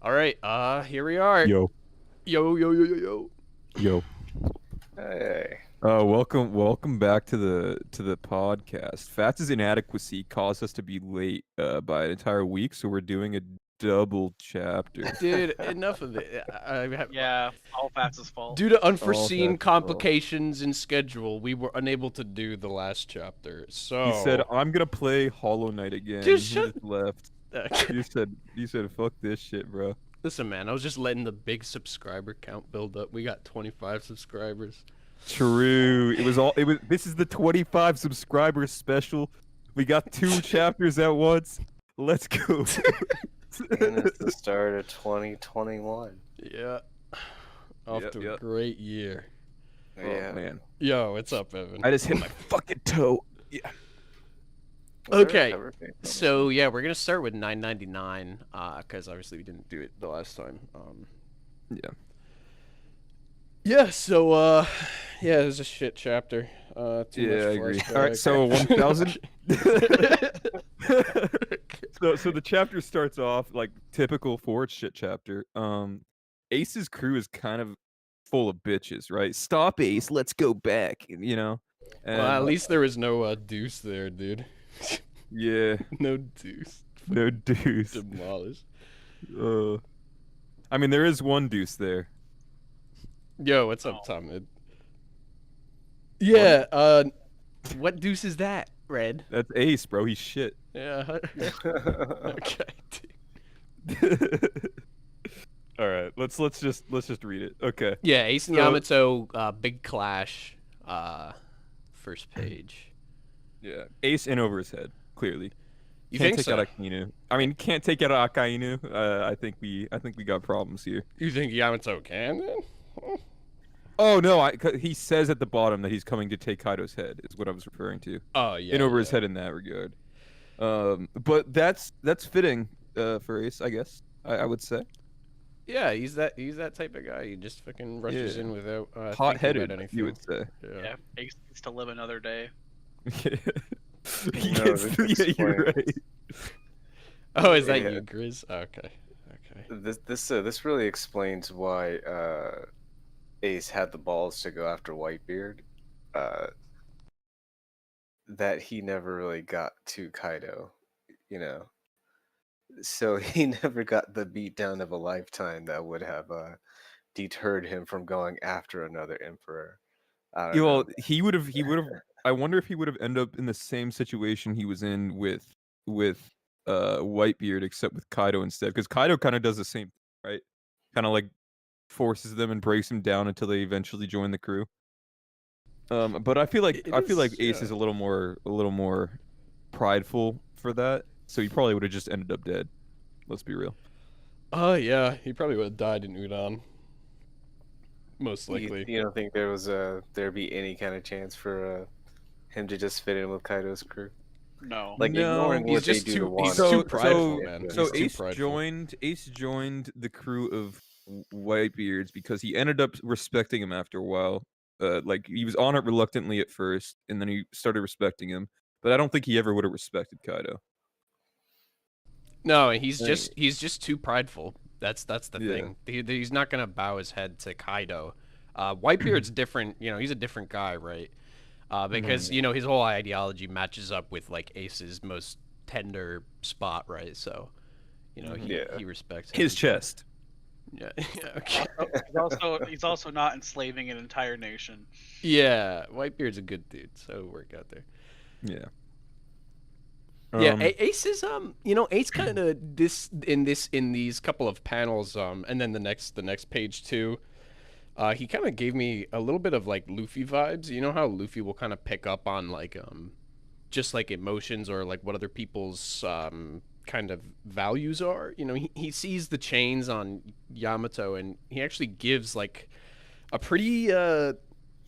All right, here we are. Yo, Yo, yo, yo, yo, yo. yo. Hey. Welcome back to the podcast. Fats' inadequacy caused us to be late by an entire week, so we're doing a double chapter. Dude, enough of it. Yeah, all Fats' fault. Due to Fats' unforeseen fault. complications in schedule, we were unable to do the last chapter. So He said, "I'm gonna play Hollow Knight again." Just He shut- just left. Okay. You said, "Fuck this shit, bro." Listen, man, I was just letting the big subscriber count build up. We got 25 subscribers. True. It was. This is the 25 subscribers special. We got 2 chapters at once. Let's go. And it's the start of 2021. Yeah. Off Yep, to a yep. great year. Yeah. Oh man, Yo, what's up, Evan? I just hit my fucking toe. Yeah. Okay, Whatever. So yeah, we're gonna start with 999, because obviously we didn't do it the last time. Yeah. Yeah. So yeah, it was a shit chapter. Too Yeah, much I agree. flashback. All right, so 1000. So the chapter starts off like typical Forge shit chapter. Ace's crew is kind of full of bitches, right? Stop, Ace. Let's go back. You know. And, Well, at least there was no Deuce there, dude. yeah, No Deuce. no deuce. Demolished. I mean, there is one deuce there. Yo, what's up, Oh. Tom? Yeah. What Deuce is that, Red? That's Ace, bro. He's shit. Yeah. Okay. Dude. All right, let's just read it. Okay. Yeah, Ace and So- Yamato, big clash. First page. Yeah, Ace in over his head. Clearly. You Can't think take so? out Akainu. I mean, can't take out Akainu. I think we got problems here. You think Yamato can then? Oh no, he says at the bottom that he's coming to take Kaido's head. Is what I was referring to. Oh yeah. in over his yeah. head in that regard. But that's fitting for Ace, I guess. I would say. Yeah, he's that type of guy. He just fucking rushes Yeah. in without thinking about Hot-headed, anything. you would say. Yeah. Yeah, Ace needs to live another day. He No, gets. this Yeah, you're explains- right. Oh, is that Yeah. you, Grizz? Okay. Okay. This really explains why Ace had the balls to go after Whitebeard. That he never really got to Kaido, you know. So he never got the beatdown of a lifetime that would have deterred him from going after another emperor. I don't Yeah, well, know. he would have. I wonder if he would have ended up in the same situation he was in with Whitebeard, except with Kaido instead, because Kaido kind of does the same, right? Kind of like forces them and breaks them down until they eventually join the crew. But I feel like It Ace is, is a little more prideful for that, so he probably would have just ended up dead. Let's be real. Oh yeah, he probably would have died in Udon. Most likely. You don't think there'd be any kind of chance for him to just fit in with Kaido's crew? No. Like No, ignoring he's what just they do too- to he's Wano. too prideful, man. So He's too Ace prideful. joined the crew of Whitebeards because he ended up respecting him after a while. Like he was on it reluctantly at first, and then he started respecting him. But I don't think he ever would have respected Kaido. No, he's Right. just too prideful. That's the Yeah. thing. He's not gonna bow his head to Kaido. Whitebeard's different. You know, he's a different guy, right? Because you know his whole ideology matches up with like Ace's most tender spot, right? So, you know, Yeah. he respects His him. chest. Yeah. Okay. He's also not enslaving an entire nation. Yeah, Whitebeard's a good dude, so work out there. Yeah. Yeah, Um, Ace is you know, Ace kind of in these couple of panels and then the next page too. He kind of gave me a little bit of like Luffy vibes. You know how Luffy will kind of pick up on like just like emotions or like what other people's kind of values are. You know, he sees the chains on Yamato and he actually gives like a pretty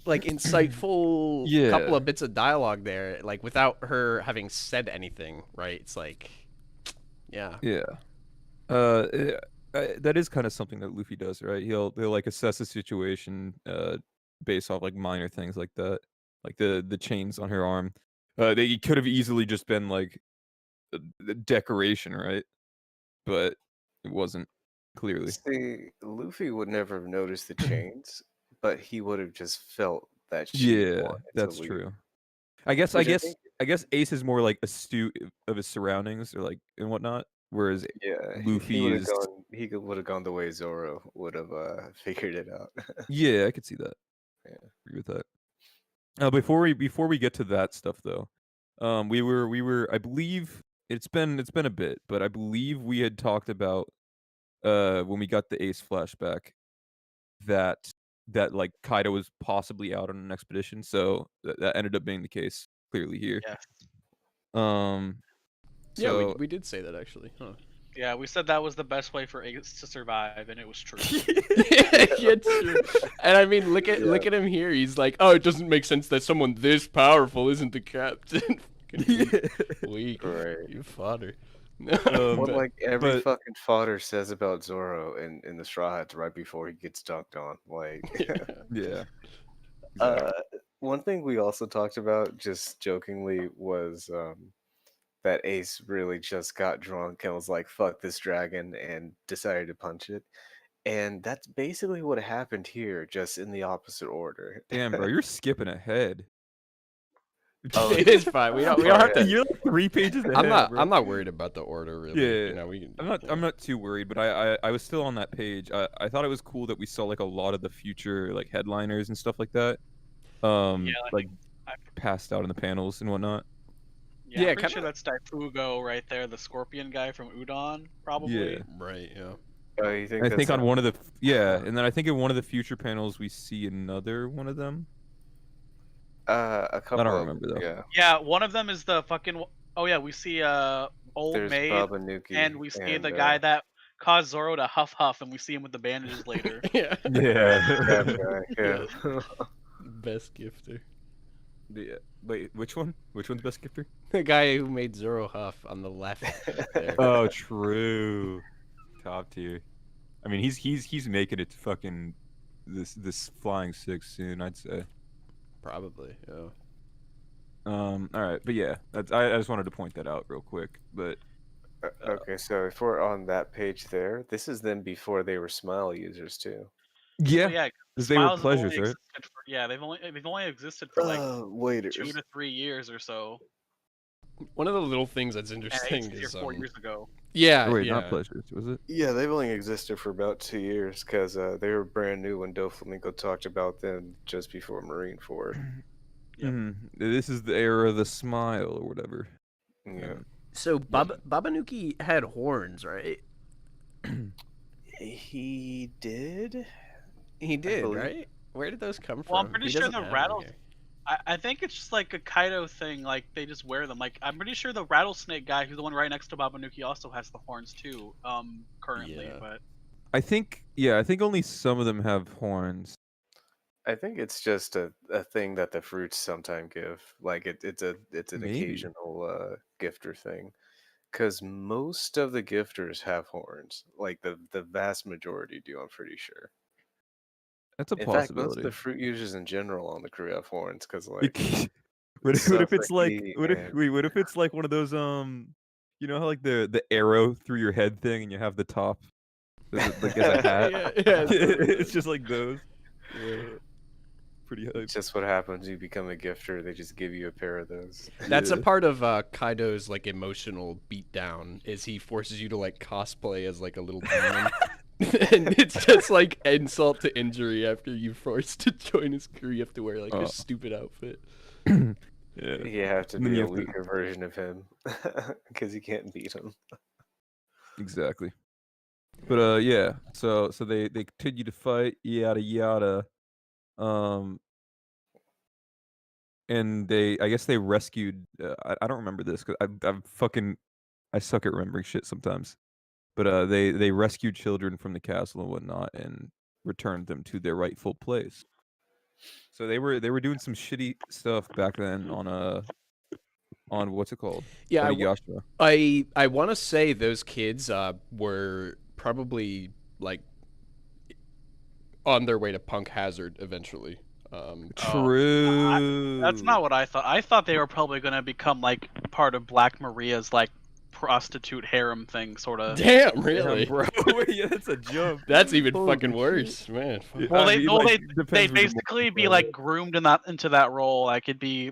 like insightful Yeah. couple of bits of dialogue there, like without her having said anything, right? It's like, yeah, Yeah. That is kind of something that Luffy does, right? He'll like assess a situation based off like minor things like that, like the chains on her arm. They could have easily just been like the decoration, right? But it wasn't clearly. See, Luffy would never have noticed the chains, but he would have just felt that she Yeah, wanted to that's leave. true. I guess Which I think, Ace is more like astute of his surroundings or like and whatnot, whereas yeah, he Luffy would have is gone. Would have gone the way Zoro would have figured it out. yeah, I could see that. Yeah. Agree with that. Before we get to that stuff though, we were I believe it's been a bit, but I believe we had talked about when we got the Ace flashback that like Kaido was possibly out on an expedition, so that ended up being the case clearly here. Yes. Um, Yeah, so we did say that actually. Huh. Yeah, we said that was the best way for Ace to survive, and it was true. Yeah, true. And I mean, look at him here. He's like, oh, it doesn't make sense that someone this powerful isn't the captain. Weak, Right. you fodder. What but- like every but- fucking fodder says about Zoro in the Straw Hats right before he gets dunked on. Like, yeah, one thing we also talked about, just jokingly, was that Ace really just got drunk and was like, "Fuck this dragon," and decided to punch it. And that's basically what happened here, just in the opposite order. damn, bro, you're skipping ahead. Oh, It is fine. We don't have to. You're like 3 pages ahead. I'm not worried about the order really. Yeah, You know, we can, I'm not too worried, but I was still on that page. I thought it was cool that we saw like a lot of the future like headliners and stuff like that. Yeah, Like I- passed out in the panels and whatnot. Yeah, Yeah, I'm pretty kinda- sure that's Daifugo right there, the scorpion guy from Udon, probably. Yeah. Right. Yeah. Oh, you think I that's think on a- one of the and then I think in one of the future panels we see another one of them. a couple. don't of- remember, though. Yeah, Yeah, one of them is the fucking. Oh yeah, we see old there's maid, Baba Nuki, and we see and, the guy that caused Zoro to huff, and we see him with the bandages later. Yeah. that guy, yeah. Best gifter. Wait, which one? Which one's best gifter? The guy who made Zoro huff on the left. There. Oh, true. Top tier. I mean, he's making it to fucking this flying six soon, I'd say. Probably. Yeah. All right, but yeah, I just wanted to point that out real quick. But Okay, so if we're on that page there, this is them before they were Smile users too. yeah, Well, yeah, because they were Smiles have only pleasures, right? existed for- yeah, they've only existed for like Waiters. 2 to 3 years or so. One of the little things that's And interesting Ace was here is 4 years ago. yeah, Or wait, yeah. not pleasures, was it? Yeah, they've only existed for about 2 years because they were brand new when Doflamingo talked about them just before Marineford. Yep. This is the era of the smile or whatever. Yeah, So Babanuki had horns, right? he did. He did, believe- right? Where did those come from? Well, I'm pretty He sure doesn't the have them rattles- here. I think it's just like a Kaido thing, like they just wear them. Like I'm pretty sure the rattlesnake guy, who's the one right next to Babanuki, also has the horns too. Currently, Yeah. but I think only some of them have horns. I think it's just a thing that the fruits sometimes give. Like it's an Maybe. occasional gifter thing. Because most of the gifters have horns. Like the vast majority do, I'm pretty sure. That's a In fact, most possibility. of the fruit users in general on the crew have horns. Because like, what if it's like Sasuke what if it's like one of those you know how like the arrow through your head thing and you have the top like as a hat? Yeah, It's just like those. Yeah. Pretty hype. it's just what happens. You become a gifter. They just give you a pair of those. That's a Yeah. part of Kaido's like emotional beatdown. Is he forces you to like cosplay as like a little demon, and it's just like insult to injury. After you're forced to join his crew, you have to wear like Oh. a stupid outfit. Yeah. You have to And then be you a have to- weaker version of him because you can't beat him. Exactly. But yeah. So they continue to fight, yada yada. And I guess they rescued. I don't remember this because I suck at remembering shit sometimes. But they rescued children from the castle and whatnot and returned them to their rightful place. So they were doing some shitty stuff back then on what's it called? Yeah, Onigashima. I want to say those kids were probably like on their way to Punk Hazard eventually. True. that's not what I thought. I thought they were probably gonna become like part of Black Maria's like prostitute harem thing, sort of. Damn, Damn, really? bro. Yeah, that's a jump. That's even Holy fucking shit. worse, man. Fuck. Yeah, Well, I mean, like, they depends where the basically movies be are. like groomed into that role. Like it'd be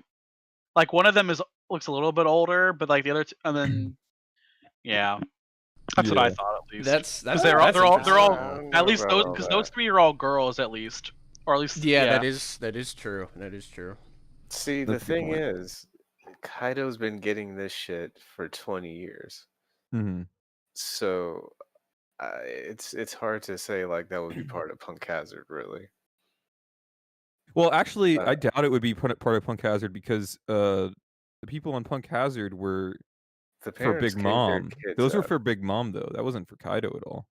like one of them looks a little bit older, but like the other, and then yeah, that's what I Yeah. thought at least. That's Because they're all interesting. at least those all because that. those three are all girls at least, or at least Yeah, that is true. That is true. See, That's the a good thing point. is, Kaido's been getting this shit for 20 years. Mhm. So it's hard to say like that would be part of Punk Hazard, really. Well, actually, Uh, I doubt it would be part of Punk Hazard because the people on Punk Hazard were The for parents Big kick their Mom. kids Those were out. for Big Mom, though. That wasn't for Kaido at all.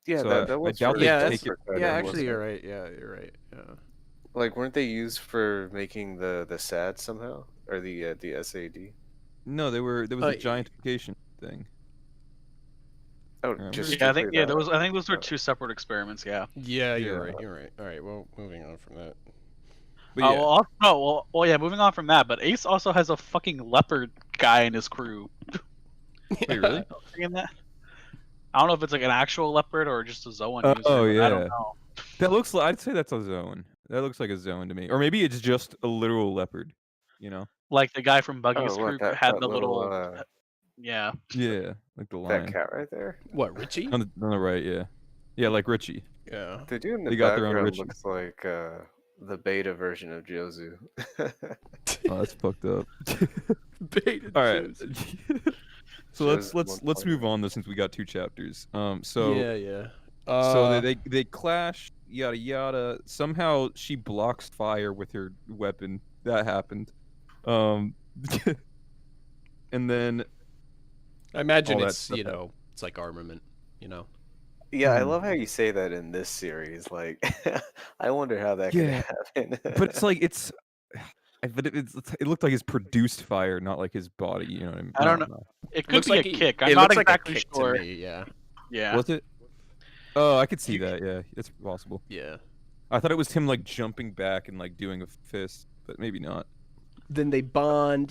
Yeah, So that I was doubt for they'd Yeah, that's take that's it. for Kaido, yeah. Actually, wasn't you're it? right. Yeah, you're right. Yeah. Like, weren't they used for making the SAD somehow, or the SAD? No, there was Uh, a giantification thing. Oh, Remember? just Yeah, I think strictly that. I think those are Oh. two separate experiments. Yeah. Yeah, you're Yeah. right. You're right. All right. Well, moving on from that. But yeah, Well, yeah. Moving on from that, but Ace also has a fucking leopard guy in his crew. wait, really? Seeing that? I don't know if it's like an actual leopard or just a Zoan user. Oh, but I don't yeah. know. That looks like, I'd say that's a zone. That looks like a zone to me. Or maybe it's just a literal leopard, you know? Like the guy from Buggy's Oh, what crew that, had that the little yeah. Yeah, like the that lion. cat right there? What, Richie? On the right, yeah. Yeah, like Richie. Yeah. The dude in the They got their own background Richie. looks like the beta version of Jozu. Oh, that's fucked up. Beta All right. shows. So Shows let's 1.0. move on though, since we got two chapters. So yeah. so they clash, yada yada. Somehow she blocks fire with her weapon. That happened. And then I imagine all that it's stuff it's like armament. Yeah, I Hmm. love how you say that in this series. Like, I wonder how that Yeah, could happen. but it's like but it looked like his produced fire, not like his body. You know what I mean? I don't know. It could Looks be like a kick. I'm it not looks exactly like a kick sure. to me. Yeah. Yeah. Was it? Oh, I could see You- that. Yeah, it's possible. Yeah. I thought it was him like jumping back and like doing a fist, but maybe not. Then they bond.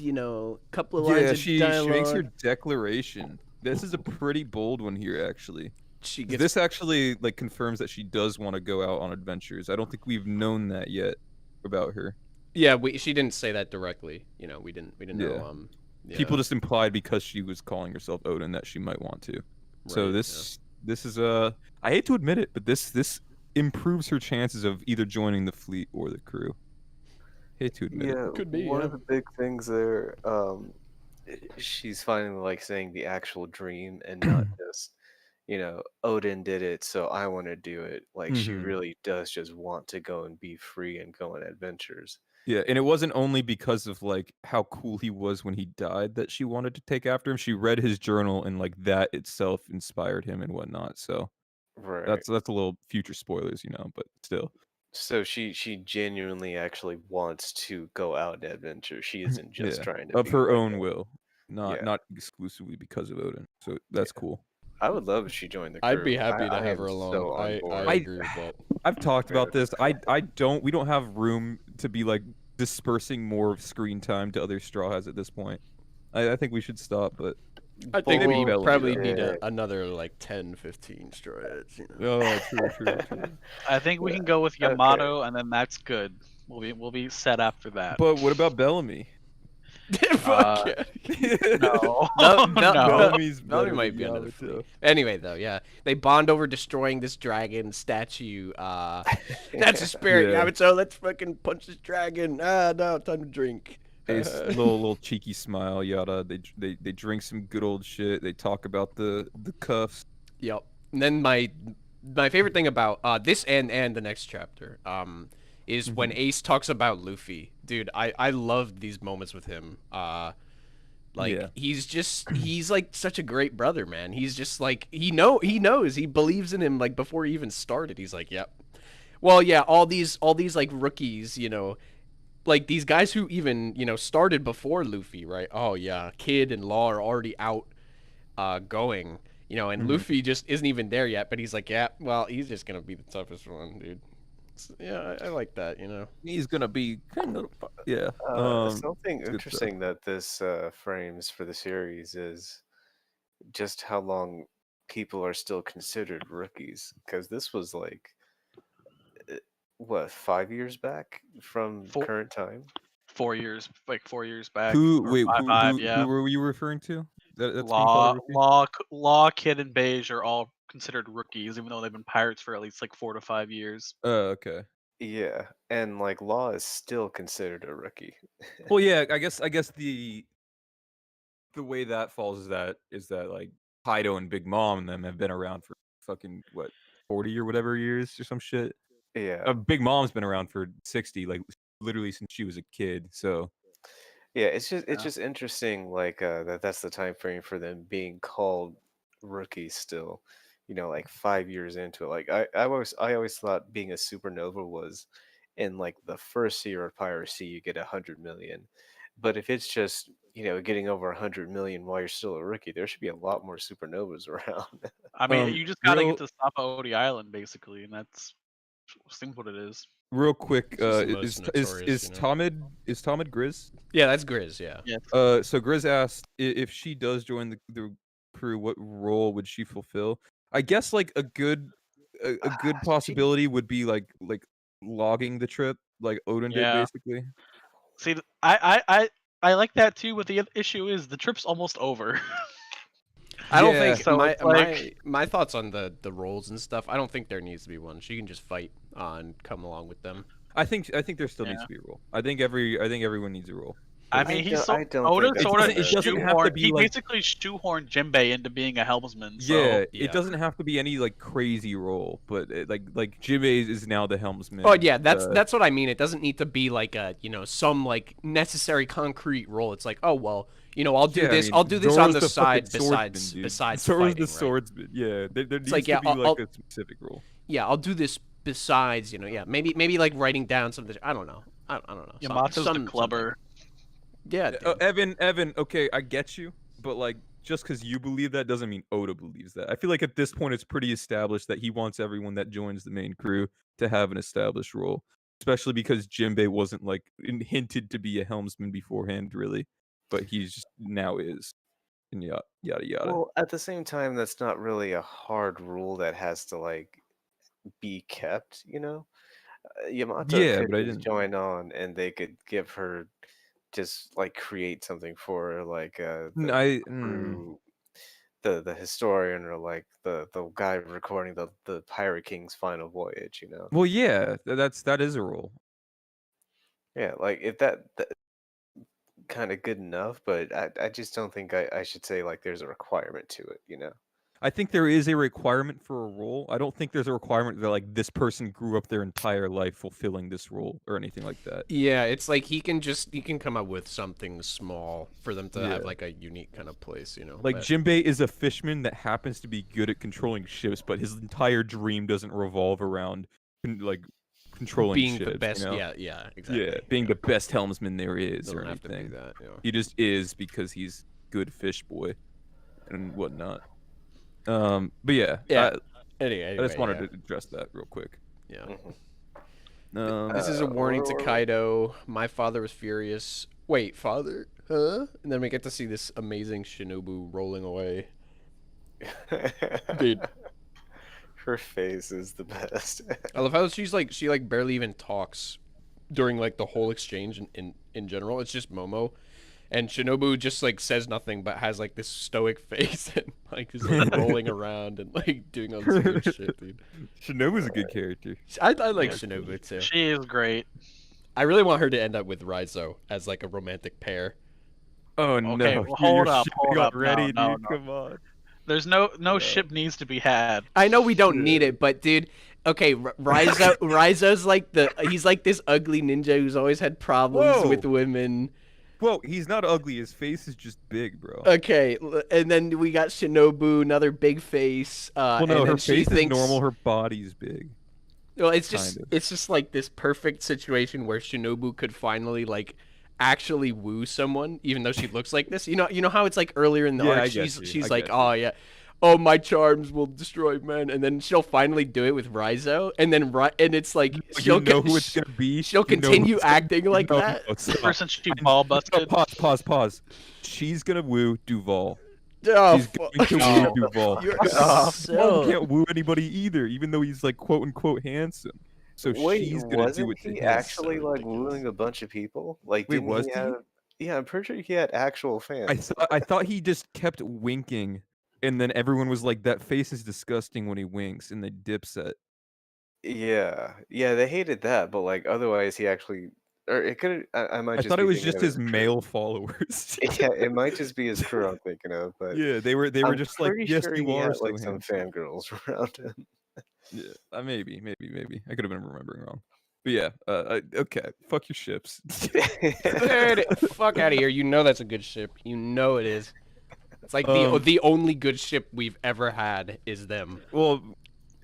Couple of lines Yeah, of she dialogue. makes her declaration. This is a pretty bold one here, actually. She gets This actually like confirms that she does want to go out on adventures. I don't think we've known that yet about her. Yeah, she didn't say that directly. We didn't Yeah. know. People just implied because she was calling herself Odin that she might want to. So Right, this is I hate to admit it, but this improves her chances of either joining the fleet or the crew. Hate to admit it. Yeah, Could be, one yeah. of the big things there. She's finally like saying the actual dream and not just, Odin did it, so I want to do it. Like, she Mhm. really does just want to go and be free and go on adventures. Yeah, and it wasn't only because of like how cool he was when he died that she wanted to take after him. She read his journal and like that itself inspired him and whatnot. So Right. that's a little future spoilers, but still. So she genuinely actually wants to go out and adventure. She isn't just Yeah, trying to of be her like own a- will, Yeah. not exclusively because of Odin. So that's cool. I would love if she joined the crew. I'd be happy to I have am her along. so on I board. agree with that. I've talked about Yeah. this. We don't have room to be like dispersing more of screen time to other Straw Hats at this point. I think we should stop, but I think maybe we Bellamy, probably though. need Yeah. another like 10, 15 straw hats. Oh, true. I think we can go with Yamato, and then that's good. We'll be set after that. But what about Bellamy? Fuck yeah. No, No, no. Bellamy's Bellamy better might than be another Yamato. fleet. Anyway, though, yeah, they bond over destroying this dragon statue. That's a spirit, Yeah. Yamato. Let's fucking punch this dragon. Ah, no, time to drink. Ace, little cheeky smile, yada. They drink some good old shit. They talk about the cuffs. Yep. And then my favorite thing about this and the next chapter is when Ace talks about Luffy. Dude, I love these moments with him. Yeah. He's like such a great brother, man. He's just like he knows, he believes in him like before he even started. He's like, yep. Well, yeah, all these like rookies, like these guys who even, started before Luffy, right? Oh yeah, Kid and Law are already out going, and Luffy just isn't even there yet, but he's like, yeah, well, he's just gonna be the toughest one, dude. Yeah, I like that, He's gonna be kind of yeah. Something good stuff. interesting that this frames for the series is just how long people are still considered rookies. Because this was like, what, 5 years back from Four- current time? 4 years, like 4 years back. Who? or Wait, five, who yeah. were you referring to? That's being called a Law, rookie? Law, Kid, and Beige are all considered rookies, even though they've been pirates for at least like 4 to 5 years. Okay. Yeah, and like Law is still considered a rookie. Well, yeah, I guess the way that falls is that like Kaido and Big Mom and them have been around for fucking what 40 or whatever years or some shit. Yeah, Big Mom's been around for 60, like literally since she was a kid. So yeah. It's just Yeah. interesting, like that's the time frame for them being called rookies still. You know, like 5 years into it. Like I always thought being a supernova was in like the first year of piracy you get 100 million. But if it's just, getting over 100 million while you're still a rookie, there should be a lot more supernovas around. I mean, you just gotta real get to Sapaodi Island basically, and that's seems what it is. real quick, It's just the most notorious, is Tomid Grizz? Yeah, that's Grizz. Yeah. Yeah. So Grizz asked if she does join the crew, what role would she fulfill? I guess like a good possibility would be like logging the trip, like Odin did Yeah. basically. See, I like that too, but the issue is the trip's almost over. I don't Yeah. think So my, it's like- my thoughts on the roles and stuff. I don't think there needs to be one. She can just fight and come along with them. I think there still needs Yeah. to be a role. I think everyone needs a role. I I mean, don't- I don't Oda think that's sort of fair. It doesn't have to be he like- basically shoehorned Jinbei into being a helmsman. So. Yeah, yeah. it doesn't have to be any like crazy role, but like Jinbei is now the helmsman. Oh yeah, that's what I mean. It doesn't need to be like a some like necessary concrete role. It's like, oh well, I'll do Yeah, I this. mean, I'll do this Zoro's on the fucking side swordsman, dude. besides Zoro's fighting. the right? swordsman. Yeah, there needs like, to yeah, be I'll- like a specific role. Yeah, I'll do this besides. Yeah, maybe like writing down something. I don't know. I don't know. Yamato's the clubber. Yeah. Oh, dude. Evan, okay, I get you, but like just because you believe that doesn't mean Oda believes that. I feel like at this point it's pretty established that he wants everyone that joins the main crew to have an established role, especially because Jinbei wasn't like hinted to be a helmsman beforehand, really, but he's just now is, and yada yada. Well, at the same time, that's not really a hard rule that has to like be kept. Yamato Yeah, could but I just didn't- join on, and they could give her just like create something for her, like the crew, the historian, or like the guy recording the Pirate King's final voyage. Well, yeah, that is a role. Yeah, like if that kind of good enough, but I just don't think I should say like there's a requirement to it. I think there is a requirement for a role. I don't think there's a requirement that like this person grew up their entire life fulfilling this role or anything like that. Yeah, it's like he can come up with something small for them to have Yeah. like a unique kind of place. Like but- Jinbei is a fisherman that happens to be good at controlling ships, but his entire dream doesn't revolve around like controlling being ships. the best. You know? Yeah, exactly. Yeah, being the best helmsman there is Doesn't or have to be anything. that. He just is because he's good fish boy and whatnot. But yeah, Yeah. Anyway, I just wanted yeah. to address that real quick. Yeah. Mhm. This is a warning to or- Kaido. My father was furious. Wait, father? Huh? And then we get to see this amazing Shinobu rolling away. Dude. Her face is the best. I love how she barely even talks during like the whole exchange in general. It's just Momo. And Shinobu just like says nothing but has like this stoic face and like is like rolling around and like doing all this weird shit, dude. Shinobu's a good character. I like Shinobu too. She is great. I really want her to end up with Raizo as like a romantic pair. Oh no! well, you're hold up, shipping hold up. already, No, dude. no. Come on. There's no Yeah. ship needs to be had. I know we don't need it, but dude, okay, Raizo's like he's like this ugly ninja who's always had problems Whoa. with women. Well, he's not ugly. His face is just big, bro. Okay, and then we got Shinobu, another big face. well, no, and her then she face thinks, is normal. Her body's big. Well, it's just kind of. it's just like this perfect situation where Shinobu could finally like actually woo someone, even though she looks like this. You know how it's like earlier in the Yeah, I arc, get she's you, she's I like, get you. oh yeah, oh my charms will destroy men, and then she'll finally do it with Raizo, and then and it's like she'll You know who it's gonna be. she'll You know who continue it's gonna acting like No, that. no, The stop. person she ball No, busted. pause. She's gonna woo Duval. Oh, He's going to No. woo Duval. You're Mom so... can't woo anybody either, even though he's like quote unquote handsome. So Wait, she's gonna do wasn't it to he him. actually So like ridiculous. wooing a bunch of people? Like, Wait, didn't was he he? have? Yeah, I'm pretty sure he had actual fans. I thought he just kept winking, and then everyone was like, "That face is disgusting when he winks," and they dipset. Yeah, yeah, they hated that, but like otherwise, he actually, or it could. I might I just thought it be was thinking just of his his crew. male followers. Yeah, it might just be his crew I'm thinking of, but Yeah, they were I'm just like, pretty "Yes, sure you he are had so like some handsome." fangirls around him. Yeah, maybe. I could have been remembering wrong. But yeah, okay. Fuck your ships. Dude, fuck out of here. You know that's a good ship. You know it is. It's like the only good ship we've ever had is them. Well,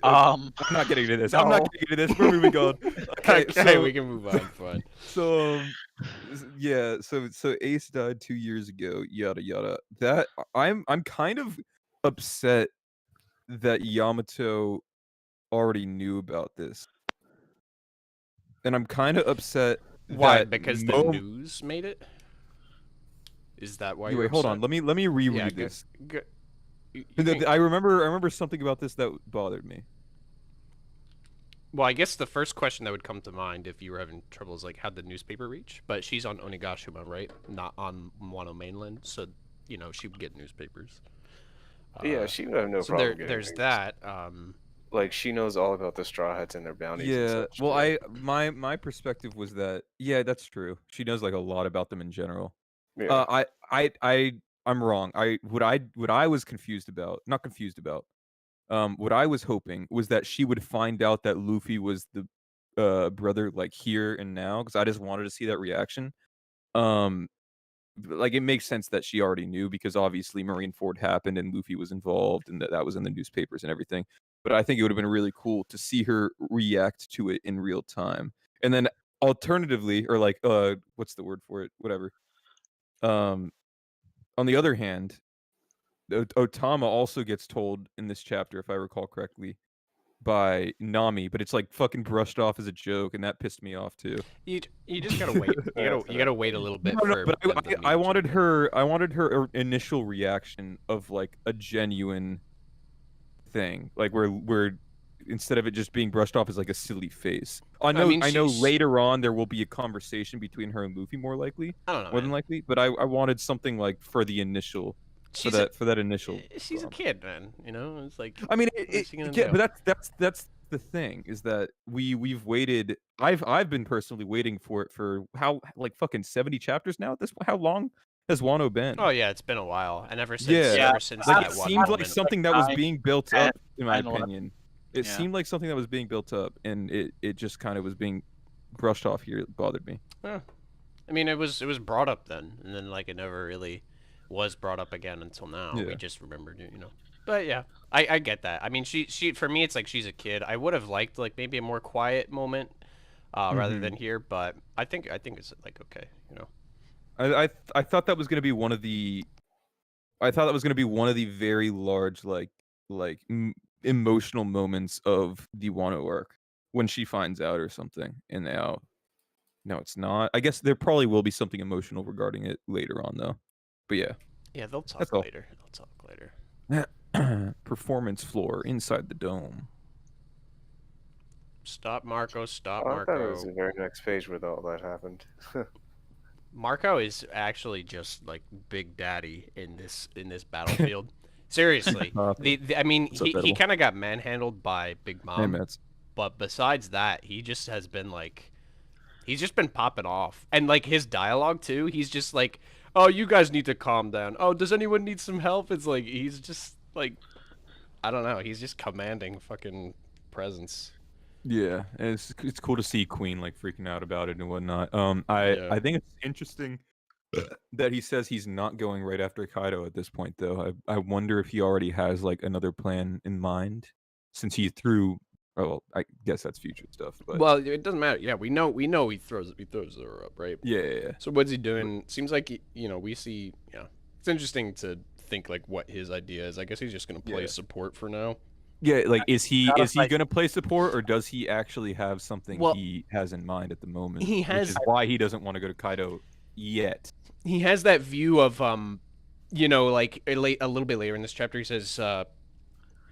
Um, I'm not getting into this. I'm not No. getting into this. We're moving on. Okay, Okay, so we can move on. Fine. so yeah, so Ace died 2 years ago. Yada yada. That I'm kind of upset that Yamato already knew about this, and I'm kind of upset. Why? That Because the news made it? Is that why you're Wait, hold on. upset? Let me reread Yeah, this. you can- I remember something about this that bothered me. Well, I guess the first question that would come to mind if you were having trouble is like, how'd the newspaper reach? But she's on Onigashima, right? Not on Wano mainland, so you know she would get newspapers. Yeah, she would have no So problem. there, getting there's news. that. Like she knows all about the Straw Hats and their bounties. and Yeah, such, well, too. my perspective was that that's true. She knows like a lot about them in general. Yeah. I'm wrong. What I was confused about, not confused about. What I was hoping was that she would find out that Luffy was the brother like here and now, because I just wanted to see that reaction. Like it makes sense that she already knew because obviously Marineford happened and Luffy was involved and that was in the newspapers and everything. But I think it would have been really cool to see her react to it in real time. And then alternatively, or like what's the word for it? Whatever. On the other hand, Otama also gets told in this chapter, if I recall correctly, by Nami, but it's like fucking brushed off as a joke, and that pissed me off too. You just gotta wait. You gotta wait a little bit No, for. but them to I meet each wanted other. I wanted her initial reaction of like a genuine thing, like where instead of it just being brushed off as like a silly face. I know mean, I know she's- later on there will be a conversation between her and Luffy more likely, I don't know. more than Man. likely, but I wanted something like for the initial She's for that initial. she's a kid, man. You know, it's like. I mean, what is she gonna yeah, do? but that's the thing is that we've waited. I've been personally waiting for it for how like fucking 70 chapters now at this point. How long has Wano been? Oh yeah, it's been a while, and ever since Yeah. ever since Like that it one seemed like moment. something that was nine, being built 10, up, in my 9, 11. opinion. It Yeah. seemed like something that was being built up, and it just kind of was being brushed off here. It bothered me. Yeah. I mean, it was brought up then, and then like it never really was brought up again until now. Yeah. We just remembered it, you know. But yeah, I get that. I mean, she for me, it's like she's a kid. I would have liked like maybe a more quiet moment, rather Mhm. than here. But I think it's like okay, you know. I thought that was gonna be one of the. I thought that was gonna be one of the very large like emotional moments of the Wano arc when she finds out or something, and now, no, it's not. I guess there probably will be something emotional regarding it later on though. But yeah, Yeah, they'll talk That's all. later. They'll talk later. performance floor inside the dome. Stop, Marco. Stop, Oh, I thought it was Marco. the very next page where all that happened. Marco is actually just like Big Daddy in this battlefield. Seriously, I mean, What's up, he Edible? kind of got manhandled by Big Hey, Mom, Mets. but besides that, he just has been like, he's just been popping off, and like his dialogue too. He's just like, "Oh, you guys need to calm down. Oh, does anyone need some help?" It's like he's just like, I don't know. He's just commanding fucking presence. Yeah, and it's cool to see Queen like freaking out about it and whatnot. Yeah. I think it's interesting that he says he's not going right after Kaido at this point, though. I wonder if he already has like another plan in mind, since he threw. Well, I guess that's future stuff, but Well, it doesn't matter. Yeah, we know he throws her up, right? yeah. So what's he doing? Seems like we see. Yeah, it's interesting to think like what his idea is. I guess he's just gonna play Yeah. support for now. Yeah, like is he Gotta fight. gonna play support, or does he actually have something Well, he has in mind at the moment? he which has- is why he doesn't want to go to Kaido yet. He has that view of you know, like a little bit later in this chapter, he says,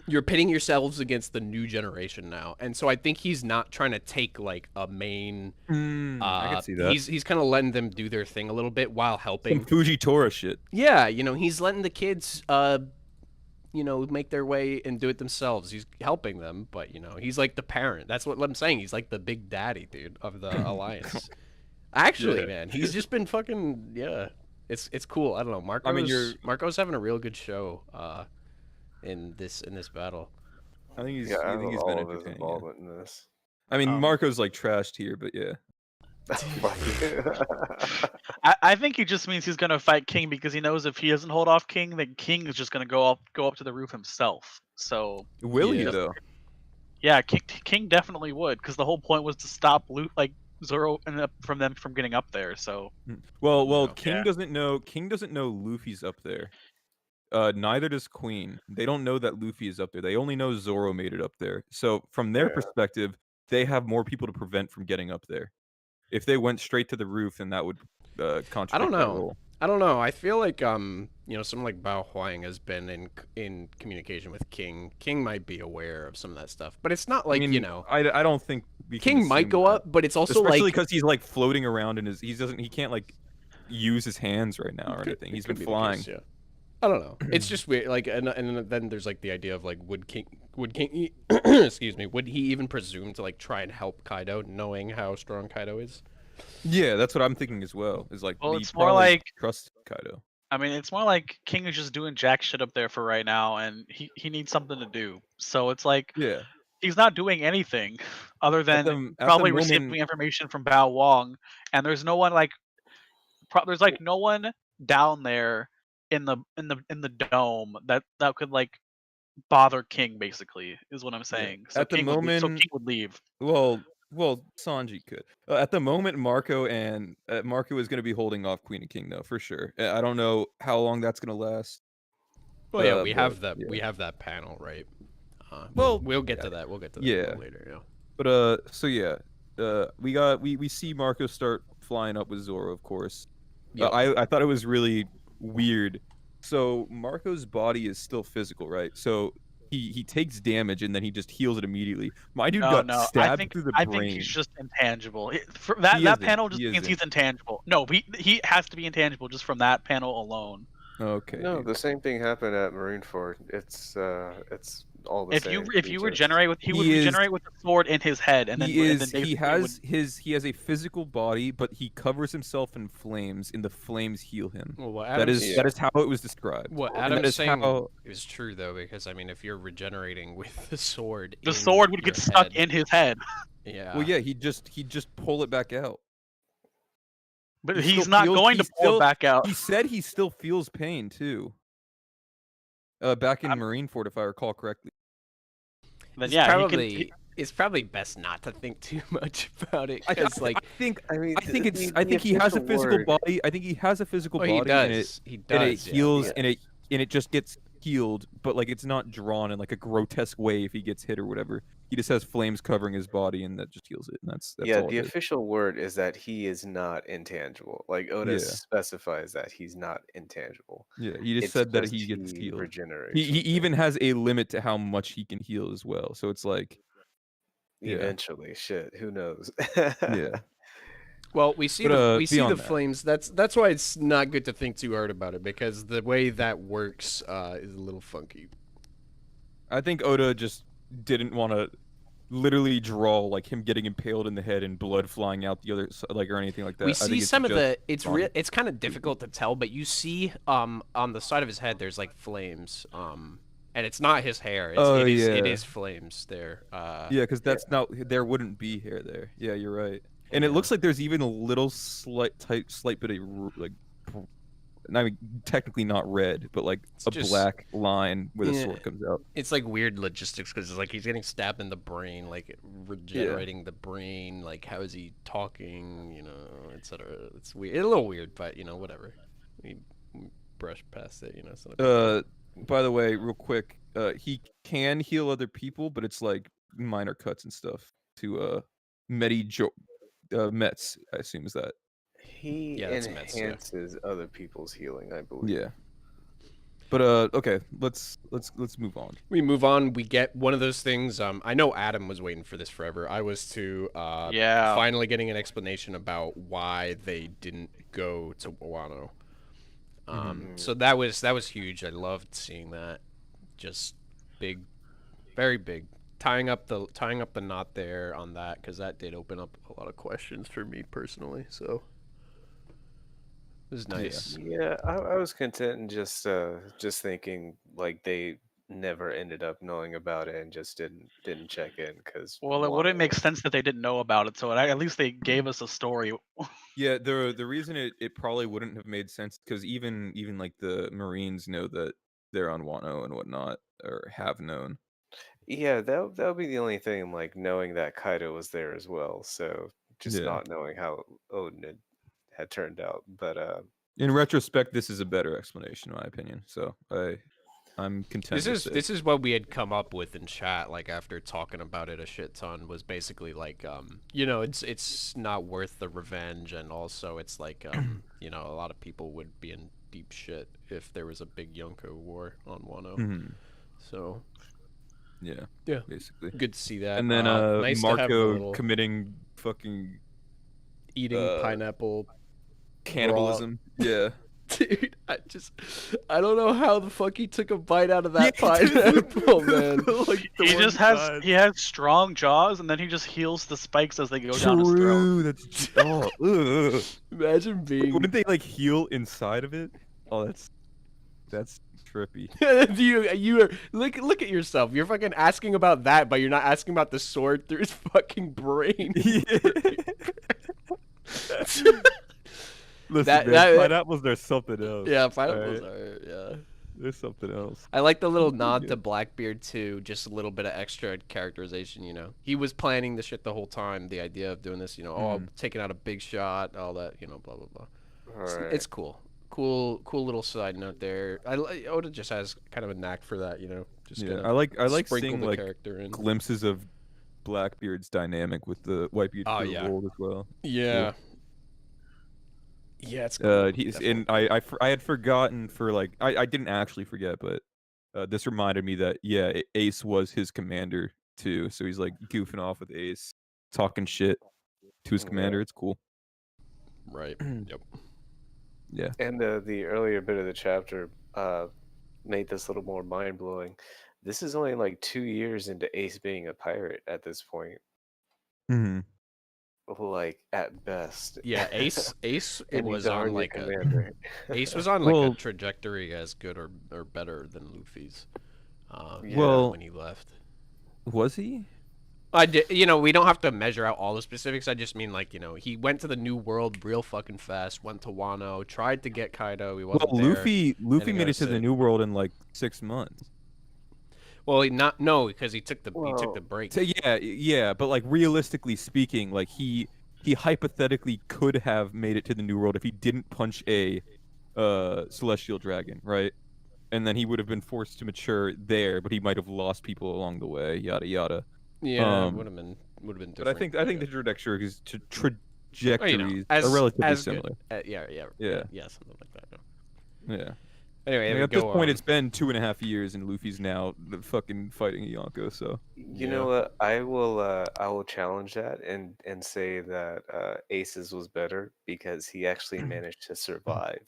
"You're pitting yourselves against the new generation now," and so I think he's not trying to take like a main. I can see that. He's kind of letting them do their thing a little bit while Some helping. Fujitora shit. Yeah, you know, he's letting the kids, you know, make their way and do it themselves. He's helping them, but you know, he's like the parent. That's what I'm saying. He's like the big daddy, dude, of the alliance. Actually, Yeah. man, he's just been fucking It's cool. I don't know. Marco's having a real good show in this battle. I think he's Yeah, I I think love he's been all of his entertaining. Yeah. involvement in this. I mean, Um, Marco's like trashed here, but yeah. I think he just means he's gonna fight King because he knows if he doesn't hold off King, then King is just gonna go up to the roof himself. So Will he Yeah. though? yeah, King definitely would, because the whole point was to stop Zoro from them from getting up there. So Well, No. King Yeah. doesn't know. King doesn't know Luffy's up there. Neither does Queen. They don't know that Luffy is up there. They only know Zoro made it up there. So from their Yeah. perspective, they have more people to prevent from getting up there. If they went straight to the roof, then that would contradict I don't that know. rule. I don't know. I feel like you know, someone like Bao Huang has been in communication with King. King might be aware of some of that stuff, but it's not like, I mean, you know, I don't think we can King might assume go that. up, but it's also Especially like because he's like floating around in he can't like use his hands right now or Could- anything. it He's could been be the flying. case, yeah. I don't know. It's just weird. Like, and then there's like the idea of like, would King, excuse me, would he even presume to like try and help Kaido, knowing how strong Kaido is? Yeah, that's what I'm thinking as well. Is like Well, he it's more probably like- trust Kaido. I mean, it's more like King is just doing jack shit up there for right now, and he needs something to do. So it's like Yeah. he's not doing anything other than at the probably moment- receiving information from Bao Wong, and there's no one like there's like no one down there in the dome that could like bother King, basically, is what I'm saying. So At the King moment- King would leave. Well, Sanji could. At the moment, Marco is going to be holding off Queen and King though, for sure. I don't know how long that's going to last. Well, yeah, we but, have that. yeah. We have that panel, right? Well, we'll get to that. We'll get to that a yeah. little later. Yeah. But so yeah, we see Marco start flying up with Zoro, of course. Yep. I thought it was really weird. So Marco's body is still physical, right? So he takes damage and then he just heals it immediately. My dude got I stabbed think through the I brain. think he's just intangible. He That isn't, panel just he means isn't. he's intangible. No, he has to be intangible just from that panel alone. Okay. No, dude. the same thing happened at Marineford. It's all the If same. you creatures. regenerate with he would He is- regenerate with a sword in his head, and then he and is then he basically has a physical body, but he covers himself in flames, and the flames heal him. Well, what That Adam's, is that is how it was described. what And Adam's that is saying how- is true though, because I mean, if you're regenerering with the sword, the in sword would your get stuck head, in his head. Yeah. Well, yeah, he'd just pull it back out. But He he's still not feels- going to he pull still- it back out. He said he still feels pain too. Back in Marineford, if I recall correctly. Then It's yeah, probably it's probably best not to think too much about it, because like, I think I mean, I think the- it's I the think he has a official physical word- body. I think he has a physical oh, he body, and it does. He does. and it yeah. heals yeah. and it just gets healed, but like it's not drawn in like a grotesque way if he gets hit or whatever. He just has flames covering his body, and that just heals it. And that's yeah, all the it is. official word is that he is not intangible. Like Oda Yeah. specifies that he's not intangible. Yeah, he just It's said that just he gets healed. regenerates. He even has a limit to how much he can heal as well. So it's like, yeah. eventually, shit, who knows? yeah. Well, we see But, we see the beyond that. flames. That's why it's not good to think too hard about it, because the way that works is a little funky. I think Oda just didn't want to literally draw like him getting impaled in the head and blood flying out the other like or anything like that. We I think see it's some of just- the wrong. it's kind of difficult to tell, but you see on the side of his head there's like flames, and it's not his hair. It's, Oh, it yeah. is flames there. Yeah, because that's not there wouldn't be hair there. Yeah, you're right. And it looks like there's even a little slight bit of like, I mean, technically not red, but like It's a just- black line where the Yeah. sword comes out. It's like weird logistics, because it's like he's getting stabbed in the brain, like regenerating the brain. Like, how is he talking? You know, etc. It's weird. It's a little weird, but you know, whatever. We brush past it. You know. It's not a big deal. By the way, real quick, he can heal other people, but it's like minor cuts and stuff to Mets, I assume is that. He Yeah, that's Mets, yeah. enhances other people's healing, I believe. Yeah. But okay, let's move on. We move on. We get one of those things. I know Adam was waiting for this forever. I was too. Yeah. Finally getting an explanation about why they didn't go to Wano. So that was huge. I loved seeing that. Just big, very big. Tying up the knot there on that, because that did open up a lot of questions for me personally. So it was nice. Yeah, I was content and just thinking like they never ended up knowing about it and just didn't check in because Well, it wouldn't make sense that they didn't know about it, so at least they gave us a story. Yeah, the reason it probably wouldn't have made sense because even like the Marines know that they're on Wano and whatnot, or have known. Yeah, that'll be the only thing, like knowing that Kaido was there as well. So just Yeah. not knowing how Odin had turned out. But In retrospect, this is a better explanation, in my opinion. So I'm content. This is what we had come up with in chat, like after talking about it a shit ton, was basically like it's not worth the revenge, and also it's like a lot of people would be in deep shit if there was a big Yonko war on Wano. So yeah, basically. good to see that. And then nice to have the Marco little committing fucking eating pineapple cannibalism. Yeah. Dude, I don't know how the fuck he took a bite out of that pineapple, man. Like, He has strong jaws, and then he just heals the spikes as they go down his throat. True. That's ugh. Imagine being. Wouldn't they like heal inside of it? Oh, that's trippy. you are look at yourself. You're fucking asking about that, but you're not asking about the sword through his fucking brain. Listen, man, pineapples, there's something else. Yeah, pineapples are, yeah. There's something else. I like the little nod to Blackbeard too, just a little bit of extra characterization, He was planning the shit the whole time, the idea of doing this, I'm taking out a big shot, all that, blah, blah, blah. It's cool. Cool little side note there. Oda just has kind of a knack for that, Just I like seeing the like character in. glimpses of Blackbeard's dynamic with the Whitebeard world as well. Yeah. Cool. Yeah, it's cool. I had forgotten I didn't actually forget, but this reminded me that Ace was his commander too. So he's like goofing off with Ace, talking shit to his commander. It's cool. Right. Yep. Yeah. And the earlier bit of the chapter made this a little more mind blowing. This is only like 2 years into Ace being a pirate at this point. Mm-hmm. Like at best. Yeah, Ace was on like Ace was on a trajectory as good or better than Luffy's. When he left. Was he? I did, we don't have to measure out all the specifics. I just mean he went to the New World real fucking fast, went to Wano, tried to get Kaido, he wasn't there. Luffy made it to the New World in like 6 months. Well, because he took the break. So yeah, but like realistically speaking, like he hypothetically could have made it to the New World if he didn't punch a celestial dragon, right? And then he would have been forced to mature there, but he might have lost people along the way, yada yada. Yeah, would have been different. But I think the trajectories are relatively similar. Yeah, something like that. Yeah. Anyway, at this point, it's been 2.5 years, and Luffy's now fucking fighting Yonko. So you know what? I will challenge that and say that Ace's was better because he actually managed to survive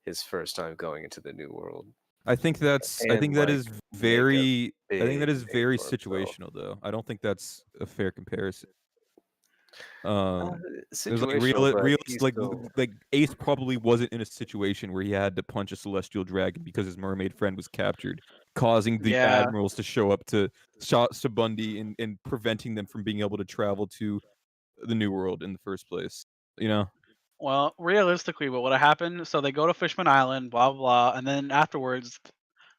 his first time going into the New World. I think that is very situational, though. I don't think that's a fair comparison. Like Ace probably wasn't in a situation where he had to punch a celestial dragon because his mermaid friend was captured, causing the admirals to show up to Sabundi and preventing them from being able to travel to the New World in the first place. Well, realistically, what would have happened? So they go to Fishman Island, blah blah, and then afterwards,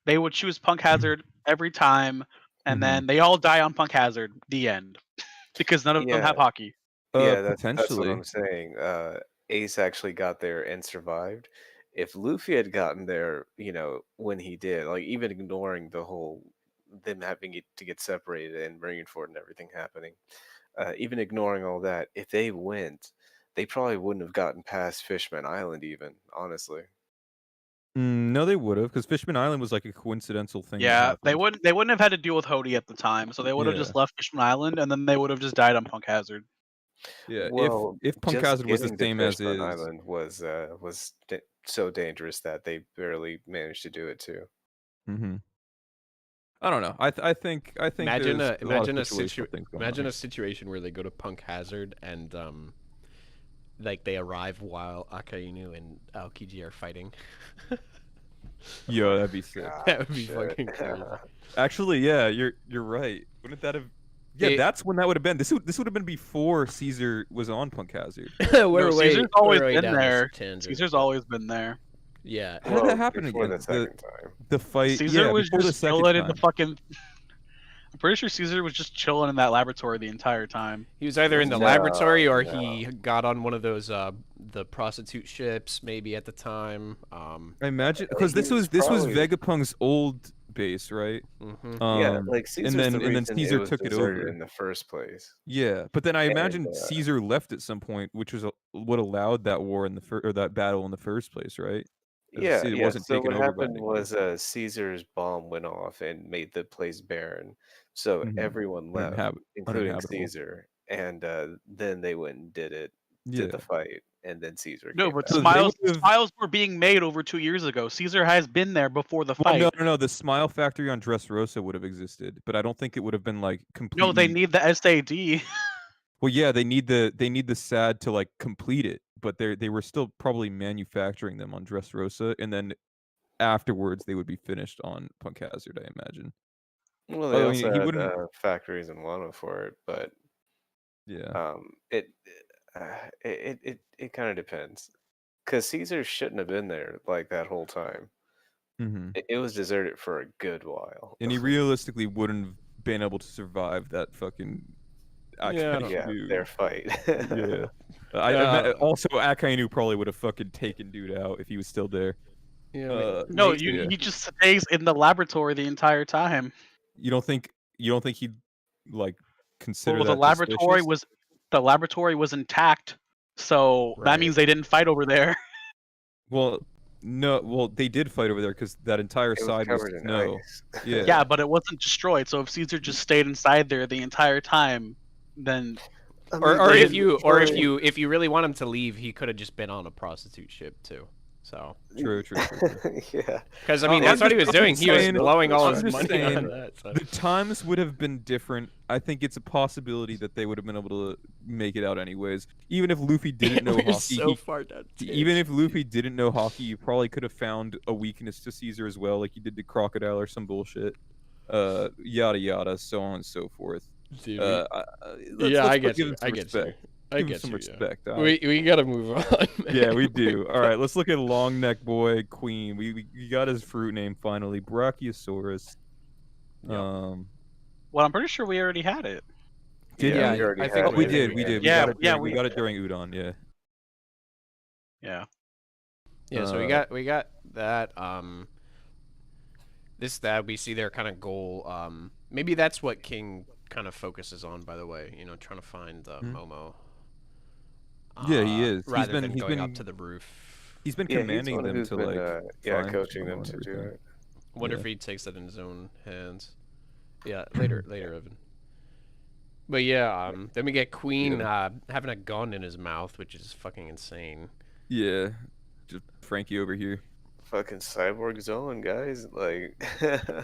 they would choose Punk Hazard every time, and then they all die on Punk Hazard. The end, because none of them have hockey. That's what I'm saying. Ace actually got there and survived. If Luffy had gotten there, when he did, like even ignoring the whole them having to get separated and Marineford and everything happening, even ignoring all that, if they went, they probably wouldn't have gotten past Fishman Island even, honestly. No, they would have, because Fishman Island was like a coincidental thing. that Yeah, they happened. wouldn't have had to deal with Hody at the time, so they would have just left Fishman Island, and then they would have just died on Punk Hazard. Yeah, Well, if Punk just Hazard was the getting to same as Fishman is. Island was so dangerous that they barely managed to do it too. Mm-hmm. I don't know. I think Imagine there's a a lot of imagine a situational things going imagine on. a situation where they go to Punk Hazard and like they arrive while Akainu and Aokiji are fighting. Yo, that'd be sick. That would be shit. fucking crazy. Actually, yeah, you're right. Wouldn't that have? Yeah, It- that's when that would have been. This would have been before Caesar was on Punk Hazard. We're No, way, Caesar's always we're way been down this there. tangent. Caesar's always been there. Yeah. How did that happen before again? the second time. The fight. Caesar yeah, was before the just second chilling in the time. fucking. I'm pretty sure Caesar was just chilling in that laboratory the entire time. He was either in the No, laboratory or no. he got on one of those the prostitute ships maybe at the time. I imagine He because this was was probably- Vegapunk's old base, right? Yeah, Um, like Caesar's then- the and then reason Caesar it was took it deserted over. in the first place. Yeah, but then I And, imagine Caesar left at some point, which was what allowed that war in the or that battle in the first place, right? 'Cause Yeah, it yeah. wasn't So taken what over by happened anyone. was Caesar's bomb went off and made the place barren. So Mhm. everyone left, including uninhabitable. Caesar. And then they went and did Yeah. the fight, and then Caesar No, came but back. So they smiles would've- smiles were being made over 2 years ago. Caesar has been there before the Well, fight. no. The Smile Factory on Dressrosa would have existed, but I don't think it would have been like completely. No, they need the SAD. Well, yeah, they need the SAD to like complete it, but they were still probably manufacturing them on Dressrosa, and then afterwards they would be finished on Punk Hazard, I imagine. Well, they I mean, also he had wouldn't. factories in Wano for it, but Yeah. it kind of depends. Because Caesar shouldn't have been there like that whole time. Hmm. It was deserted for a good while. And he realistically wouldn't have been able to survive that fucking. Yeah, I don't- Yeah, Akainu. their fight. Yeah. Also, Akainu probably would have fucking taken dude out if he was still there. Yeah. No, makes me- he just stays in the laboratory the entire time. You don't think he'd like consider Well, that suspicious? the laboratory was intact, so Right. that means they didn't fight over there. Well, no. Well, they did fight over there because that entire It was side was covered in snow. ice. Yeah. Yeah, but it wasn't destroyed. So if Caesar just stayed inside there the entire time, then I Or, mean, or they if you or if destroyed- you if you really want him to leave, he could have just been on a prostitute ship too. So, True. Yeah. because I Oh, mean, that's I'm what he was just doing. He was saying- blowing all I'm his just money saying on that. So. The times would have been different. I think it's a possibility that they would have been able to make it out anyways. Even if Luffy didn't know We're hockey, so far down. even if Luffy didn't know hockey, you probably could have found a weakness to Caesar as well, like you did to Crocodile or some bullshit. Yada yada, so on and so forth. Dude, Let's I give get him you. some I get you. respect. I Give him get some you. Yeah. respect. all We gotta move on. Yeah, man. we do. All right, let's look at long neck boy queen. We got his fruit name finally, Brachiosaurus. Yep. Um, well, I'm pretty sure we already had it. did Yeah, we? we already I think had Oh, we it. did. We did. Yeah, got it yeah, during, we we- got it during Udon. Yeah. Yeah. Yeah, so we got that. That we see their kind of goal. Maybe that's what King kind of focuses on. By the way, trying to find Momo. Yeah, he is. Rather than He's going up been- to the roof. He's been Yeah, he's commanding one them who's to been, like. find coaching Momo them and to do everything. it. Wonder Yeah. if he takes that in his own hands. Yeah, later, Evan. But yeah, then we get Queen having a gun in his mouth, which is fucking insane. Yeah, just Frankie over here. Fucking cyborg zone, guys. Like,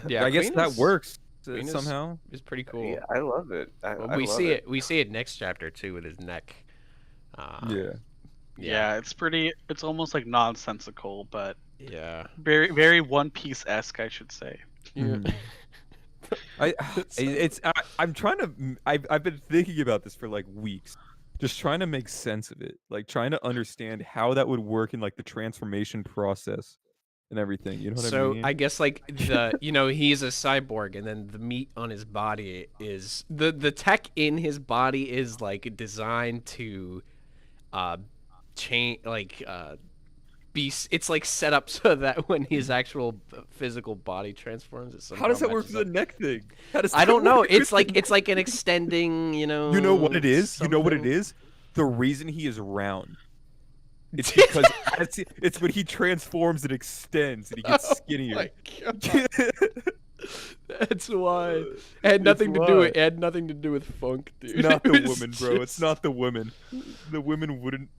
Yeah, I guess Queen that is- works Queen is- somehow. It's pretty cool. yeah, I love it. Well, I we love see it. We see it next chapter too with his neck. Yeah. Yeah, it's almost like nonsensical, but Yeah. very, very One Piece esque, I should say. Mhm. I'm trying to. I've been thinking about this for like weeks, just trying to make sense of it, like trying to understand how that would work in like the transformation process and everything. You know what I So mean? I guess like he's a cyborg, and then the meat on his body is the tech in his body is like designed to, change it's like set up so that when his actual physical body transforms, it How does somehow that work matches for the up. neck thing? How does I that don't know. work It's with like an extending. You know what it is? You know what it something. is? The reason he is round. It's because it's when he transforms and extends and he gets Oh skinnier. my God. That's why. It had nothing to do with. It had nothing to do with funk, dude. It's not It the was woman, bro. It's just- not the women. The women wouldn't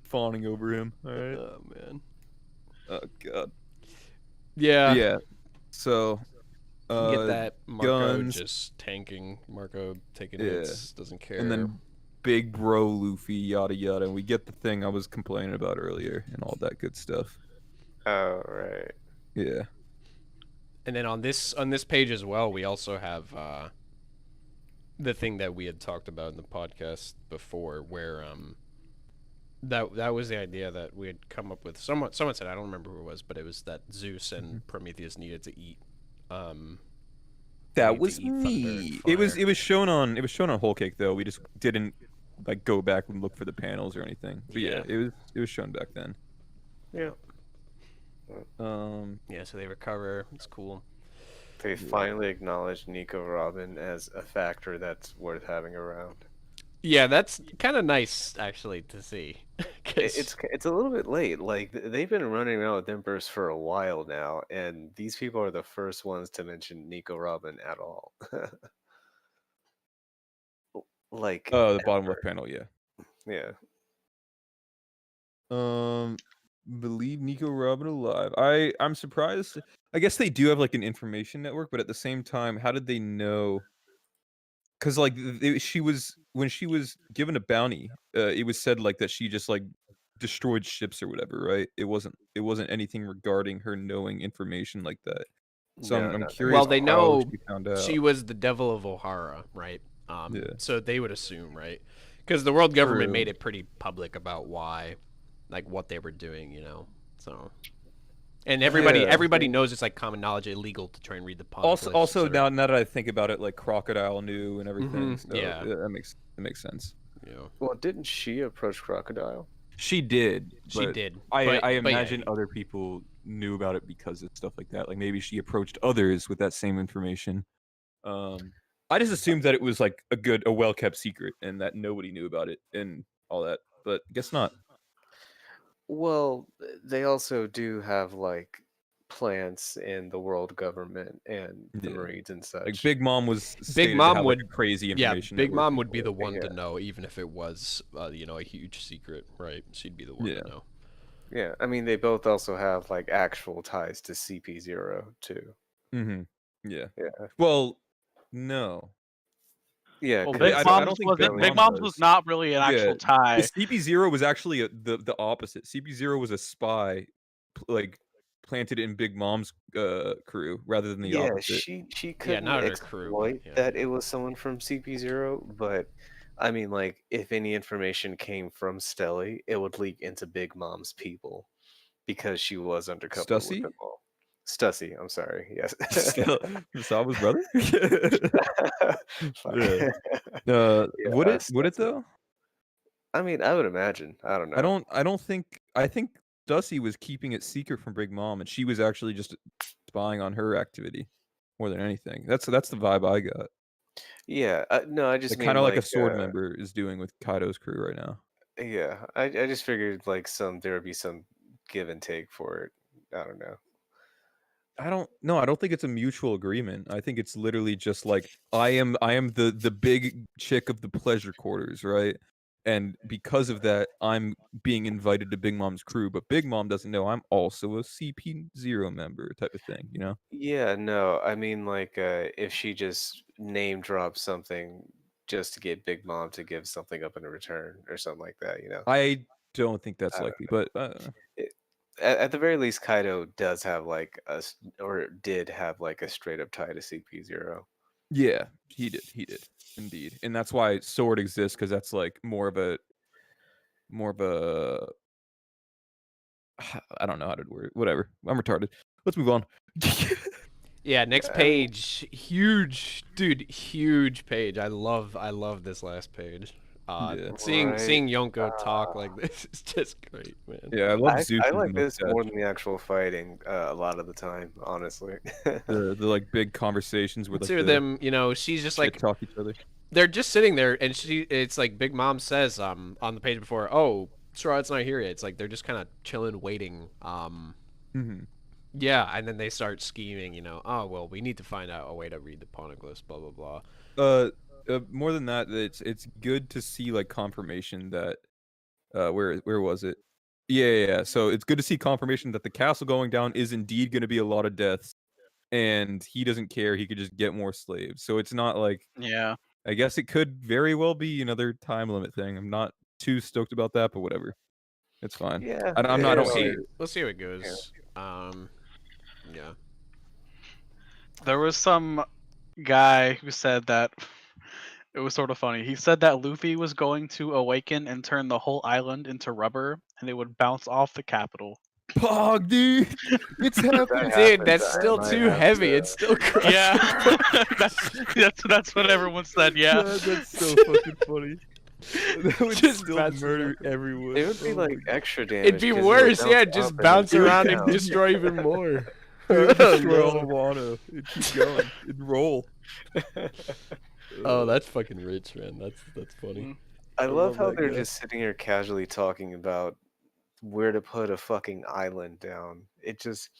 fawning over him. All right. Oh man. Oh god. Yeah. Yeah. So, You get that Marco guns. just tanking. Marco taking Yeah. hits, doesn't care. and then big bro Luffy, yada yada. And we get the thing I was complaining about earlier and all that good stuff. Oh right. Yeah. And then on this page as well, we also have the thing that we had talked about in the podcast before, where that was the idea that we had come up with. Someone said, I don't remember who it was, but it was that Zeus and Prometheus needed to eat. That need to was eat thunder and me. It was fire. shown on Whole Cake though. We just didn't like go back and look for the panels or anything. But yeah, Yeah. it was shown back then. Yeah. Yeah, so they recover. It's cool. They finally acknowledged Nico Robin as a factor that's worth having around. Yeah, that's kind of nice actually to see. 'Cause- It's a little bit late. Like they've been running around with Empress for a while now, and these people are the first ones to mention Nico Robin at all. Like The bottom ever. left panel, yeah. Yeah. Believe Nico Robin alive. I'm surprised. I guess they do have like an information network, but at the same time, how did they know? Because like she was when she was given a bounty, it was said like that she just like destroyed ships or whatever, right? It wasn't anything regarding her knowing information like that. So No, I'm no, curious. Well, they how know she found out. she was the devil of O'Hara, right? Yeah. So they would assume, right? Because the world government True. made it pretty public about why, like what they were doing, So, and everybody knows it's like common knowledge illegal to try and read the poneglyphs. Also that are- now that I think about it, like Crocodile knew and everything. Mhm, So yeah. that makes sense. Well, didn't she approach Crocodile? She did. She but did. I but yeah, imagine other people knew about it because of stuff like that. Like maybe she approached others with that same information. I just assumed that it was like a well kept secret and that nobody knew about it and all that, but guess not. Well, they also do have like plants in the world government and the Yeah. Marines and such. Like Big Mom was stated to Mom have, like, would- crazy Yeah, information. Big network Mom and would be all the that. one to Yeah. know, even if it was, a huge secret, right? She'd be the one Yeah. to know. Yeah, I mean they both also have like actual ties to CP0 too. Mhm. Yeah. Yeah. Well, no. Yeah, Well, 'cause Big I Mom's don't think wasn't. Big Big Mom Mom's was does. not really an actual tie. The CP0 was actually the opposite. CP0 was a spy, like planted in Big Mom's crew rather than the yeah, opposite. she couldn't not her crew, but exploit yeah. that it was someone from CP0, but I mean, like, if any information came from Stelly, it would leak into Big Mom's people because she was undercover with Stussy? them all. Stussy, I'm sorry. Yes. Still, Saba's brother. Fuck. Yeah. Yeah, Would it Stussy. though? I mean, I would imagine. I don't know. I think Stussy was keeping it secret from Big Mom, and she was actually just spying on her activity more than anything. That's the vibe I got. Yeah, no, I just Like, mean kind of like a like sword member is doing with Kaido's crew right now. yeah, I just figured like there would be some give and take for it. I don't know. I don't think it's a mutual agreement. I think it's literally just like I am the big chick of the pleasure quarters, right? And because of that, I'm being invited to Big Mom's crew, but Big Mom doesn't know I'm also a CP0 member type of thing, you know? Yeah, no, I mean like if she just name drops something just to get Big Mom to give something up in return or something like that, you know. I don't think that's I don't likely, but At the very least, Kaido does have like or did have like a straight up tie to CP0. yeah, he did indeed, and that's why sword exists because that's like more of a I don't know how to word it. Whatever. I'm retarded. Let's move on. Yeah, next page, huge, dude, huge page. I love this last page. Yeah. Seeing Right. Yonko talk like this is just great, man. Yeah, I love Zeus. I like this more than the actual fighting a lot of the time, honestly. the like big conversations with Two like, of them, she's just like talk each other. they're just sitting there, and it's like Big Mom says on the page before, oh, Straw Hat's not here yet. It's like they're just kind of chilling, waiting. Mm-hmm. Yeah, and then they start scheming. Oh well, we need to find out a way to read the poneglyphs. Blah blah blah. More than that, it's good to see like confirmation that where was it? Yeah. So it's good to see confirmation that the castle going down is indeed going to be a lot of deaths, and he doesn't care. He could just get more slaves. So it's not like, Yeah. I guess it could very well be another time limit thing. I'm not too stoked about that, but whatever. It's fine. Yeah, I don't yeah, We'll hate see. it. We'll see how it goes. Yeah. There was some guy who said that it was sort of funny. He said that Luffy was going to awaken and turn the whole island into rubber, and it would bounce off the capital. Pog, dude. It's happening. That Dude, happens, that's I still might too have heavy. to- It's still crushing. Yeah, that's what everyone said. Yeah. God, that's so fucking funny. That would Just still bounces murder everyone. It would be Oh like my extra damage. It'd be 'cause it would worse. Yeah, bounce just up bounce and around down. and destroy even more. God. It would destroy all of Wano. It'd keep going. It'd roll. Oh, that's fucking rich, man. That's funny. I love how that they're guy. just sitting here casually talking about where to put a fucking island down. It just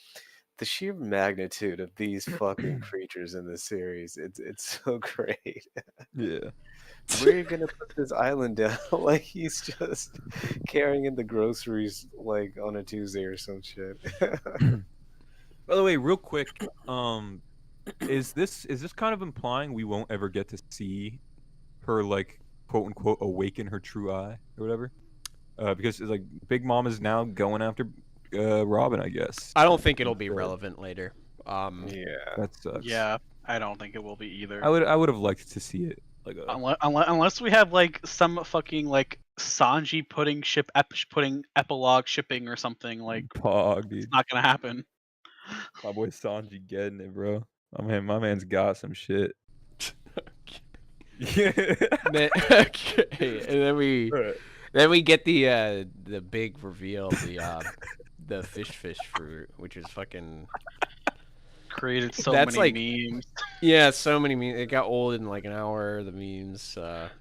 the sheer magnitude of these fucking creatures in this series. It's so great. Yeah. Where are you gonna put this island down? Like he's just carrying in the groceries like on a Tuesday or some shit. By the way, real quick, is this kind of implying we won't ever get to see her, like, quote unquote awaken her true eye or whatever? Because it's like Big Mom is now going after Robin, I guess. I don't think it'll be So, relevant later. Yeah. That sucks. Yeah, I don't think it will be either. I would have liked to see it. Like Unless we have like some fucking like Sanji putting epilogue shipping or something, like Pog, dude. it's not gonna happen. My boy Sanji getting it, bro. My man's got some shit. Yeah. Okay, and then we get the big reveal, the fish fruit, which is fucking Created so That's many memes. yeah, so many memes. It got old in like an hour. The memes,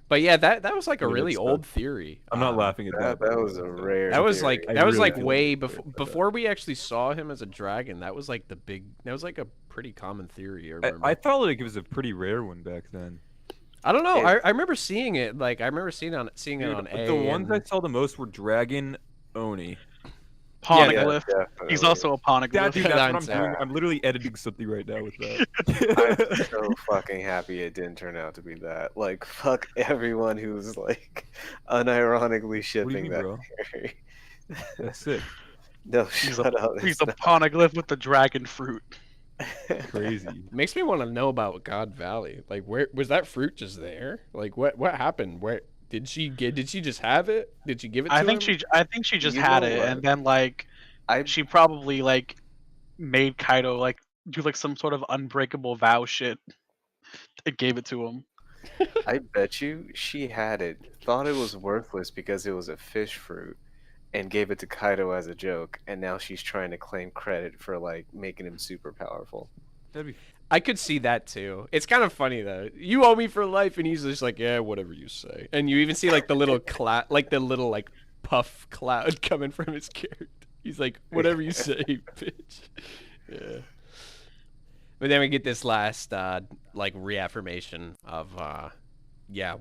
but yeah, that was like a Really really good old theory. I'm not laughing at that. That was a rare. That was like theory. that was really like feel way bad about before we actually saw him as a dragon. That was like that was like a pretty common theory. I remember. I felt like it was a pretty rare one back then. I don't know. It- I remember seeing it. Like I remember seeing it Dude, on but A. the ones I and- saw the most were Dragon, Oni. Poneglyph. definitely. He's also a poneglyph. That's what I'm That's- doing. I'm literally editing something right now with I'm that. so fucking happy it didn't turn out to be that. Like, fuck everyone who's like unironically shipping mean, that bro? theory. That's sick. No, He's shut up. He's it's a poneglyph with the dragon fruit. not. Crazy. Makes me want to know about God Valley. Like, where was that fruit just there? Like, what happened? Where did she just have it? Did she give it to I think him? I think she just You had know it, what? and then like I she probably like made Kaido like do like some sort of unbreakable vow shit and gave it to him. I bet you she had it, thought it was worthless because it was a fish fruit, and gave it to Kaido as a joke, and now she's trying to claim credit for like making him super powerful. That'd be I could see that too. It's kind of funny though. You owe me for life, and he's just like, yeah, whatever you say. And you even see like the little cloud, like the little like puff cloud coming from his character. He's like, whatever you say, bitch. Yeah. But then we get this last like reaffirmation of yeah,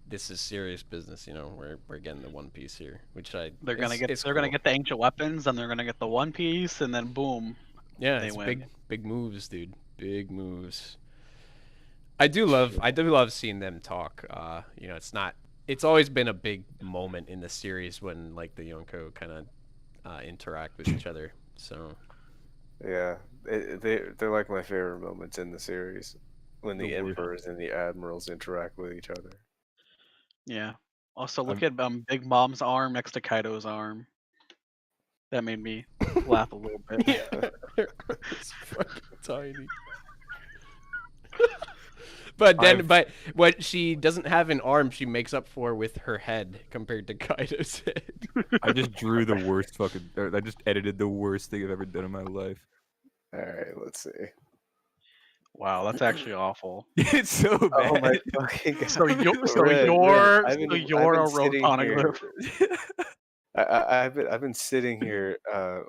this is serious business. We're getting the One Piece here, which They're gonna it's gonna cool. get the ancient weapons, and they're gonna get the One Piece, and then boom. Yeah, they it's win. big moves, dude. Big moves. I do love seeing them talk. It's always been a big moment in the series when like the Yonko kind of interact with each other. So Yeah, they're like my favorite moments in the series when the The worst. emperors and the admirals interact with each other. Yeah. Also, look at Big Mom's arm next to Kaido's arm. That made me laugh a little bit. yeah, it's fucking tiny. But what she doesn't have an arm, she makes up for with her head compared to Kaido's head. I just drew the worst fucking. Or I just edited the worst thing I've ever done in my life. All right, let's see. Wow, that's actually awful. It's so bad. Oh my fucking god. So you're Red, a I've been rogue sitting here- poneglyph. I've been sitting here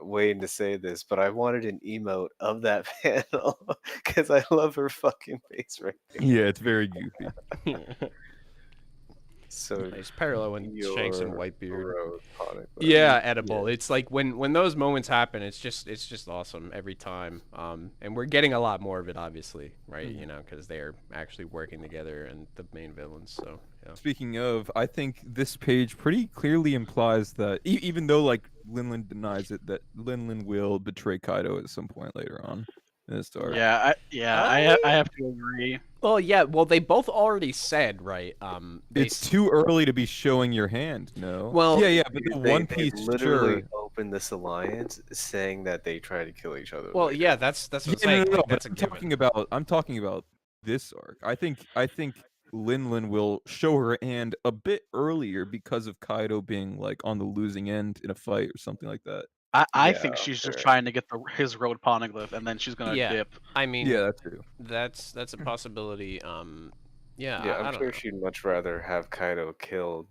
waiting to say this, but I wanted an emote of that panel because I love her fucking face right there. Yeah, it's very goofy. So Nice parallel when Shanks and your Whitebeard. road Poneglyph. Yeah, edible. It's like when those moments happen, it's just awesome every time. And we're getting a lot more of it, obviously, right? You know, because they're actually working together and the main villains. So yeah. Speaking of, I think this page pretty clearly implies that even though like Linlin denies it, that Linlin will betray Kaido at some point later on in this arc. I have to agree. Well, yeah. Well, they both already said, right? It's too early to be showing your hand. No. Well, yeah, but the One They Piece literally sure. opened this alliance saying that they try to kill each other. Well, later. yeah. That's what I'm Yeah, saying. no, Like, but that's a I'm given. talking about this arc. I think Linlin will show her hand a bit earlier because of Kaido being like on the losing end in a fight or something like that. I Yeah, think she's just sure. trying to get his road Poneglyph, and then she's gonna Yeah. dip. I mean, Yeah, that's true. that's a possibility. Yeah. Yeah, I I'm don't sure know. she'd much rather have Kaido killed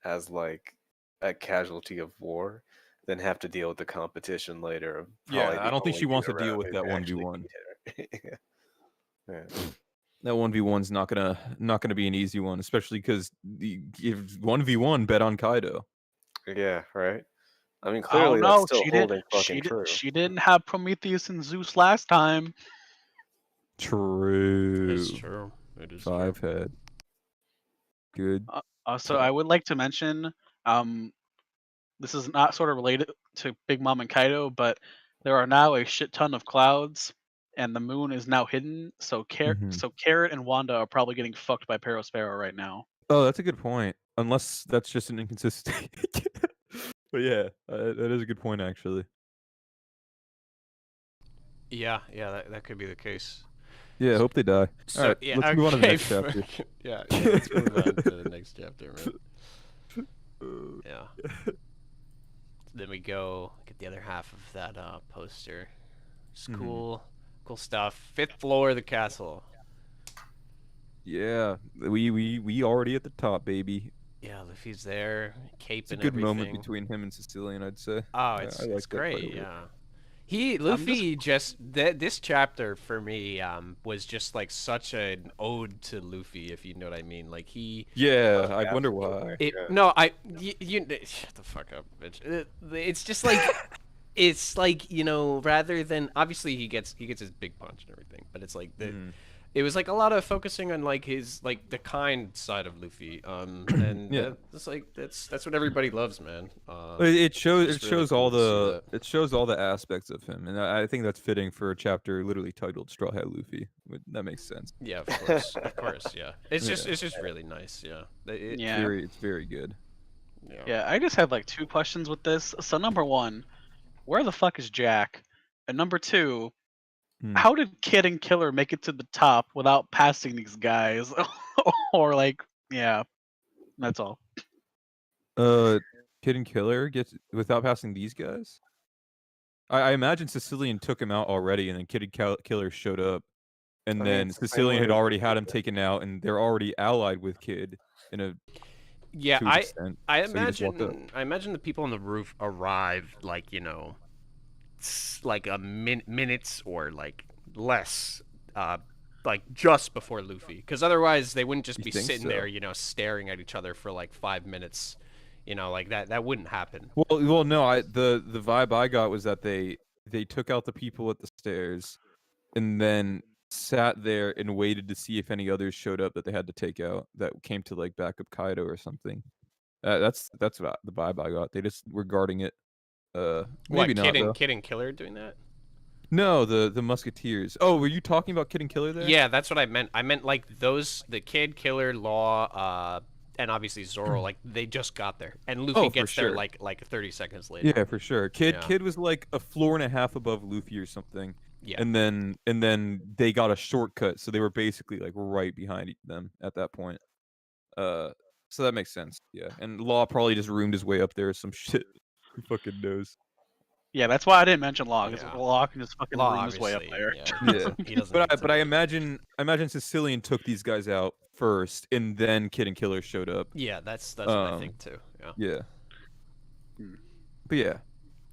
as like a casualty of war than have to deal with the competition later. Of Yeah, probably I the don't think only she wants dude to deal around with who that can actually 1v1. beat her. Yeah. That 1v1's not gonna be an easy one, especially because if 1v1 bet on Kaido. Yeah, right. I mean, I clearly don't that's know. still holding fucking true. She didn't have Prometheus and Zeus last time. True. It's true. It is true. Five head. Good. So I would like to mention, this is not sort of related to Big Mom and Kaido, but there are now a shit ton of clouds, and the moon is now hidden. So Mhm. Carrot and Wanda are probably getting fucked by Perospero right now. Oh, that's a good point. Unless that's just an inconsistency. But yeah, that is a good point actually. Yeah, that could be the case. Yeah, I hope they die. So All right, yeah, let's move on to the okay, next chapter. yeah, let's move on to the next chapter, man. Yeah. Then we go get the other half of that poster. It's cool stuff. 5th floor of the castle. Yeah, we already at the top, baby. Yeah, Luffy's there, cape It's a and good everything. moment between him and Sicilian, I'd say. Oh, Yeah, it's I like it's that quite a great. bit. Yeah. Luffy this chapter for me was just like such an ode to Luffy, if you know what I mean. Like Yeah, I wonder why. no, shut the fuck up, bitch. It's just like it's like, you know, rather than obviously he gets his big punch and everything, but it's like it was like a lot of focusing on like his like the kind side of Luffy, and Yeah. that's like that's what everybody loves, man. It shows it's really all cool to see the aspects of him, and I think that's fitting for a chapter literally titled Straw Hat Luffy. That makes sense. Yeah, of course, yeah. It's just really nice, yeah. It's very good. Yeah, I just had like 2 questions with this. So number 1, where the fuck is Jack? And number 2, how did Kid and Killer make it to the top without passing these guys? Or like, yeah, that's all. Kid and Killer gets without passing these guys. I imagine Sicilian took him out already, and then Kid and Killer showed up, and then Sicilian had already had him taken out, and they're already allied with Kid in a yeah. to an extent, I so he just walked up. imagine the people on the roof arrive like, you know, like a minutes or like less, like just before Luffy, because otherwise they wouldn't just You be think sitting so? there, you know, staring at each other for like 5 minutes, you know, like that wouldn't happen. Well, no. The vibe I got was that they took out the people at the stairs, and then sat there and waited to see if any others showed up that they had to take out that came to like back up Kaido or something. That's about the vibe I got. They just were guarding it. Maybe not though. Kid and Killer doing that? No, the Musketeers. Oh, were you talking about Kid and Killer there? Yeah, that's what I meant. I meant like the Kid, Killer, Law, and obviously Zoro. Like they just got there, and Luffy for gets there sure. like 30 seconds later. Yeah, for sure. Kid Yeah. Kid was like a floor and a half above Luffy or something. Yeah. And then they got a shortcut, so they were basically like right behind them at that point. So that makes sense. Yeah. And Law probably just roomed his way up there or some shit. Who fucking knows? Yeah, that's why I didn't mention Law, because Yeah. Law can just fucking Law, room his way up obviously, there. Yeah. Yeah. He doesn't need But to- I imagine Sicilian took these guys out first, and then Kid and Killer showed up. Yeah, that's what I think too. Yeah. Yeah. But yeah,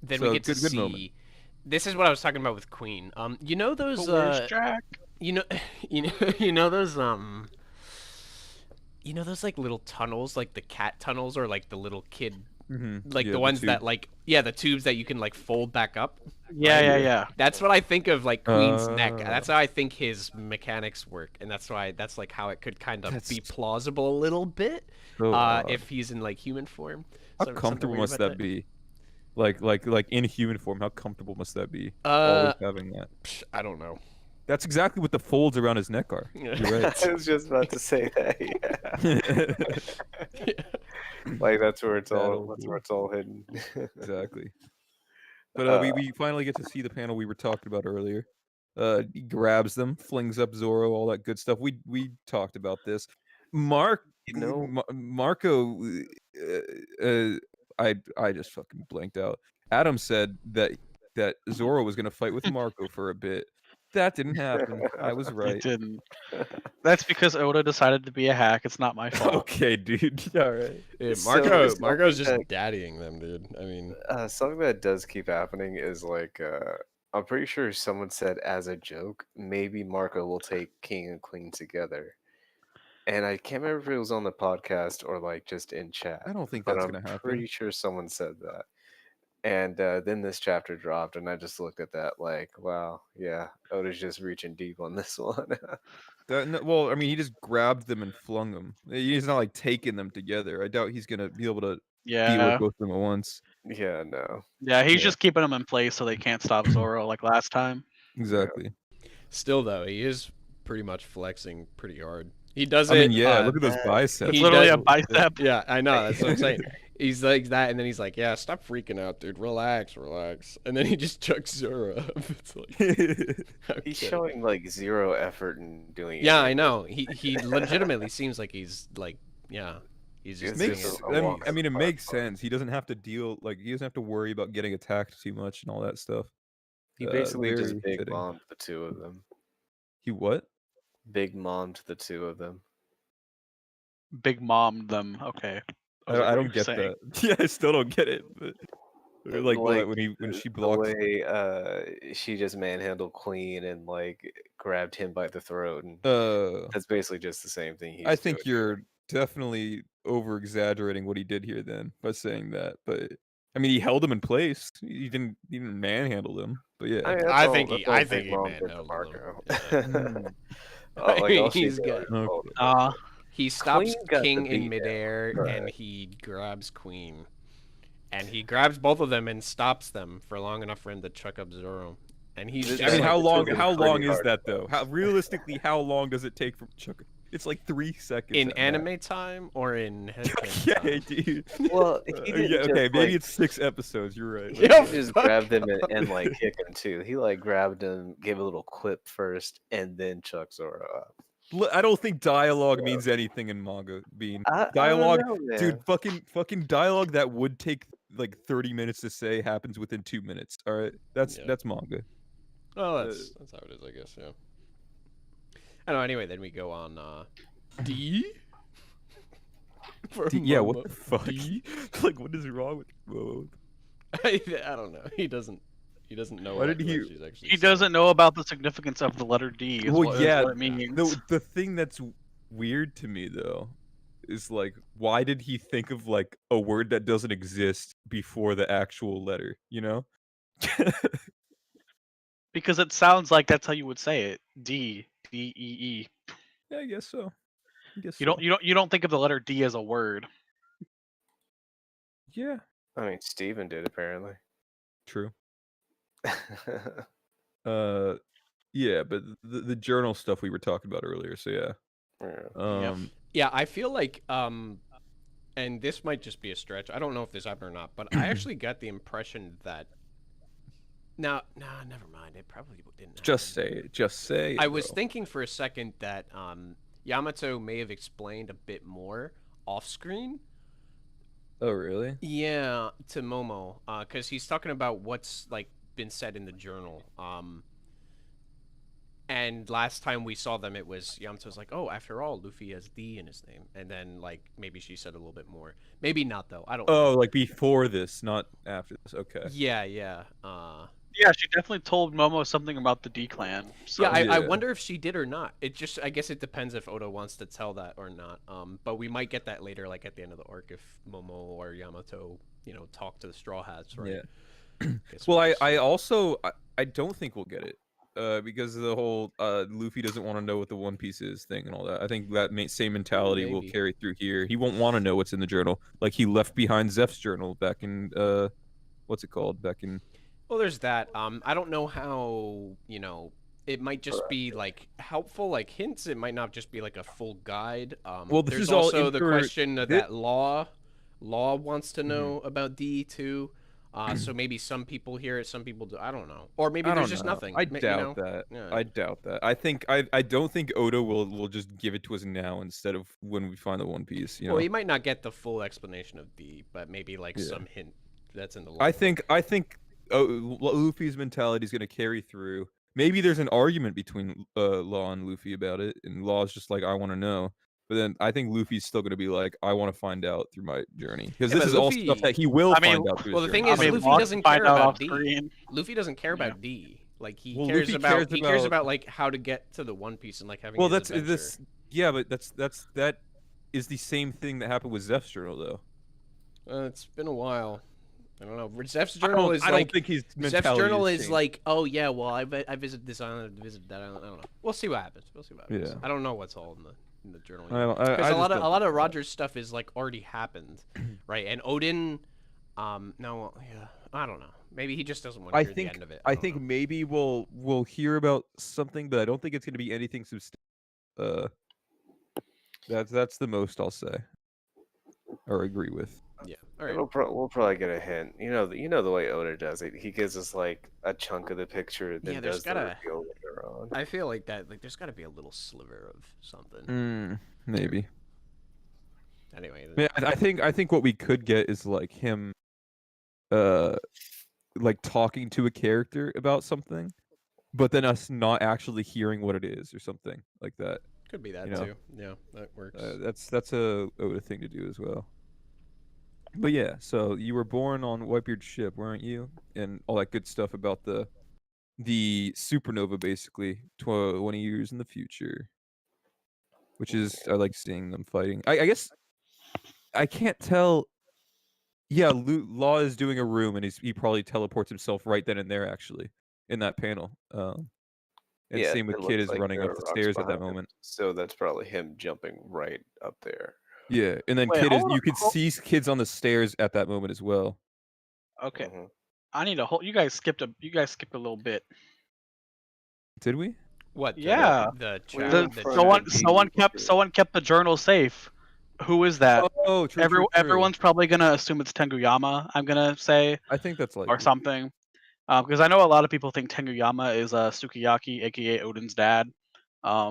Then So, we get to good moment. see. This is what I was talking about with Queen. You know But those where's Jack? you know you know those you know those like little tunnels, like the cat tunnels, or like the little kid, like yeah, the ones that tube. like, yeah, the tubes that you can like fold back up. Yeah, yeah, yeah. That's what I think of like Queen's neck. Oh. That's how I think his mechanics work, and that's why that's like how it could kind of be That's plausible a little bit, So odd. if he's in like human form. How Something comfortable weird must about that be? Like in human form, how comfortable must that be? Uh, Always having that. I don't know. That's exactly what the folds around his neck are. You're right. I was just about to say that. Yeah. Like that's where it's all hidden. Exactly. But we finally get to see the panel we were talking about earlier. He grabs them, flings up Zoro, all that good stuff. We talked about this. Marco, I just fucking blanked out. Adam said that Zoro was gonna fight with Marco for a bit. That didn't happen. I was It right. didn't. That's because Oda decided to be a hack. It's not my fault. Okay, dude. All right. Dude, So, Marco's something just that- daddying them, dude. I mean, Something that does keep happening is like I'm pretty sure someone said as a joke, maybe Marco will take King and Queen together. And I can't remember if it was on the podcast or like just in chat. I don't think But that's I'm gonna happen. pretty sure someone said that. And then this chapter dropped, and I just looked at that like, wow, yeah, Oda's just reaching deep on this one. Well, I mean, he just grabbed them and flung them. He's not like taking them together. I doubt he's gonna be able to deal with Yeah. both of them at once. Yeah, no. Yeah, he's Yeah. just keeping them in place so they can't stop Zoro like last time. Exactly. still though, he is pretty much flexing pretty hard. He does I it. mean, yeah. Look at those biceps. It's He literally a does- bicep. Yeah, I know. That's what I'm saying. He's like that, and then he's like, "Yeah, stop freaking out, dude. Relax, relax." And then he just chucks Zoro up. It's like, okay. He's showing like zero effort in doing it. Yeah, I know. He legitimately seems like he's like, yeah, he's just It's doing makes. just it. a I walk mean, on it the makes platform. sense. He doesn't have to deal. Like, he doesn't have to worry about getting attacked too much and all that stuff. He basically just very big fitting. mommed the two of them. He what? Big mommed the two of them. Big mommed them. Okay. I, was like, I what don't are you get saying? that. Yeah, I still don't get it. But, like Like, when she the blocks. way she just manhandled Queen and like grabbed him by the throat, and that's basically just the same thing. He's I think doing you're definitely over exaggerating what he did here then by saying that. But I mean, he held him in place. He didn't manhandle him. But yeah. I mean, I that's think all- he- that's all I Big think he Mom did to manhandled Marco. Mm. Oh, like, all she He's did good. was hold him. Uh, He stops Queen got the King in beat down, midair, and right. he grabs Queen, and he grabs both of them and stops them for long enough for him to chuck up Zoro. And he's This just I mean, like, how it long? took him How pretty long is hard that to though? How realistically, how long does it take from Chuck? It's like 3 seconds. in at max. anime time or in headcanon Okay, time? dude. Well, he didn't yeah, just, okay, maybe like- it's 6 episodes. You're right. He Yeah, didn't just fuck grabbed him and, off. like kick him too. He like grabbed him, gave a little clip first, and then chucked Zoro up. I don't think dialogue means anything in manga. Bean I don't dialogue, know, man. dude. Fucking dialogue that would take like 30 minutes to say happens within 2 minutes. All right, that's Yeah. manga. Oh, that's how it is, I guess. Yeah. I know. Anyway, then we go on D. For Yeah, what Momo. the fuck? D? Like, what is wrong with? Whoa. I don't know. He doesn't know. Why what did he- she's actually he saying. doesn't know about the significance of the letter D. Is Well, what, yeah, is what it means. The thing that's weird to me though is like, why did he think of like a word that doesn't exist before the actual letter? You know? Because it sounds like that's how you would say it. D. D-E-E. Yeah, I guess so. I guess You so. don't you don't think of the letter D as a word. Yeah, I mean, Steven did apparently. true. Yeah, but the journal stuff we were talking about earlier. So yeah. Yeah. Yeah, I feel like and this might just be a stretch. I don't know if this happened or not, but I actually got the impression that. Nah, never mind. It probably didn't. Just happen. say it. Just say it. I was bro. thinking for a second that Yamato may have explained a bit more off screen. Oh really? Yeah, to Momo, because he's talking about what's like been said in the journal. And last time we saw them, it was Yamato's like, "Oh, after all, Luffy has D in his name." And then like maybe she said a little bit more. Maybe not though. I don't. Oh, know. like before this, not after this. Okay. Yeah, yeah. Yeah, she definitely told Momo something about the D clan. So. Yeah, I Yeah. wonder if she did or not. It just, I guess it depends if Oda wants to tell that or not. But we might get that later, like at the end of the arc, if Momo or Yamato, talk to the Straw Hats, right? Yeah. Guess Well, we'll I see. also I don't think we'll get it. Because of the whole Luffy doesn't want to know what the One Piece is thing and all that. I think that same mentality will Maybe. carry through here. He won't want to know what's in the journal. Like he left behind Zeph's journal back in what's it called? Back in Well, there's that. I don't know how, it might just be like helpful, like hints. It might not just be like a full guide. Well, this there's is all also the inter- question thi- that Law wants to Mhm. know about D too. So maybe some people hear it, some people do. I don't know, or maybe I there's don't just know. nothing. I Ma- doubt that. Yeah. I doubt that. I don't think Oda will just give it to us now instead of when we find the One Piece. You know. Well, he might not get the full explanation of D, but maybe like Yeah. some hint that's in the. I lore. think Luffy's mentality is going to carry through. Maybe there's an argument between Law and Luffy about it, and Law's just like, I want to know. But then I think Luffy's still going to be like, I want to find out through my journey, because Yeah, this but is all stuff Luffy- that he will I mean, find out through well, his the thing journey. is, I mean, Luffy Law doesn't can find care out about off D. screen. Luffy doesn't care Yeah. about D. Like he Well, cares Luffy about cares he cares about- about like how to get to the One Piece and like having. Well, his that's adventure. this. Yeah, but that is the same thing that happened with Zeph's journal, though. It's been a while. I don't know. Zeph's I journal don't, is I like don't think his Zeph's mentality journal has is changed. like, oh yeah, well I visit this island, visit that island. I don't know. We'll see what happens. Yeah. I don't know what's all in the journal. I don't- I Because just a lot don't of think so. Roger's stuff is like already happened, right? And Odin, no, yeah, I don't know. Maybe he just doesn't want to I hear think the end of it. I don't think know. maybe we'll hear about something, but I don't think it's going to be anything substantial. That's the most I'll say or agree with. Yeah. All right. We'll probably get a hint. You know the way Oda does it. He gives us like a chunk of the picture, then Yeah, there's does the gotta- reveal later on. I feel like that. Like, there's got to be a little sliver of something. Maybe. Anyway. Yeah, I think what we could get is like him, like talking to a character about something, but then us not actually hearing what it is or something like that. Could be that you know, too. Yeah, that works. That's a Oda thing to do as well. But yeah, so you were born on Whitebeard's ship, weren't you? And all that good stuff about the supernova, basically 20 years in the future. Which is, I like seeing them fighting. I guess I can't tell. Yeah, Law is doing a room, and he probably teleports himself right then and there, actually, in that panel. And Yeah, same with it Kid looks is like running there up are the rocks stairs at that behind him, moment. So that's probably him jumping right up there. Yeah, and then Wait, Kid is. hold You on, could see Kid's on the stairs at that moment as well. Okay, Mhm. I need a whole. You guys skipped a little bit. Did we? What? Yeah. The We chat. went the for chat- the Someone kept the journal safe. Who is that? Oh, true, true, true. Everyone's probably gonna assume it's Tenguyama. I'm gonna say, I think that's like or something, because I know a lot of people think Tenguyama is Sukiyaki, aka Odin's dad. I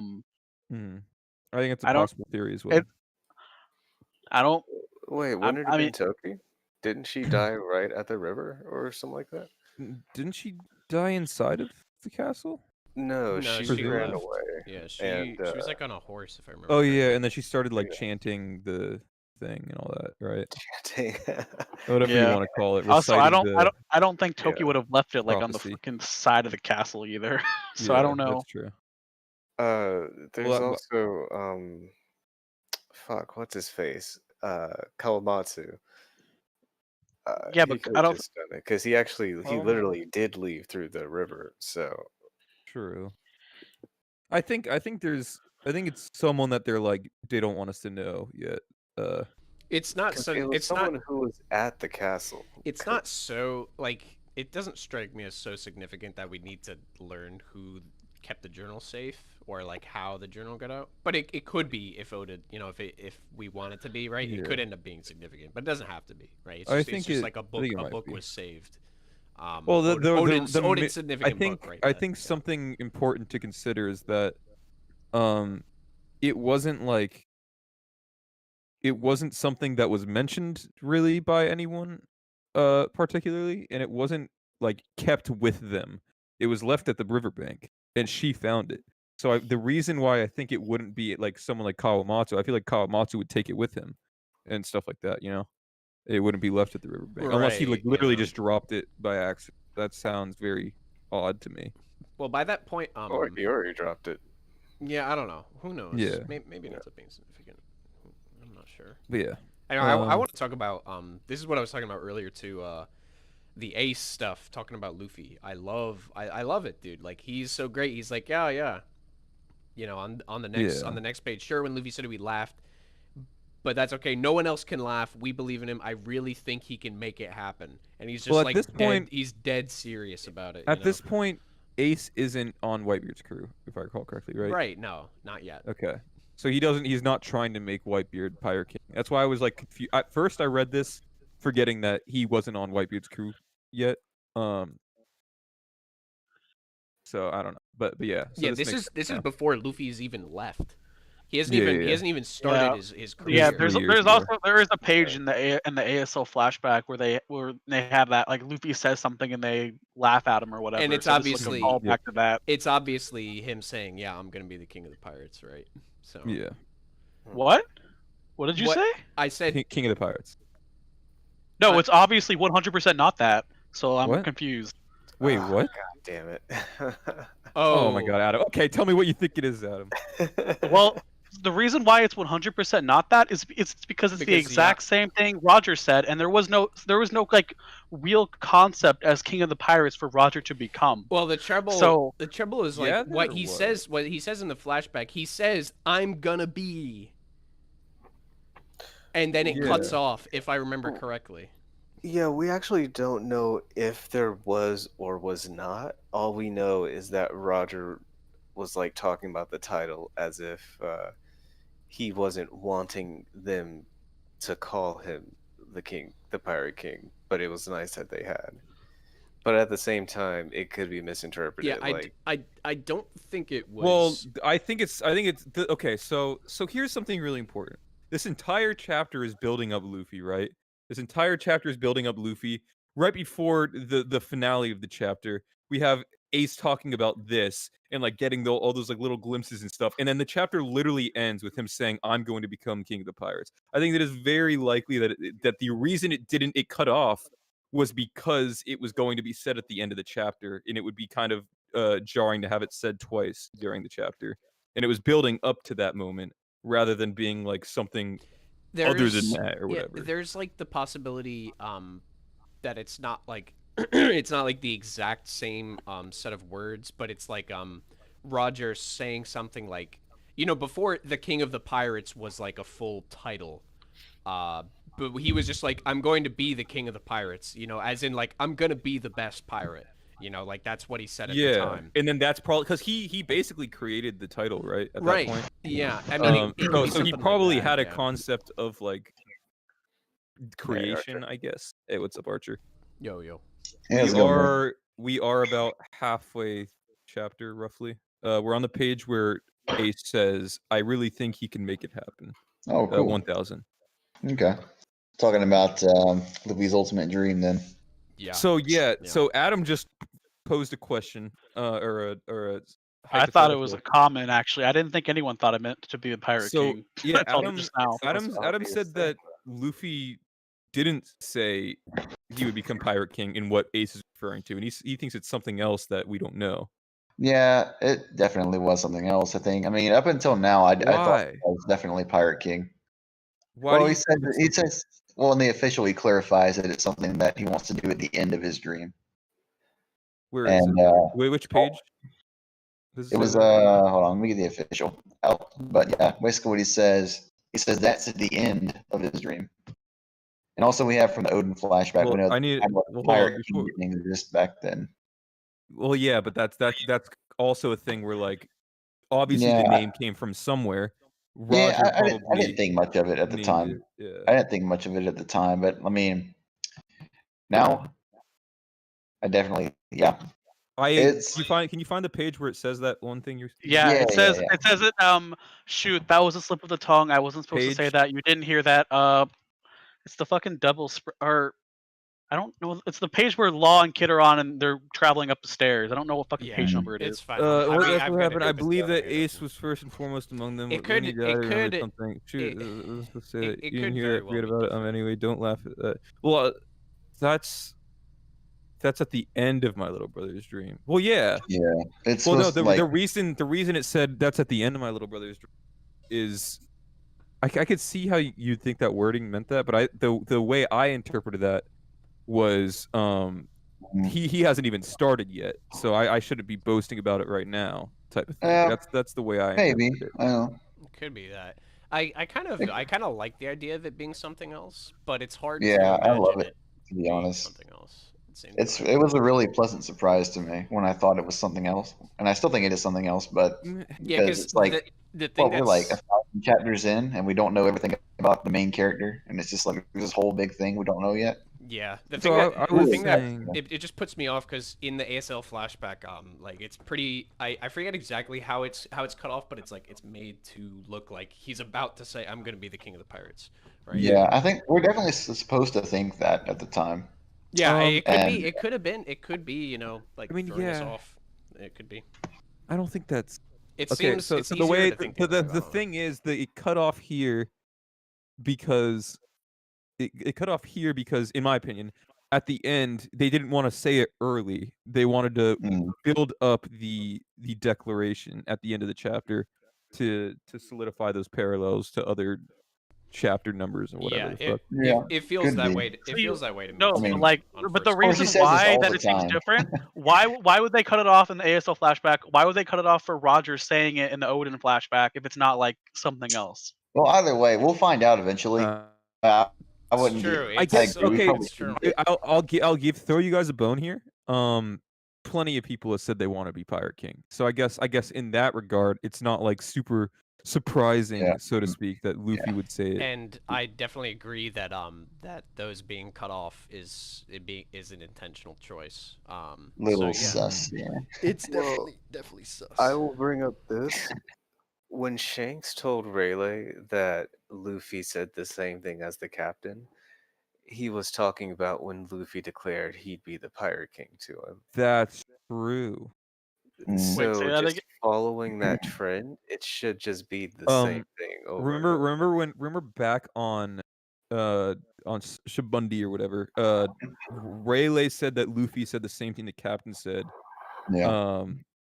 think it's a I don't- possible theory as well. I don't. Wait, wouldn't it I have mean- been Toki? Didn't she die right at the river or something like that? Didn't she die inside of the castle? No, No, she she ran left. away. Yeah, she And, was like on a horse, if I remember. Oh correctly. yeah, and then she started like Yeah. chanting the thing and all that, right? Dang. Whatever you Yeah. want to call it. Also, reciting I don't think Toki Yeah. would have left it like on the prophecy. freaking side of the castle either. So I Yeah, don't know. That's true. There's Well, also fuck, what's his face? Kawamatsu. Yeah, he but could've I don't- just done it because he Oh. literally did leave through the river. So True. I think it's someone that they're like they don't want us to know yet. It's not 'cause so. it was It's someone not. who was at the castle. It's not so like. It doesn't strike me as so significant that we need to learn who kept the journal safe or like how the journal got out. But it could be if Oda, if we want it to be, right? It could Yeah. end up being significant, but it doesn't have to be, right? It's I just, think it's just it- like a I book. think it A might book be. was saved. Well, Odin's the mi- significant I think book, right? I that- think yeah. something important to consider is that it wasn't something that was mentioned really by anyone particularly, and it wasn't like kept with them. It was left at the riverbank. and she found it. So the reason why I think it wouldn't be like someone like Kawamatsu, I feel like Kawamatsu would take it with him and stuff like that. It wouldn't be left at the riverbank unless he like Right, literally yeah. just dropped it by accident. That sounds very odd to me. Well, by that point, Or he already dropped it. yeah, I don't know. Who knows? Yeah. Maybe it ends up being significant. I'm not sure. But yeah, Anyway, I Um, want to talk about this is what I was talking about earlier too. The Ace stuff, talking about Luffy. I love it, dude. Like he's so great. He's like, yeah. On the next page. Sure, when Luffy said it, we laughed, but that's okay. No one else can laugh. We believe in him. I really think he can make it happen. And he's just Well, at like this point- he's dead serious about it. at this point, Ace isn't on Whitebeard's crew, if I recall correctly, right? right? No, not yet. Okay. So he's not trying to make Whitebeard Pirate King. That's why I was like confused. At first I read this forgetting that he wasn't on Whitebeard's crew yet. So I don't know. But yeah. So Yeah, this this makes is sense before Luffy's even left. He hasn't Yeah, even yeah, he yeah. hasn't even started Yeah. his career. Yeah, Three there's years there's ago. also there is a page in the ASL flashback where they have that like Luffy says something and they laugh at him or whatever. And it's so this is, obviously- like a call Yeah. back to that. It's obviously him saying, "Yeah, I'm gonna be the king of the pirates," right? So Yeah. What? What did you What- say? I said, King of the Pirates. No, I- it's obviously 100% not that. So I'm What? confused. Wait, Ah, what? God damn it. Oh my god, Adam. Okay, tell me what you think it is, Adam. Well, the reason why it's 100% not that is it's because it's the Because, exact same thing Roger said, and there was no like real concept as King of the Pirates for Roger to become. Well, the trouble is like Yeah, what there he was. says. What he says in the flashback. He says, "I'm gonna be," and then it cuts off. If I remember correctly. Yeah, we actually don't know if there was or was not. All we know is that Roger was like talking about the title as if he wasn't wanting them to call him the king, the pirate king, but it was nice that they had. But at the same time, it could be misinterpreted. Yeah, like, I don't think it was. Well, I think it's okay. So here's something really important. This entire chapter is building up Luffy, right? This entire chapter is building up Luffy. Right before the finale of the chapter, we have Ace talking about this and like getting all those like little glimpses and stuff, and then the chapter literally ends with him saying, "I'm going to become king of the pirates." I think that is very likely that the reason it cut off was because it was going to be said at the end of the chapter, and it would be kind of jarring to have it said twice during the chapter, and it was building up to that moment rather than being like something other than that or whatever. Yeah, there's like the possibility that it's not like it's not like the exact same set of words, but it's like Roger saying something like, before the King of the Pirates was like a full title, but he was just like, I'm going to be the King of the Pirates, as in like I'm gonna be the best pirate. Like that's what he said at the time. And then that's probably because he basically created the title, right? At Right. that point. Yeah. I mean, it could be so he something like probably that, had a yeah. concept of like creation, Archer. I guess. Hey, what's up, Archer? Yo. Yeah, how's it going, bro? We are about halfway chapter roughly. We're on the page where Ace says, "I really think he can make it happen." Oh, cool. 1000. Okay. Talking about Luffy's ultimate dream then. Yeah. So Yeah. so Adam just posed a question, or a. I thought it was a hypothetical. comment actually. I didn't think anyone thought it meant to be the Pirate So King. yeah, I told him Adam. just now. Adam obvious said thing. that Luffy didn't say he would become Pirate King in what Ace is referring to, and he thinks it's something else that we don't know. Yeah, it definitely was something else, I think. I mean, up until now, I thought Why? it was definitely Pirate King. Why Well, do he you said think it's he something- says well in the official he clarifies that it's something that he wants to do at the end of his dream. Where is And it? Wait, which page? Does it was say that? hold on, let me get the official out. But yeah, basically what he says that's at the end of his dream. And also we have from the Odin flashback, Well, we know I need- that well, hold on, Pirate King before- didn't exist back then. Well, yeah, but that's also a thing where like obviously the Yeah. name came from somewhere. Roger Yeah, I probably didn't think much of it at the named time. it, Yeah. I didn't think much of it at the time, but I mean, now I definitely, yeah. It's- Can you find the page where it says that one thing you're Yeah, Yeah, it says yeah. it says it. Shoot, that was a slip of the tongue. I wasn't supposed to say Page? that. You didn't hear that. It's the fucking double or I don't know. It's the page where Law and Kid are on, and they're traveling up the stairs. I don't know what fucking Yeah, page number it it's is. fine. I've That's got what it happened. I open believe down that here. Ace was first and foremost among them. It When could- he it died, I remember could- something. Shoot, let's just say it you could didn't hear very it. well Forget be about it. different. Anyway, don't laugh at that. Well, that's at the end of My Little Brother's Dream. Well, yeah. Yeah, it's Well, no. supposed The, to, like, the reason it said that's at the end of My Little Brother's Dream is I could see how you'd think that wording meant that, but the way I interpreted that was he hasn't even started yet, so I shouldn't be boasting about it right now, type of thing. Yeah, That's the way I maybe. interpreted it. I don't know. It could be that. I kind of like the idea of it being something else, but it's hard to Yeah, I imagine love it, to be being honest. something else. at the same It's time. it was a really pleasant surprise to me when I thought it was something else, and I still think it is something else. But Yeah, because because it's like, the thing well, we're like that's 1,000 chapters in, and we don't know everything about the main character, and it's just like this whole big thing we don't know yet. yeah, the So thing that I the was thing that saying, it just puts me off because in the ASL flashback, like it's pretty. I forget exactly how it's cut off, but it's like it's made to look like he's about to say, "I'm going to be the king of the pirates," right? Yeah, I think we're definitely supposed to think that at the time. Yeah, it could and- be. It could have been. It could be. You know, like I mean, throwing us yeah. off. It could be. I don't think that's It okay. seems. So it's the easier way to think the that way, I don't know. thing is that it cut off here because it cut off here because, in my opinion, at the end they didn't want to say it early. They wanted to Mm. build up the declaration at the end of the chapter to solidify those parallels to other chapter numbers and whatever Yeah, the fuck. Yeah, it feels could that be. way. It So feels that way to me. No, too, I mean- like, on but the first Well, he reason says this why all that the it seems time. different, why would they cut it off in the ASL flashback? Why would they cut it off for Roger saying it in the Odin flashback if it's not like something else? Well, either way, we'll find out eventually. I wouldn't. true. Be, I It's guess agree, we okay. probably it's true. shouldn't. I'll throw you guys a bone here. Plenty of people have said they want to be Pirate King. So I guess in that regard, it's not like super surprising, Yeah. so to speak, that Luffy would say it. And I definitely agree that that those being cut off is an intentional choice. Little so, yeah. sus. Yeah. It's Well, definitely sus. I will bring up this. When Shanks told Rayleigh that Luffy said the same thing as the captain, he was talking about when Luffy declared he'd be the Pirate King to him. That's true. Mm. So Wait, say that just again? following that trend, it should just be the same thing over. and over. Remember back on Shibundi or whatever. Rayleigh said that Luffy said the same thing the captain said. Yeah.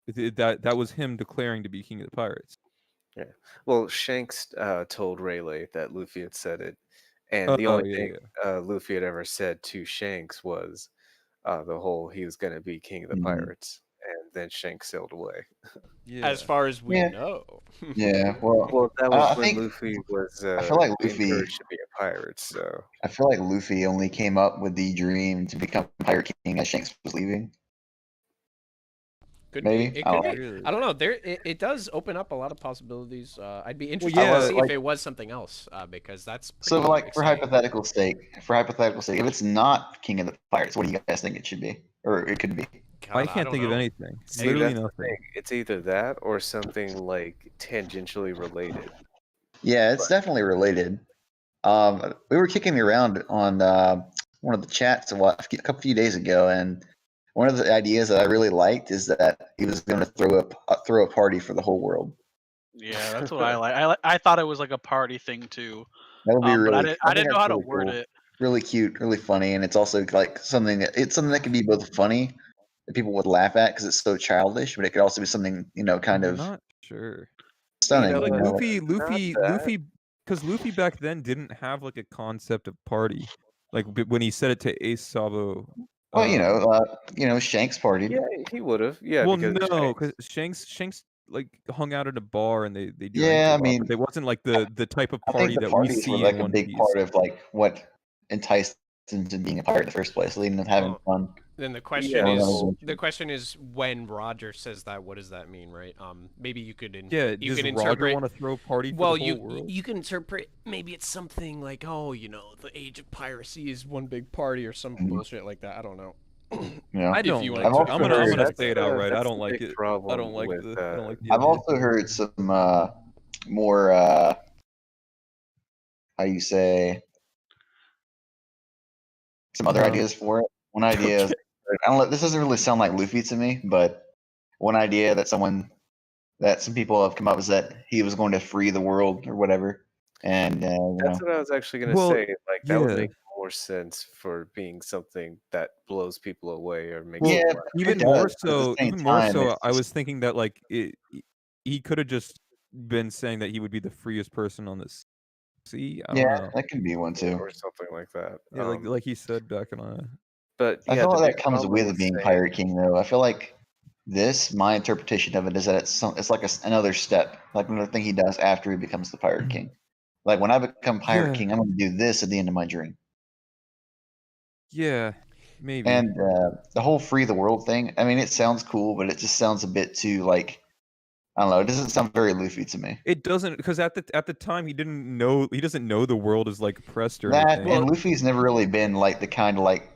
That was him declaring to be king of the pirates. Well, Shanks told Rayleigh that Luffy had said it, and Oh, the only yeah, thing Luffy had ever said to Shanks was the whole he was going to be king of the Mhm. pirates, and then Shanks sailed away. Yeah. As far as we Yeah. know. Yeah. Well, Well, that I was when think- Luffy was I feel like Luffy- encouraged to be a pirate. So I feel like Luffy only came up with the dream to become Pirate King as Shanks was leaving. Could Maybe? be. It I could don't be. Really? I don't know. It does open up a lot of possibilities. I'd be interested yeah, to see like- if it was something else, because that's So, pretty like, for exciting. hypothetical sake, if it's not King of the Pirates, what do you guys think it should be, or it could be? God, I can't don't think of know. anything. See, Literally that's the nothing. thing. It's either that or something like tangentially related. Yeah, it's definitely related. We were kicking around on one of the chats a few days ago, and one of the ideas that I really liked is that he was going to throw a party for the whole world. Yeah, that's what I like. I thought it was like a party thing too, That would be really. but I think didn't know that's how to really word cool. it. Really cute, really funny, and it's also like something that can be both funny that people would laugh at because it's so childish, but it could also be something kind I'm of not sure. stunning. know, Like you know? Luffy, because Luffy back then didn't have like a concept of party. Like when he said it to Ace Sabo. Well, Shanks partied. Yeah, he would have. Yeah, Well, because no, Shanks- because Shanks like hung out at a bar and they drank Yeah, a I lot, mean, but it wasn't like the type of I party think the that we parties see were like in a One big Piece. part of like what enticed him to being a pirate in the first place, leading him having fun. Then the question Yeah, is when Roger says that, what does that mean, right? Maybe you could Yeah, you does can Roger interpret. want to throw a party for Well, the whole you world? you can interpret maybe it's something like, oh, the age of piracy is one big party or some Mhm. bullshit like that. I don't know. I if don't you like wanna it. I've I'm also gonna heard- say it outright. I that's don't the like big it. I problem don't like with, the. I don't like the I've idea. also heard some more how you say some other ideas for it. One idea is, I don't know, this doesn't really sound like Luffy to me, but one idea that some people have come up is that he was going to free the world or whatever. And That's what I was actually gonna Well, say. Like that would yeah. make more sense for being something that blows people away or makes Well, them yeah, laugh. Even It more does, but at the so, same even more time, so, it's I was just- thinking that like he could have just been saying that he would be the freest person on this sea. I don't yeah, know. that can be one too. or something like that. Yeah, like he said back in But I yeah, feel the like big that comes problem with being saying- Pirate King, though. I feel like my interpretation of it is that it's like another step, like another thing he does after he becomes the Pirate King. Like when I become Pirate Yeah. King, I'm going to do this at the end of my dream. Yeah, maybe. And the whole free the world thing, I mean, it sounds cool, but it just sounds a bit too like, I don't know. It doesn't sound very Luffy to me. It doesn't, because at the time he doesn't know the world is like oppressed or That anything. and Luffy's never really been like the kind of like,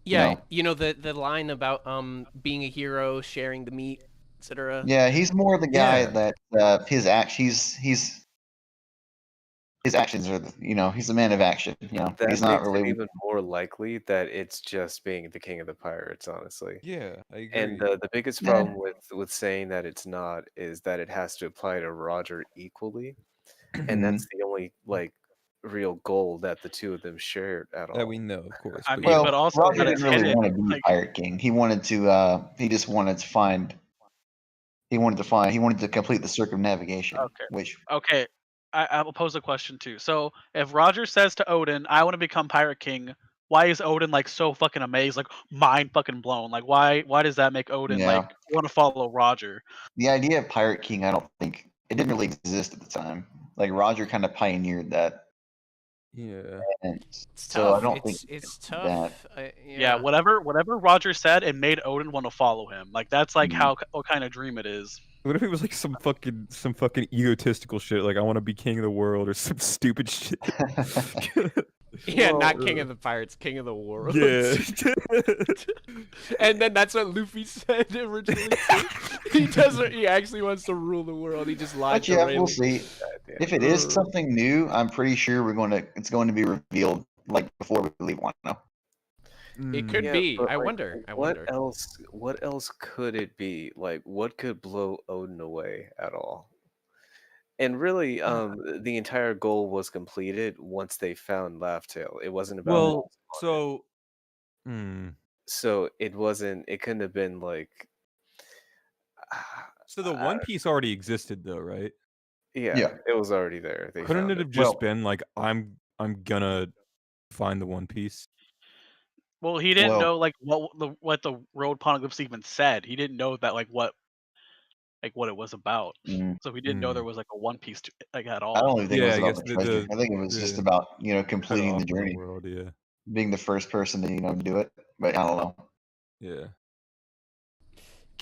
Yeah, know. you know the line about being a hero, sharing the meat, etc. yeah, he's more the guy Yeah. that his actions are, he's a man of action. that He's not makes really. it even more likely that it's just being the king of the pirates, honestly. Yeah, I agree. And the biggest Yeah. problem with saying that it's not is that it has to apply to Roger equally, and that's the only like real goal that the two of them shared at all. that we know, of course. I but mean, yeah. but also Roger that didn't it's really hidden, want to be like- Pirate King. He wanted to. He just wanted to find. He wanted to complete the circumnavigation. Okay. Which Okay, I'll pose a question too. So if Roger says to Odin, "I want to become Pirate King," why is Odin like so fucking amazed, like mind fucking blown? Like why does that make Odin Yeah. like want to follow Roger? the idea of Pirate King, I don't think it didn't really exist at the time. Like Roger kind of pioneered that. Yeah. And It's so tough. I don't think it's that- tough. Yeah, whatever Roger said, it made Odin want to follow him. Like that's like Mhm. what kind of dream it is. What if it was like some fucking egotistical shit, like I want to be king of the world or some stupid shit? Yeah, Well, not king of the pirates, king of the world. Yeah. And then that's what Luffy said originally. Too. He actually wants to rule the world. He just lied But to yeah, Rayleigh. we'll see. If it is something new, I'm pretty sure it's going to be revealed like before we leave Wano. It could Yeah, be. but, I like, wonder. What else could it be? Like, what could blow Odin away at all? And really, the entire goal was completed once they found Laughtail. It wasn't about. Well, Launce on it. so So it wasn't. It couldn't have been like. so the One Piece already existed though, right? Yeah, it was already there. They Couldn't found it have just Well- been like I'm gonna find the One Piece? Well, he didn't Well- know like what the road poneglyphs even said. He didn't know that like what it was about. Mm. So he didn't know Mm. there was like a One Piece at I all. don't even think Yeah, it I was about guess the the- treasure. the- I think it was just the- about Cut completing off the of journey, world, yeah, being the first person to do it. But I don't know. yeah.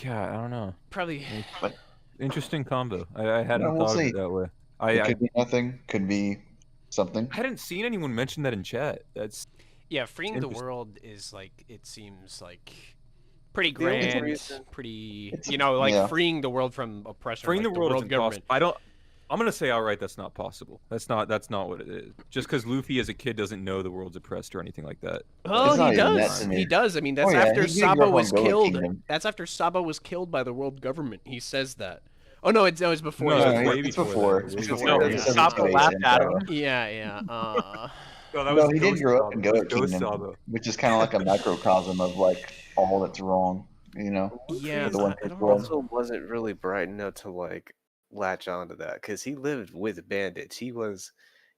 God, I don't know. Probably. Interesting combo. I hadn't we'll thought of see. it that way. It I could be nothing. Could be something. hadn't seen anyone mention that in chat. That's Yeah, freeing the interesting. world is like it seems like pretty The only grand, reason- pretty It's- like yeah. freeing the world from oppression. freeing like the world is world government. impossible. I'm gonna say outright that's not possible. That's not what it is. Just because Luffy as a kid doesn't know the world's oppressed or anything like that. Oh, It's not he even that does. to He me. does. I mean, that's Oh, yeah, after he grew up Sabo on was Goa killed. Kingdom. That's after Sabo was killed by the world government. He says that. Oh no, it's before. No, it's it's before. way it's before before. that. It's Way before. before No, It's that. seven Sabo days laughed in, at so- him. Yeah. No, that No, was he did Ghost grow up Sabo. in That was Goa Ghost Kingdom, Sabo. which is kind of like a microcosm of like all that's wrong. Yeah, the One I Piece don't world. know. Also wasn't really bright enough to like latch onto that because he lived with bandits. He was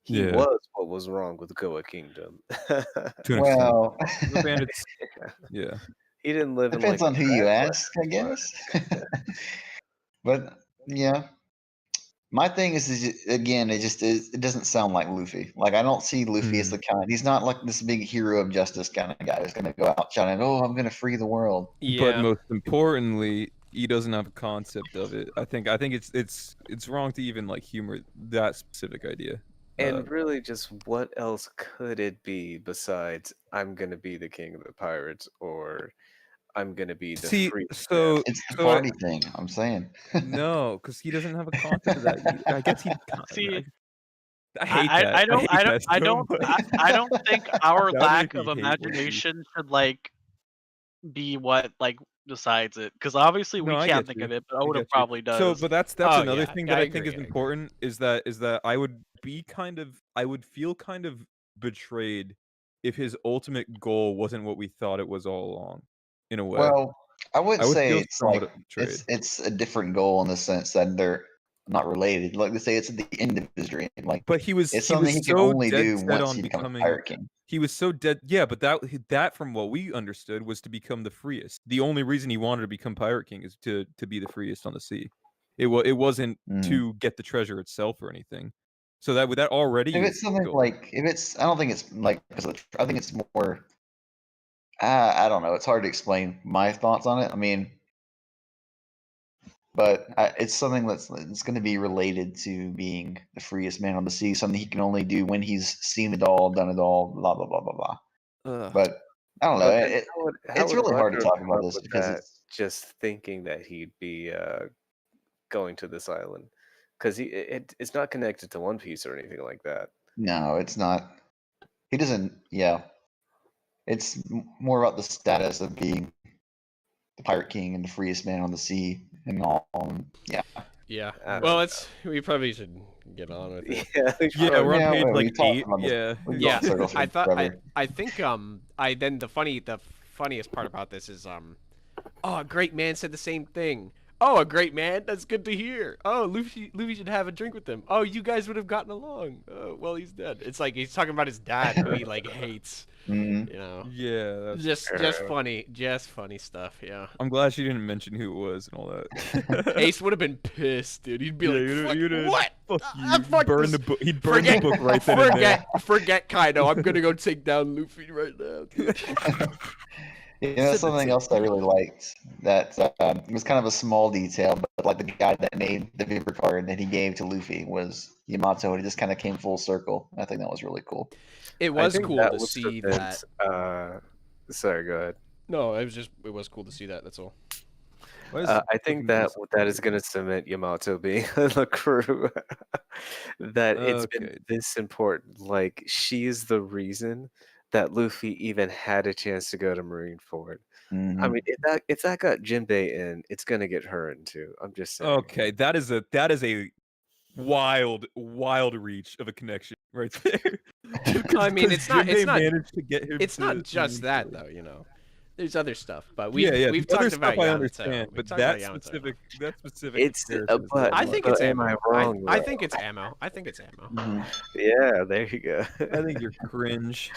Yeah. what was wrong with Goa Kingdom. To an extent. Well, The bandits. Yeah. He didn't live depends in on like who you grassland. ask, I guess. But yeah, my thing is again, it doesn't sound like Luffy. Like I don't see Luffy as the kind. He's not like this big hero of justice kind of guy who's gonna go out shouting, "Oh, I'm gonna free the world." But Yeah. most importantly, he doesn't have a concept of it. I think it's wrong to even like humor that specific idea. And really, just what else could it be besides I'm gonna be the king of the pirates or I'm gonna be the See, free so It's the so I- party thing. I'm saying. no, because he doesn't have a concept of that. I guess he. See, I hate that. I don't hate I don't that I so don't much. I don't think our That would lack make of me hate One Piece. imagination should like be what like decides it, because obviously we No, I can't get think you. of it, but I Oda get you. probably does. So, but that's Oh, another yeah, thing I that I think agree, is I agree. important is that I would be kind of I would feel kind of betrayed if his ultimate goal wasn't what we thought it was all along. In a way, Well, I wouldn't I would say feel it's somewhat like betrayed. it's a different goal in the sense that they're not related. Like they say, it's at the end of his dream. Like But he was it's something he can so only dead do set once on he becomes a becoming. pirate king. He was so dead. Yeah, but that from what we understood was to become the freest. The only reason he wanted to become pirate king is to be the freest on the sea. It wasn't Mm. to get the treasure itself or anything. So that already If is it's something goal. like, I don't think it's like, I think it's more. I don't know. It's hard to explain my thoughts on it. I mean, but it's something it's going to be related to being the freest man on the sea. Something he can only do when he's seen it all, done it all, blah blah blah blah blah. Ugh. But I don't know. But then how It's would really hard to Roger talk come about up this with because that it's just thinking that he'd be going to this island? Because it's not connected to One Piece or anything like that. no, it's not. He doesn't. Yeah, it's more about the status of being the pirate king and the freest man on the sea and all. Yeah. Yeah. I don't Well, know. we probably should get on with it. Yeah, we Yeah, probably- we're on Yeah, page well, we like talked 8. about this. Yeah. We've Yeah, gone circles I for thought forever. I think then the funniest part about this is oh, a great man said the same thing. Oh, a great man, that's good to hear. Oh, Luffy should have a drink with him. Oh, you guys would have gotten along. Oh, well, he's dead. It's like he's talking about his dad who he like hates. Mhm. You know, Yeah, that's just fair. funny stuff. Yeah. I'm glad she didn't mention who it was and all that. Ace would have been pissed, dude. He'd be Yeah, like, you'd have- "What? Fuck Ah, you. fuck Burn this. the book. He'd burn the book right then and there. Forget Kaido. I'm gonna go take down Luffy right now. Dude. You know, something else I really liked that it was kind of a small detail, but like the guy that made the Viper card that he gave to Luffy was Yamato, and it just kind of came full circle. I think that was really cool. It I was think cool that to was see the that. bit, sorry, go ahead. No, it was cool to see that. That's all. Why is I think that that is going to cement Yamato being on the crew. That it's been Okay. this important. Like she's the reason that Luffy even had a chance to go to Marineford. I Mhm. mean, if that got Jinbei in, it's gonna get her in too. I'm just saying. Okay, that is a wild reach of a connection right there. I mean, it's not- Jinbei it's not- managed to get him It's to not just that Marineford. though, you know. There's other stuff, but Yeah, we've the other talked stuff about I Yamato. understand, We've but talked about that Yamato. specific It's comparison is but I not think much. it's am ammo. I wrong? I though? think it's ammo. I think it's ammo. Mhm. Yeah, there you go. I think you're cringe.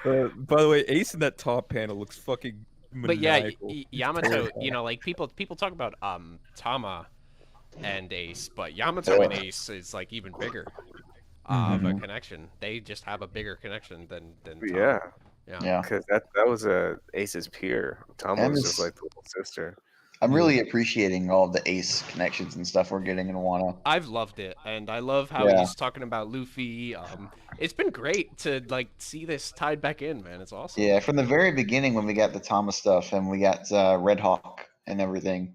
By the way, Ace in that top panel looks fucking But yeah, maniacal. Yamato, you know, like people talk about Tama and Ace, but Yamato and Ace is like even bigger of a Mhm. connection. They just have a bigger connection than Tama. Yeah, Yeah. Yeah, because that was Ace's peer. Tom And was just it's- like the little sister. I'm really appreciating all the Ace connections and stuff we're getting in Wano. I've loved it, and I love how Yeah. he's talking about Luffy. It's been great to like see this tied back in, man. It's awesome. Yeah, from the very beginning when we got the Thomas stuff and we got Red Hawk and everything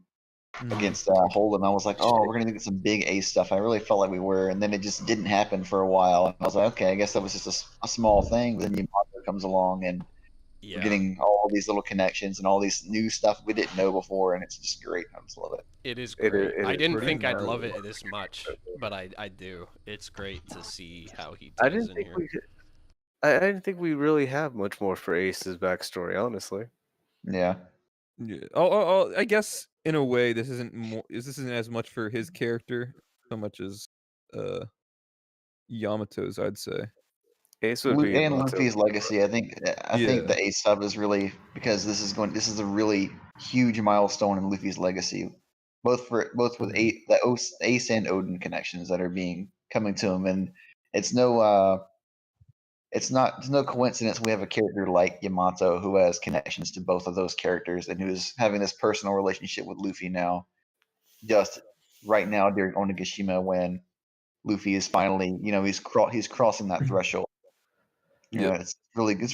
against Holden, I was like, oh, we're gonna get some big Ace stuff. I really felt like we were, and then it just didn't happen for a while. And I was like, okay, I guess that was just a small thing. But then Yamato comes along and Yeah. we're getting all these little connections and all these new stuff we didn't know before, and it's just great. I just love it. It is It great. is I didn't pretty think I'd gnarly. love it this much, but I do. It's great to see how he I ties didn't in think here. we could. I didn't think we really have much more for Ace's backstory, honestly. Yeah. Yeah. Oh, I guess in a way this isn't as much for his character so much as Yamato's, I'd say. Ace would be And Yamato. Luffy's legacy. I think Yeah. the Ace sub is really because this is a really huge milestone in Luffy's legacy, both with Ace and Odin connections that are coming to him, and it's no coincidence we have a character like Yamato who has connections to both of those characters and who's having this personal relationship with Luffy now, just right now during Onigashima when Luffy is finally, he's crossing that threshold. Yeah. It's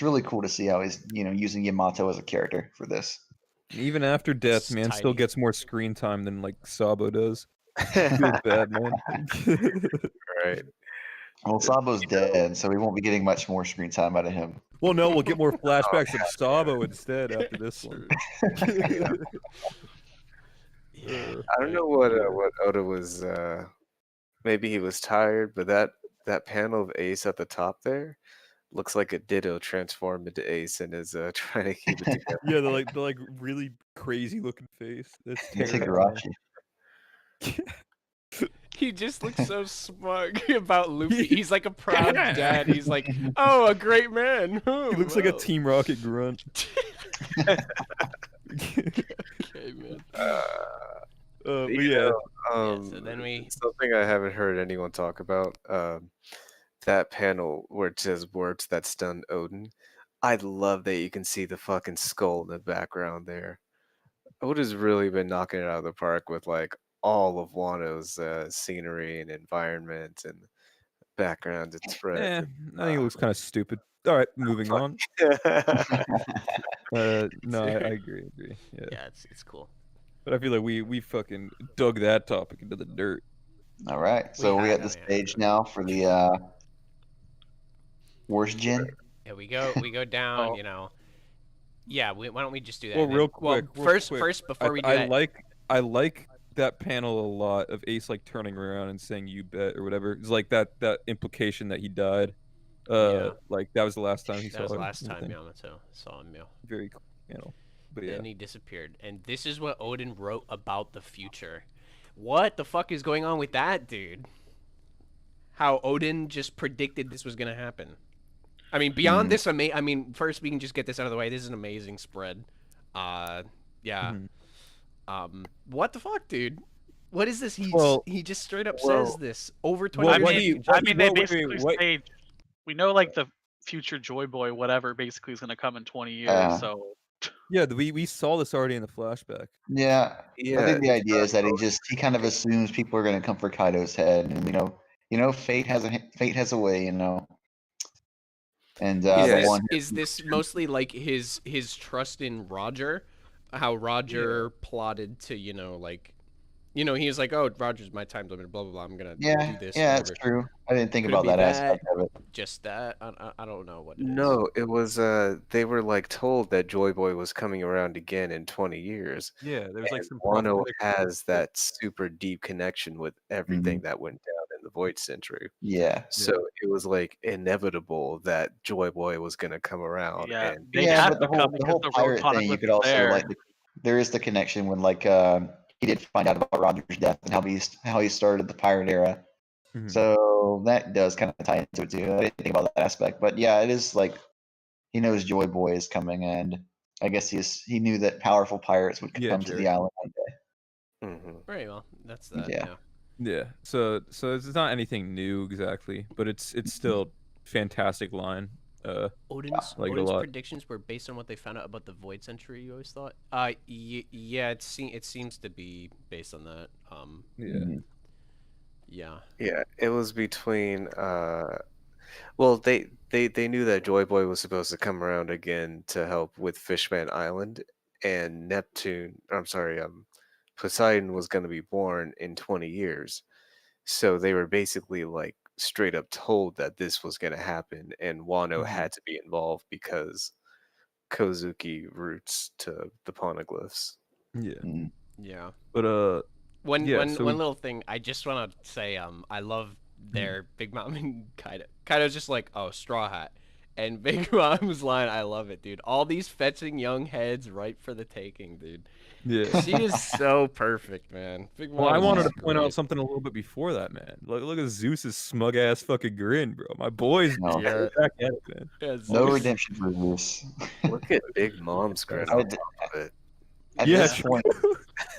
really cool to see how he's using Yamato as a character for this. Even after death, It's man still tidy. gets more screen time than like Sabo does. Feels bad, man. right. Well, Sabo's dead, so we won't be getting much more screen time out of him. Well, no, we'll get more flashbacks of Sabo instead after this one. I don't know what Oda was. Maybe he was tired, but that panel of Ace at the top there looks like a Ditto transformed into Ace and is trying to keep it together. Yeah, the like really crazy looking face. That's It's terrifying. Higurashi. He just looks so smug about Luffy. He's like a proud dad. He's like, oh, a great man. He looks like a Team Rocket grunt. Okay, man. But You yeah, know, so then we- something I haven't heard anyone talk about. That panel where it says words that stun Odin. I love that you can see the fucking skull in the background there. Oda's really been knocking it out of the park with like all of Wano's scenery and environment and background and spread. I think it looks kind of stupid. All right, moving on. No, I agree. Yeah. Yeah, it's cool. But I feel like we fucking dug that topic into the dirt. All right, so we had at the him, yeah. stage now for the worst gin. Yeah, we go down. Oh. You know. Yeah. Why don't we just do that? Well, and then- real quick. first before we do that. I like that panel a lot of Ace like turning around and saying "you bet" or whatever. It's like that implication that he died. Yeah. Like that was the last time he That saw was the him. last I time think. Yamato saw him. Yeah. Very cool panel. But yeah. Then he disappeared, and this is what Odin wrote about the future. What the fuck is going on with that, dude? How Odin just predicted this was gonna happen. I mean, beyond this, I mean, first we can just get this out of the way. This is an amazing spread. Yeah. Mhm. What the fuck, dude? What is this? He just straight up well- says this over 20 Well, minutes. what I mean, they wait, wait, basically wait. say we know like the future Joy Boy, whatever, basically is gonna come in 20 years. So Yeah, we saw this already in the flashback. Yeah, Yeah, I think the it's idea not is that he kind of assumes people are going to come for Kaido's head, and fate has a way, And Yeah, the it's- one Is this mostly like his trust in Roger? How Roger plotted to, he was like, oh, Roger's my time limit, blah blah blah. I'm gonna do this. that's whatever. true. I didn't think Could it about be that that? aspect of it. Just that. I don't know what it is. No, it was they were like told that Joy Boy was coming around again in 20 years. Yeah, there's like And some Wano prophetic- has that super deep connection with everything that went down in the Void Century. Yeah, So it was like inevitable that Joy Boy was gonna come around. yeah, and they yeah, had but the to come whole because the pirate Rotonic thing, you was could also there. there is the connection when he did find out about Roger's death and how he started the pirate era. Mhm. So that does kind of tie into it too. I didn't think about that aspect, but yeah, it is like he knows Joy Boy is coming, and I guess he knew that powerful pirates would Yeah, come to Jerry. the island one day. Mhm. Very well. That's that. Yeah. Yeah. Yeah, so it's not anything new exactly, but it's still fantastic line. Odin's like it a Odin's lot. predictions were based on what they found out about the Void Century. You always thought. Yeah. It seems to be based on that. Yeah, Mhm. Yeah. Yeah, it was between well, they knew that Joy Boy was supposed to come around again to help with Fishman Island, and Poseidon was going to be born in 20 years. So they were basically like straight up told that this was going to happen, and Wano Mhm. had to be involved because Kozuki roots to the poneglyphs. yeah. Mhm. Yeah. But One Yeah, one so one we- little thing I just want to say, I love Mm-hmm. their Big Mom and Kaido. Kaido's just like, oh, Straw Hat. And Big Mom's line, I love it, dude. All these fetching young heads ripe for the taking, dude. yeah. She is so perfect, man. Big Well, Mom I is wanted to just point out great. something a little bit before that, man. Look at Zeus's smug ass fucking grin, bro. My boys No. Yeah. back at it, man. Yeah, No Zeus. redemption for Zeus. Look at Big Mom's grin I on d- top of it. At Yeah, this true. point,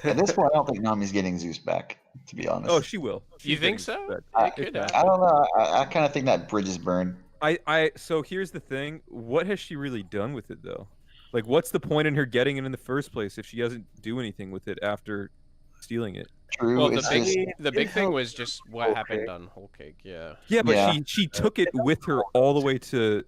I don't think Nami's getting Zeus back. To be honest, Oh, she will. You She's think getting so? respect. I- It could I- I happen. don't know. I kind of think that bridge is burned. So here's the thing. What has she really done with it though? Like, what's the point in her getting it in the first place if she doesn't do anything with it after stealing it? True. Well, the it's big just the big it thing helped was just what Whole happened Cake. on Whole Cake. Yeah. Yeah, but Yeah. she took it with her all the way to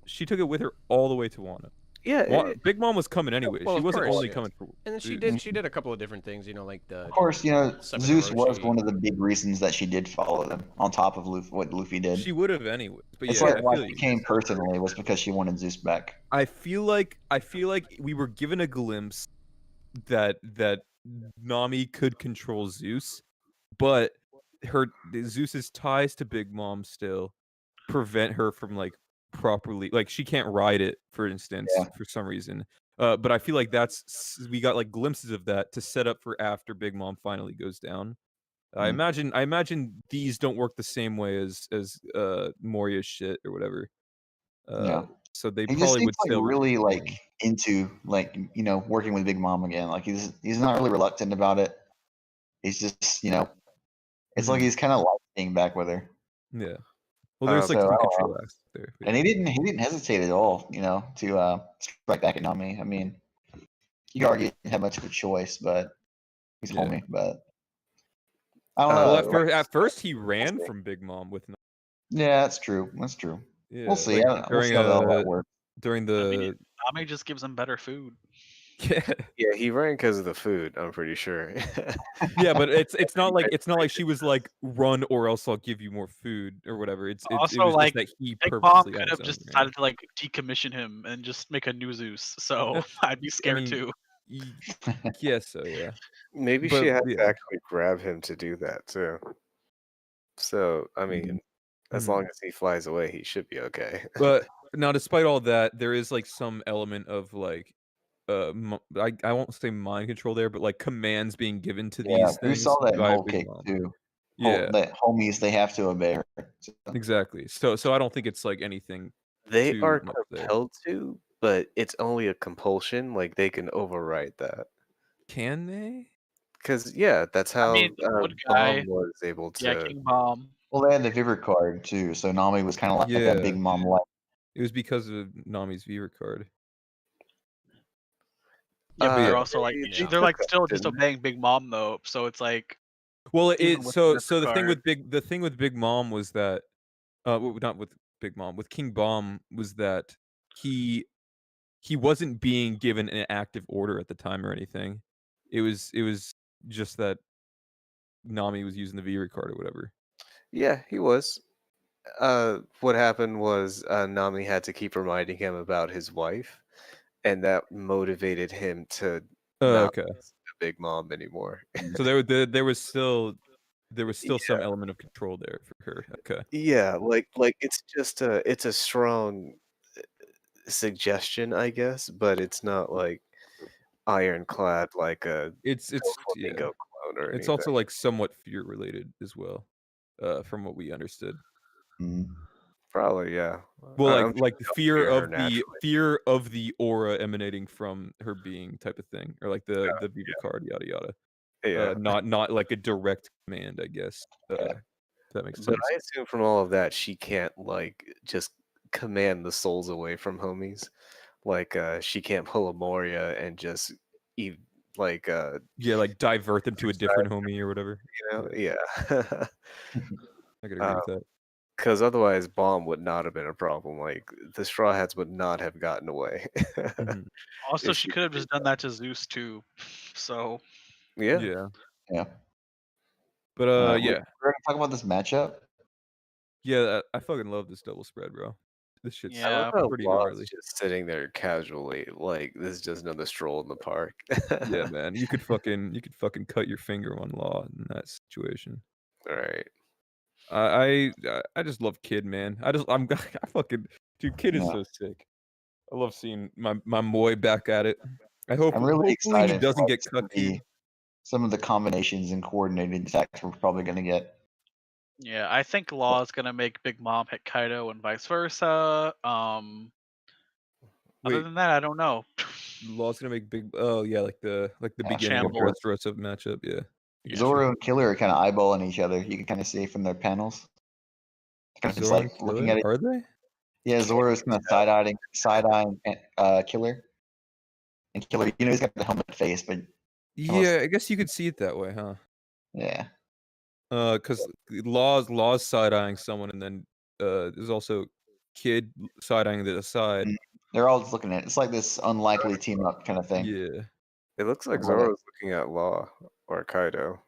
Wano. Yeah, Big Mom was coming anyway. Well, she of wasn't course, only yeah. coming for. And then she Zeus. did a couple of different things, you know, like the Of course, Seven Zeus was Orochi. one of the big reasons that she did follow them. On top of what Luffy did, She would have anyway. But it's yeah, like I why feel she you. came personally was because she wanted Zeus back. I feel like we were given a glimpse that Nami could control Zeus, but Zeus's ties to Big Mom still prevent her from like properly, like she can't ride it, for instance, Yeah. for some reason. But I feel like we got like glimpses of that to set up for after Big Mom finally goes down. I imagine these don't work the same way as Moria's shit or whatever. Yeah. So they He just probably seems would like still really like into like working with Big Mom again. Like he's not really reluctant about it. He's just it's like Mhm. he's kind of like being back with her. Yeah. Well, there's like so, some I don't control know. aspect there. but And he didn't hesitate at all, to strike back at Nami. I mean, you could argue he didn't have much of a choice, but he's Yeah. homie. But I don't Well, know. at first he ran see. from Big Mom with Yeah, that's true. That's true. yeah, We'll see. like, I don't, we'll see how all that works. during I mean, the Nami just gives him better food. Yeah, he ran because of the food. I'm pretty sure. yeah, but it's not like she was like run or else I'll give you more food or whatever. It Also, was like, just that he Big Mom purposely could on have his just own ran. decided to like decommission him and just make a new Zeus. So I'd be scared mean, too. Yes, so yeah. Maybe But, she had yeah. to actually grab him to do that too. So I mean, as Mhm. long as he flies away, he should be okay. But now, despite all that, there is like some element of like, I won't say mind control there, but like commands being given to Yeah, these we things saw that in by Whole Big Cake Mom. too. Yeah, That homies, they have to obey her. So, exactly. So I don't think it's like anything. They too are much there. compelled to, but it's only a compulsion. Like they can override that. Can they? Because yeah, that's how mean, the wood guy- Bomb was able to. Yeah, King Bomb. well, they had the Viver card too, so Nami was kind of like Yeah. a Big Mom like. It was because of Nami's Viewer card. Yeah, but they're Uh, also like they they're like took that, still just didn't they? obeying Big Mom though. So it's like Well, Even with so the the thing card. with Big Mom was that not with Big Mom, with King Bomb was that he wasn't being given an active order at the time or anything. It was just that Nami was using the Viewer card or whatever. Yeah, he was. What happened was Nami had to keep reminding him about his wife, and that motivated him to not Okay. listen to Big Mom anymore. So there was still some element of control there for her. Okay. Yeah, like it's just it's a strong suggestion, I guess, but it's not like ironclad like a It's yeah. Flamingo clone or It's anything. also like somewhat fear related as well, from what we understood. Mhm. Probably, yeah. Well, I'm like the sure fear they'll her of the naturally. aura emanating from her being type of thing, or like the Viva card, yada yada. Yeah. Not like a direct command, I guess. If that makes But sense. I assume from all of that she can't like just command the souls away from homies. Like she can't pull a Moria and just eat like Yeah, like divert them to a different homie or whatever. yeah. I could agree with that. Because otherwise Bomb would not have been a problem. Like the Straw Hats would not have gotten away. Mhm. also If she she could have could just do done that to Zeus too. So Yeah. Yeah. Yeah. But We're gonna talk about this matchup. yeah, I fucking love this double spread, bro. This shit's I love Yeah. how pretty Law's gnarly. just sitting there casually, like this is just another stroll in the park. Yeah, man. You could fucking cut your finger on Law in that situation. All right. I just love Kid, man. I fucking dude, Kid is Yeah. so sick. I love seeing my boy back at it. I hope I'm really hopefully excited. he doesn't for, get some of cucky. some of the combinations and coordinated attacks we're probably gonna get. Yeah, I think Law is gonna make Big Mom hit Kaido and vice versa. Other Wait, than that, I don't know. Law's gonna make big. Oh yeah, like the beginning of Shambles. Dressrosa matchup. Yeah. Yeah. Zoro and Killer are kind of eyeballing each other. You can kind of see from their panels. Kind of just Zoro like and looking Killer? at it. Are they? Yeah, Zoro's kind of side-eyeing Killer. And Killer, he's got the helmet face, but Yeah, I guess you could see it that way, huh? yeah. Because Law's side eyeing someone, and then there's also Kid side eyeing the side. Mm. They're all just looking at it. It's like this unlikely team up kind of thing. Yeah. It looks like I love it. Zoro's looking at Law or Kaido.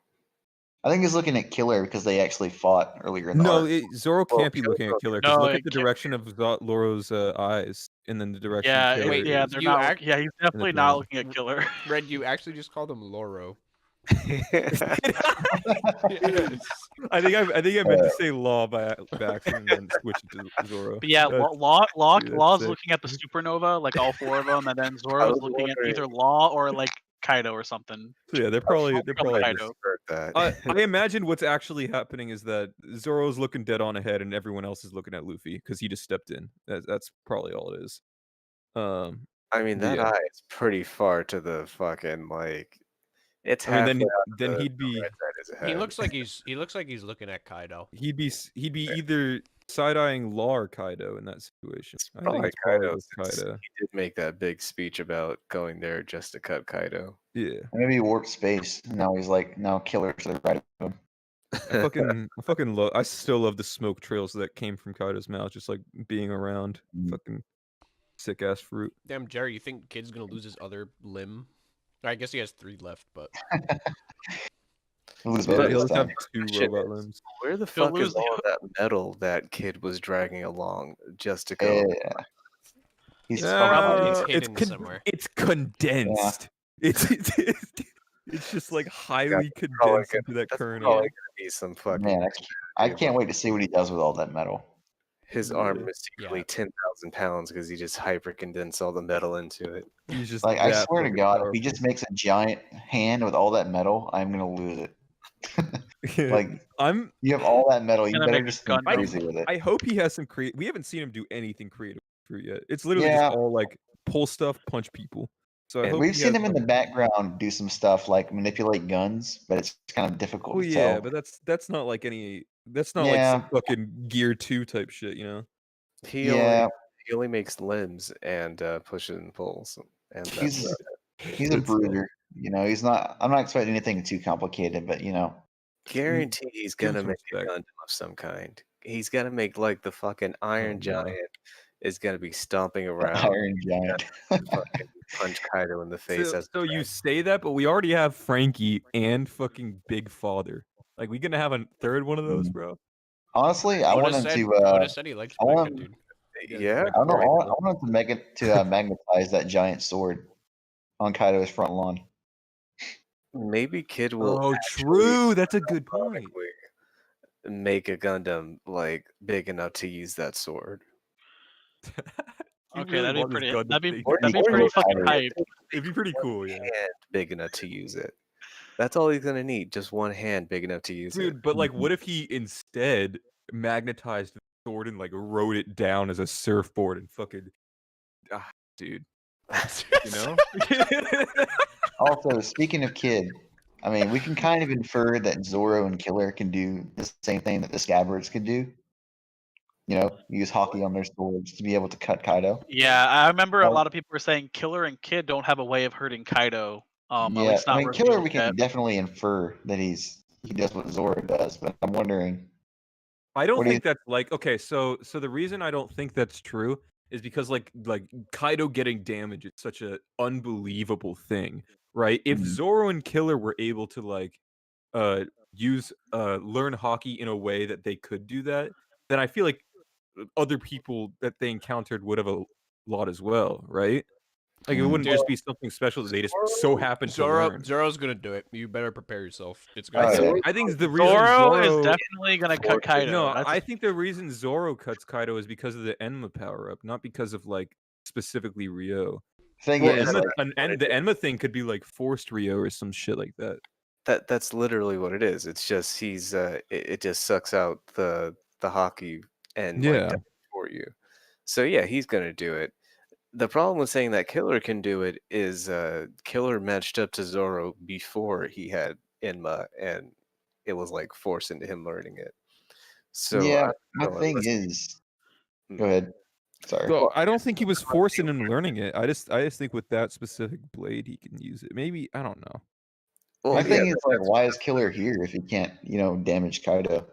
I think he's looking at Killer because they actually fought earlier in the No, arc. Zoro Well, can't be looking at Killer because No, look it at the can't direction of Loro's eyes, and then the direction. Yeah, Killer Wait, yeah, is. they're you not. act- Yeah, he's definitely plan. not looking at Killer. Red, you actually just called him Loro. I think I meant to say Law by accident and then switch it to Zoro. But yeah, That's- Law's that's looking at the supernova, like all four of them, and then I Zoro's was looking at wondering- either Law or like Kaido or something. So yeah, they're probably Probably just, Kaido. heard that. I imagine what's actually happening is that Zoro's looking dead on ahead, and everyone else is looking at Luffy because he just stepped in. That's probably all it is. I mean, that yeah. eye is pretty far to the fucking like. It's I mean, halfway then out the he'd be right side of his He head. looks like he's looking at Kaido. he'd be either side eyeing Law or Kaido in that situation. It's I think probably it's probably Kaido, with since Kaido. He did make that big speech about going there just to cut Kaido. Yeah, Maybe he warped space. Now he's like, now Killer to the right of him. I fucking love. I still love the smoke trails that came from Kaido's mouth, just like being around. Mm. Fucking sick ass fruit. Damn, Jerry, you think Kid's gonna lose his other limb? I guess he has 3 left, but He'll lose Yeah, both he'll this just have time. 2 Shit robot is- limbs. Where the He'll fuck is lose all of that metal that kid was dragging along just to go? Yeah. He's It's probably- it's Uh, hidden somewhere. It's condensed. It's just like highly probably condensed into that That's kernel. probably gonna be some fucking. Man, I can't wait to see what he does with all that metal. His arm Yeah. is secretly 10,000 pounds because he just hyper condensed all the metal into it. He's just Like, I that swear to fucking God, if powerful. he just makes a giant hand with all that metal, I'm gonna lose it. Like, I'm. you have all that metal, you Gonna better make just go Gundam. crazy with it. I hope he has some create. We haven't seen him do anything creative fruit yet. It's literally Yeah. just all like pull stuff, punch people. So I And hope We've he seen has him in some- the background do some stuff like manipulate guns, but it's kind of difficult Well, to yeah, tell. but that's not like any. That's not Yeah. like some fucking Gear 2 type shit, you know. Yeah, He only makes limbs and pushes and pulls, and that's He's- about it. he's a It's, bruiser. You know, he's not. I'm not expecting anything too complicated, but you know, Guarantee he's give him gonna some make a respect. Gundam of some kind. He's gonna make like the fucking Iron no. Giant is gonna be stomping around, Iron Giant. fucking punch Kaido in the face. So, as a so you friend. say that, but we already have Frankie and fucking Big Father. Like, we gonna have a third one of those, bro? Honestly, I want him to. Oda said he likes I Mecha, want- dude. Yeah, I don't know. I want him to make it to magnetize that giant sword on Kaido's front lawn. maybe Kid will. Oh, actually true. That's a good point. ironically make a Gundam like big enough to use that sword. You Okay, really that'd be want this pretty. Gundam That'd be thing. that'd be Or pretty he'll fucking fire hype. It'd be pretty cool, yeah. Hand big enough to use it. That's all he's gonna need. Just one hand big enough to use Dude, it. but like, what if he instead magnetized the sword and like rode it down as a surfboard and fucking, dude, you know? Also, speaking of Kid, I mean, we can kind of infer that Zoro and Killer can do the same thing that the Scabbards could do. You know, use hockey on their swords to be able to cut Kaido. Yeah, I remember a Oh. lot of people were saying Killer and Kid don't have a way of hurting Kaido. At Yeah, least I not mean, Killer, revealed we can yet. definitely infer that he does what Zoro does, but I'm wondering. I don't What do you think that's like okay. So the reason I don't think that's true is because like Kaido getting damaged is such a unbelievable thing, right? If Mhm. Zoro and Killer were able to like learn hockey in a way that they could do that, then I feel like other people that they encountered would have a lot as well, right? Like it Mhm. wouldn't just be something special that they just so happened to learn. Zoro's gonna do it. You better prepare yourself. It's Oh, gonna. yeah. happen. I think the reason Zoro Zoro is definitely gonna cut Kaido. No, That's- I think the reason Zoro cuts Kaido is because of the Enma power up, not because of like specifically Rio. Thing Well, is, Enma, like, the Enma thing could be like forced Rio or some shit like that. That's literally what it is. It's just it just sucks out the hockey and Yeah. like does it for you. So yeah, he's gonna do it. The problem with saying that Killer can do it is Killer matched up to Zoro before he had Enma, and it was like forced into him learning it. So yeah, I my don't know, thing unless- is. Go ahead. Sorry. So I don't think he was forcing him learning it. I just think with that specific blade he can use it. Maybe I don't know. well, My yeah, thing is like, why is Killer here if he can't, damage Kaido?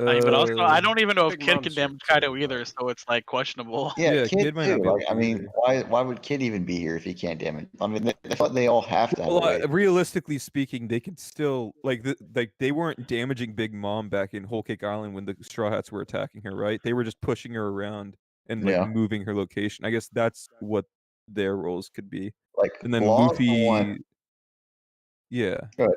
I mean, but also, I don't even know if Big Kid Mom can should damage still Kaido be either, so it's like questionable. Yeah, Yeah, Kid Kid might not too. be able Like, I to mean, either. why would Kid even be here if he can't damage? I mean, I thought they all have to have a Well, way. realistically speaking, they could still like they weren't damaging Big Mom back in Whole Cake Island when the Straw Hats were attacking her, right? They were just pushing her around and like Yeah. moving her location. I guess that's what their roles could be. Like, And then Law's the one. Luffy, yeah. Go ahead.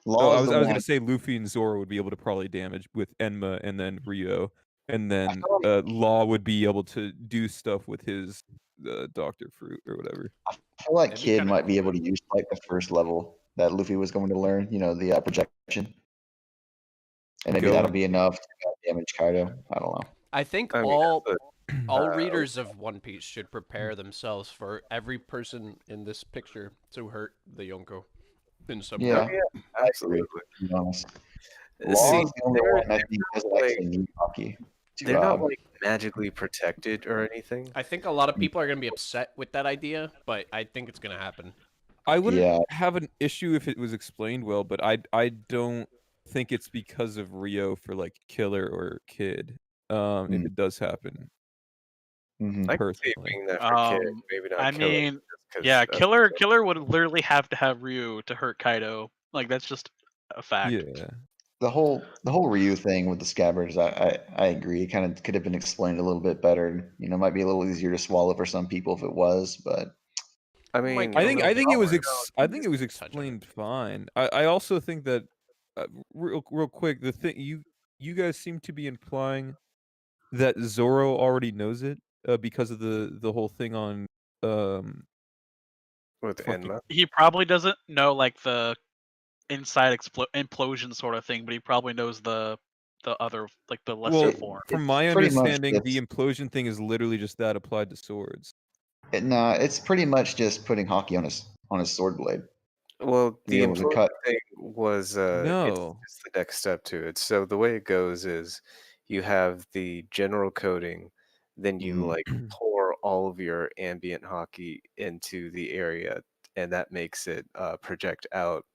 Oh, Law's I was the gonna one. say Luffy and Zoro would be able to probably damage with Enma and then Rio, and then feel like- Law would be able to do stuff with his Doctor Fruit or whatever. I feel like That'd be Kid kinda might cool, be able though. to use like the first level that Luffy was going to learn. You know, the projection, and maybe Go that'll on. be enough to damage Kaido. I don't know. I think I mean, all uh, readers of One Piece should prepare themselves for every person in this picture to hurt the Yonko in some Yeah. way. absolutely. To be honest, See, Law is the only they're, one I think doesn't like- actually need hockey. they're not like magically protected or anything. I think a lot of people are gonna be upset with that idea, but I think it's gonna happen. I wouldn't Yeah. have an issue if it was explained well, but I don't think it's because of Rio for like Killer or Kid. If Mm. it does happen, Mhm. I could see it personally. being that for Kid, maybe not I Killer, mean, just 'cause yeah, that's- Killer would literally have to have Ryu to hurt Kaido. Like that's just a fact. Yeah. The whole Ryu thing with the scabbards, I agree. It kind of could have been explained a little bit better. You know, might be a little easier to swallow for some people if it was, but I Might mean, get a little I think it was bit I think it was touch on it. explained fine. I also think that real quick, the thing you guys seem to be implying that Zoro already knows it because of the whole thing on with fucking- Enma. He probably doesn't know like the inside implosion sort of thing, but he probably knows the other like the lesser well, form. from my pretty much understanding, the just- implosion thing is literally just that applied to swords. it's pretty much just putting hockey on his sword blade. Well, the able to implosion cut. thing was No. it's the next step to it. So the way it goes is you have the general coating, then you Mhm. like pour all of your ambient hockey into the area, and that makes it project out,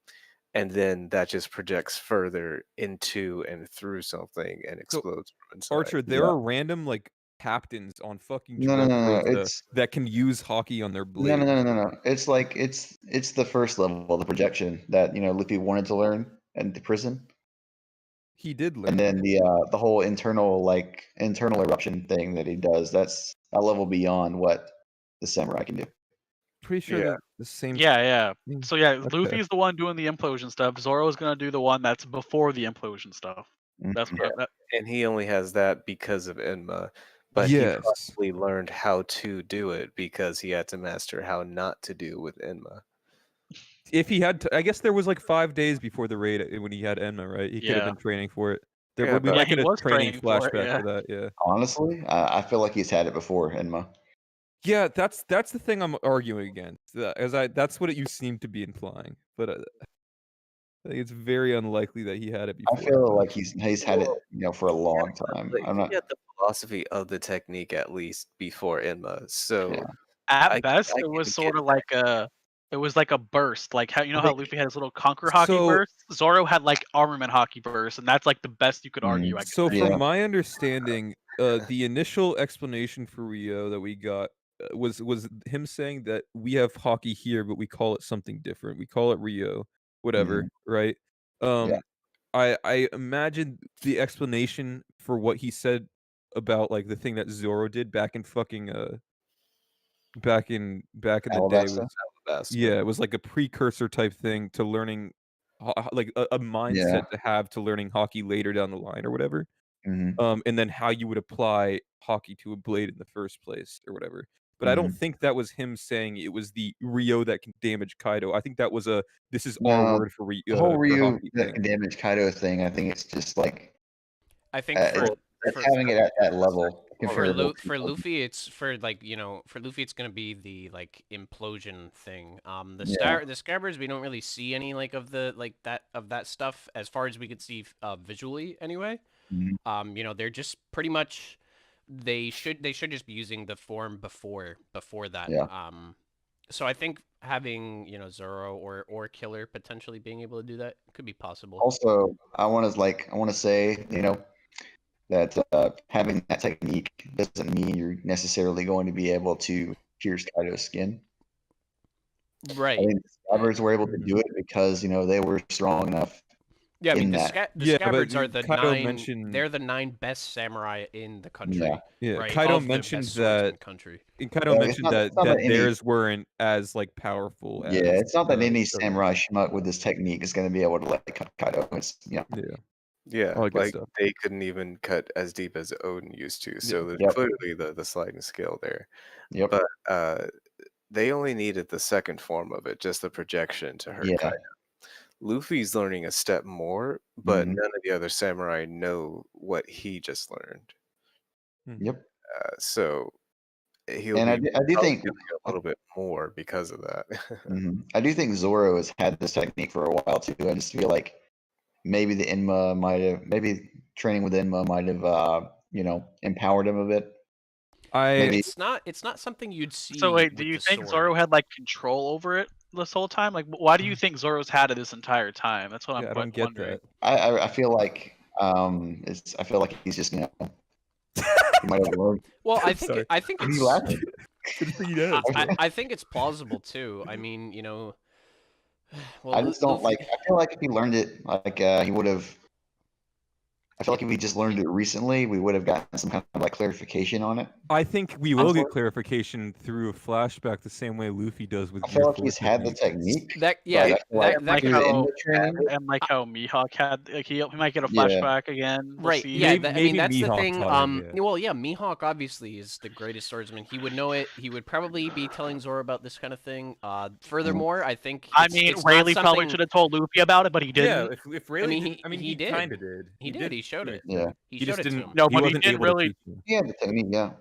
and then that just projects further into and through something and explodes from inside. Archer, there Yeah. are random like captains on fucking No, Dressrosa it's that can use hockey on their no, blades. no. It's like it's the first level, the projection that Luffy wanted to learn in the prison, He did learn. and then it. the whole internal eruption thing that he does. That's a level beyond what the samurai can do. Pretty sure Yeah. they're the same. Yeah. thing. So yeah, Okay. Luffy's the one doing the implosion stuff. Zoro's gonna do the one that's before the implosion stuff. That's Mhm. what that, And he only has that because of Enma, but Yes. he probably learned how to do it because he had to master how not to do with Enma. If he had, I guess there was like 5 days before the raid when he had Enma, right? He could have Yeah. been training for it. There Yeah, would be but- like Yeah, he a was training training for it, flashback yeah. for that. Yeah. Honestly, I feel like he's had it before, Enma. Yeah, that's the thing I'm arguing against. That's what you seem to be implying, but I think it's very unlikely that he had it I before. feel like he's had it, for a long But time. he I'm not. had the philosophy of the technique at least before Enma. So Yeah. at I- best I it can was get sort of that. like a burst, like how how think- Luffy had his little conquer hockey So- burst. Zoro had like armament hockey burst, and that's like the best you could argue. I guess. So Yeah. from my understanding, the initial explanation for Rio that we got was him saying that we have hockey here, but we call it something different. We call it Rio, whatever, right? I imagine the explanation for what he said about like the thing that Zoro did back in fucking back in the day Alabasta? was best. yeah, it was like a precursor type thing to learning like a mindset to have to learning hockey later down the line or whatever. Mhm. And then how you would apply hockey to a blade in the first place or whatever. But I don't think that was him saying it was the Rio that can damage Kaido. I think that was this is our No, word for Rio. The whole for Ryu hockey that thing. can damage Kaido thing, I think it's just like I think it's for having it at that level. comparable to- for Luffy, it's for like for Luffy, it's gonna be the like implosion thing. The scabbards, we don't really see any like of the that stuff as far as we could see visually anyway. Mhm. They're just pretty much they should just be using the form before that. Yeah. So I think having Zoro or Killer potentially being able to do that could be possible. Also, I want to say, that having that technique doesn't mean you're necessarily going to be able to pierce Kaido's skin. Right. I think the Scabbards were able to Mhm. do it because they were strong enough. Yeah, I mean in the, that. the Yeah, but Scabbards are the Kaido 9. mentioned- They're the 9 best samurai in the country. Yeah. Yeah, Right? Kaido of the mentioned best swordsman that. country. And Kaido Yeah, it's mentioned not- that it's not that any- theirs weren't as like powerful. Yeah, as, it's not that any others. samurai schmuck with this technique is going to be able to cut Kaido. It's Yeah. Yeah, All that good like stuff. they couldn't even cut as deep as Odin used to. So there's Yep. clearly the sliding scale there. Yep. But they only needed the second form of it, just the projection to hurt Yeah. Kaido. Luffy's learning a step more, but Mhm. none of the other samurai know what he just learned. Yep. So he'll And be I do probably think doing a little bit more because of that. I do think Zoro has had this technique for a while too. I just feel like maybe maybe training with Enma might have empowered him a bit. Maybe. It's not something you'd see. So wait, do with you the think sword. Zoro had like control over it this whole time? Like, why do you think Zoro's had it this entire time? That's what I'm Yeah, I don't get wondering. that. I feel like I feel like he's just he might have learned. Well, I I'm think sorry. I think What are it's you laughing? He does. I think it's plausible too. I mean, well, I just don't Luffy- like. I feel like if he learned it, he would have. I feel like if we just learned it recently, we would have gotten some kind of clarification on it. I think we will sorry? get clarification through a flashback the same way Luffy does with. I feel Gear like 4 he's had the technique. That yeah, but I feel like like through how- the Enma training, And like how Mihawk had, like he might get a Yeah. flashback again. We'll right. see. Yeah, Maybe- I mean maybe that's the Mihawk thing. taught him, yeah. Well, yeah, Mihawk obviously is the greatest swordsman. He would know it. He would probably be telling Zoro about this kind of thing. Furthermore, I think I it's- mean, it's not Rayleigh probably something- should have told Luffy about it, but he didn't. Yeah, if Rayleigh mean, didn't- he did. kind of did. He did. He showed it. yeah, He He showed just it to didn't. him. No, he but he wasn't didn't able to really- teach him. he had the technique. Yeah.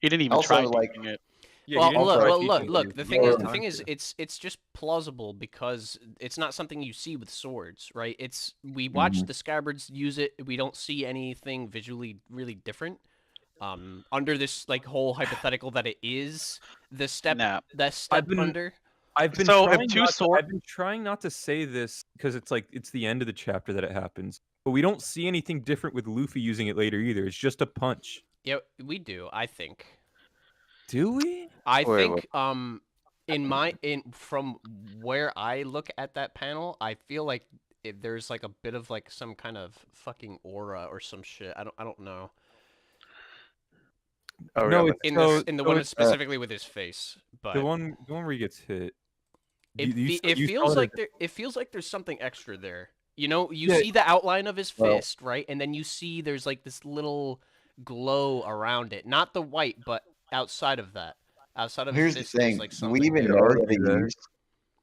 He didn't even Also, try like- teaching it. Yeah, he Well, didn't look, try well, teaching look. him. The He thing had is, time the thing is, to. it's just plausible because it's not something you see with swords, right? We watch the Scabbards use it. We don't see anything visually really different. Under this whole hypothetical that it is the step Nah. that step been- under. I've been So, if trying two not to- sword- I've been trying not to say this because it's the end of the chapter that it happens, but we don't see anything different with Luffy using it later either. It's just a punch. Yeah, we do. I think. Do we? I Wait, think from where I look at that panel, I feel like there's a bit of some kind of fucking aura or some shit. I don't know. Oh, No, yeah, it's In so, the so one it's, specifically with his face, but the one where he gets hit. it you feels saw like it feels like there's something extra there. You Yeah. see the outline of his Well- fist, right? And then you see there's this little glow around it. Not the white, but outside of that. Outside of Here's his the fist, thing: there's do something we even there. know argue that he that. used?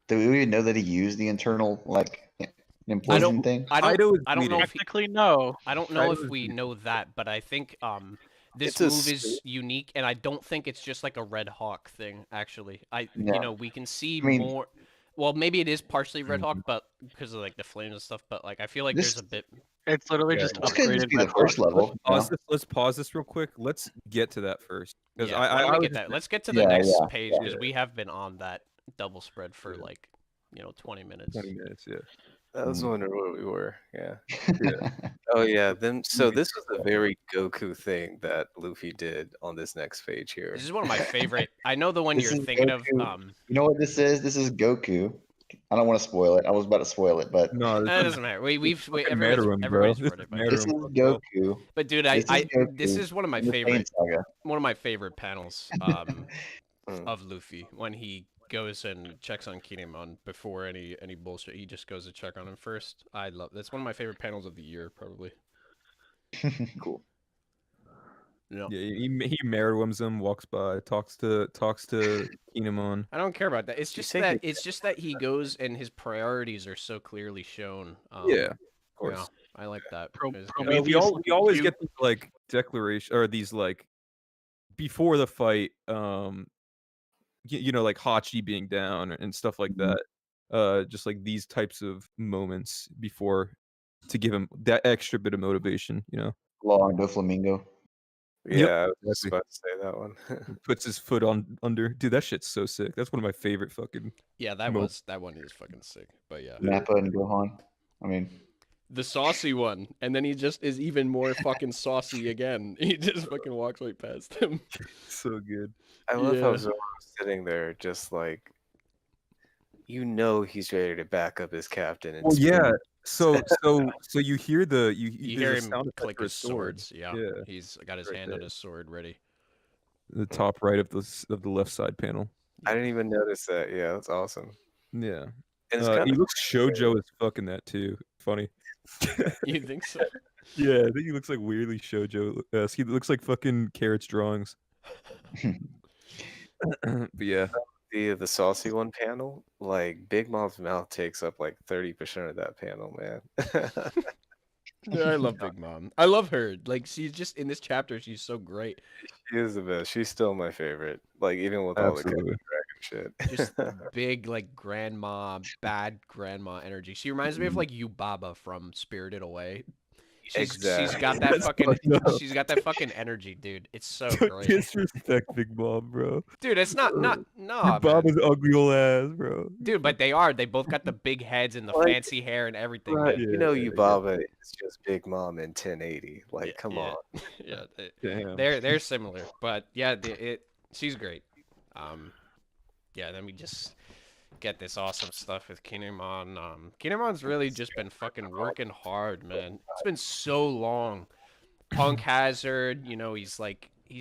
Do we even know that he used the internal implosion thing? I Kaido is don't know bleeding. if he, Technically, no. I don't know Kaido if is we bleeding. know that, but I think this It's a move is unique, and I don't think it's just a Red Hawk thing. Actually, No. we can see I mean- more. Well, maybe it is partially Red Mhm. Hawk, but because of the flames and stuff. But I feel like This- there's a bit. It's literally Yeah, just This could upgraded. just be the Red first Hawk. level. Let's pause this real quick. Let's get to that first. Because Yeah, why don't we was get that? Let's get to the Yeah, next yeah, page yeah. because we have been on that double spread for Yeah. 20 minutes. 20 minutes. Yeah. I was Mm. wondering where we were. Yeah. Yeah. Oh yeah. Then so Maybe this was a very Goku thing that Luffy did on this next page here. This is one of my favorite. I know the one This you're is thinking Goku. of. You know what this is? This is Goku. I don't want to spoil it. I was about to spoil it, but No, It this doesn't matter. We've fucking everybody's, Meruem, bro. everybody's This read is it. By Meruem. now. this is Meruem, bro. Goku. But dude, This is this Goku is one of my in the Saiyan favorite Saga. panels of Luffy when he goes and checks on Kinemon before any bullshit. He just goes to check on him first. That's one of my favorite panels of the year, probably. Cool. No, Yeah, he Meruems him, walks by, talks to Kinemon. I don't care about that. It's You just say that that- it's just that he goes and his priorities are so clearly shown. Yeah, of Yeah, course. I like that. Pro- because- pro- I mean, we Prometheus, always you- get these declaration or these before the fight, like Hachi being down and stuff like Mhm. that. Just these types of moments before to give him that extra bit of motivation. Law and Doflamingo. Yeah, I was just exactly. about to say that one. Puts his foot on under. Dude, that shit's so sick. That's one of my favorite fucking. Yeah, that one is fucking sick. But yeah, Nappa and Gohan. I mean, the saucy one, and then he just is even more fucking saucy again. He just fucking walks right past him. So good. I love how Yeah. Zoro's sitting there, just like, you know, he's ready to back up his captain and Well, speak. yeah. So you hear the You there's hear a him sound effect click for a his sword. swords. Yeah. Yeah. He's got his Right hand on there. his sword ready. The top right of the left side panel. I didn't even notice that. Yeah, that's awesome. Yeah. And it's He kind of looks shoujo as fuck in that too. Funny. You think so? Yeah, I think he looks like weirdly shoujo. He looks like fucking Carrot's drawings. But yeah. the saucy one panel. Like Big Mom's mouth takes up like 30% of that panel, man. Yeah, I love Big Mom. I love her. Like she's just in this chapter. She's so great. She is the best. She's still my favorite. Like even with all the Captain Absolutely. Dragon shit. Just big like grandma, bad grandma energy. She reminds me of like Yubaba from Spirited Away. She's got that That's fucking fucked up. she's got that fucking energy, dude. It's so Don't great. disrespect Big Mom, bro. Dude, it's not Your man. Baba's ugly old ass, bro. Dude, but they are. They both got the big heads and the Like, fancy hair and everything. Right, man. you know, Yeah, Yubaba is just Big Mom in 1080. Like, Yeah, come yeah. on. Yeah, Damn. they're similar, but yeah, she's great. Yeah, then we just get this awesome stuff with Kinemon. Kinemon's really just been fucking working hard, man. It's been so long. Punk Hazard, you know, he's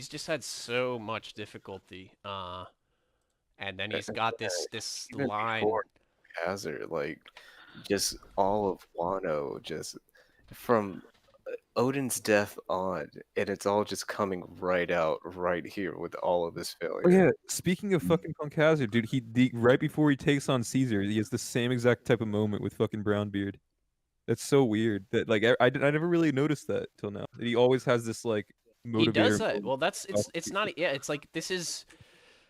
just had so much difficulty. And then he's got this Even line. before Hazard, like, just all of Wano, just from Odin's death on, and it's all just coming right out right here with all of this failure. Oh yeah, speaking of fucking Punk Hazard, dude, right before he takes on Caesar, he has the same exact type of moment with fucking Brownbeard. That's so weird. That like I never really noticed that till now. That he always has this like motivator. He does that. moment. Well, it's not. Yeah, it's like this is,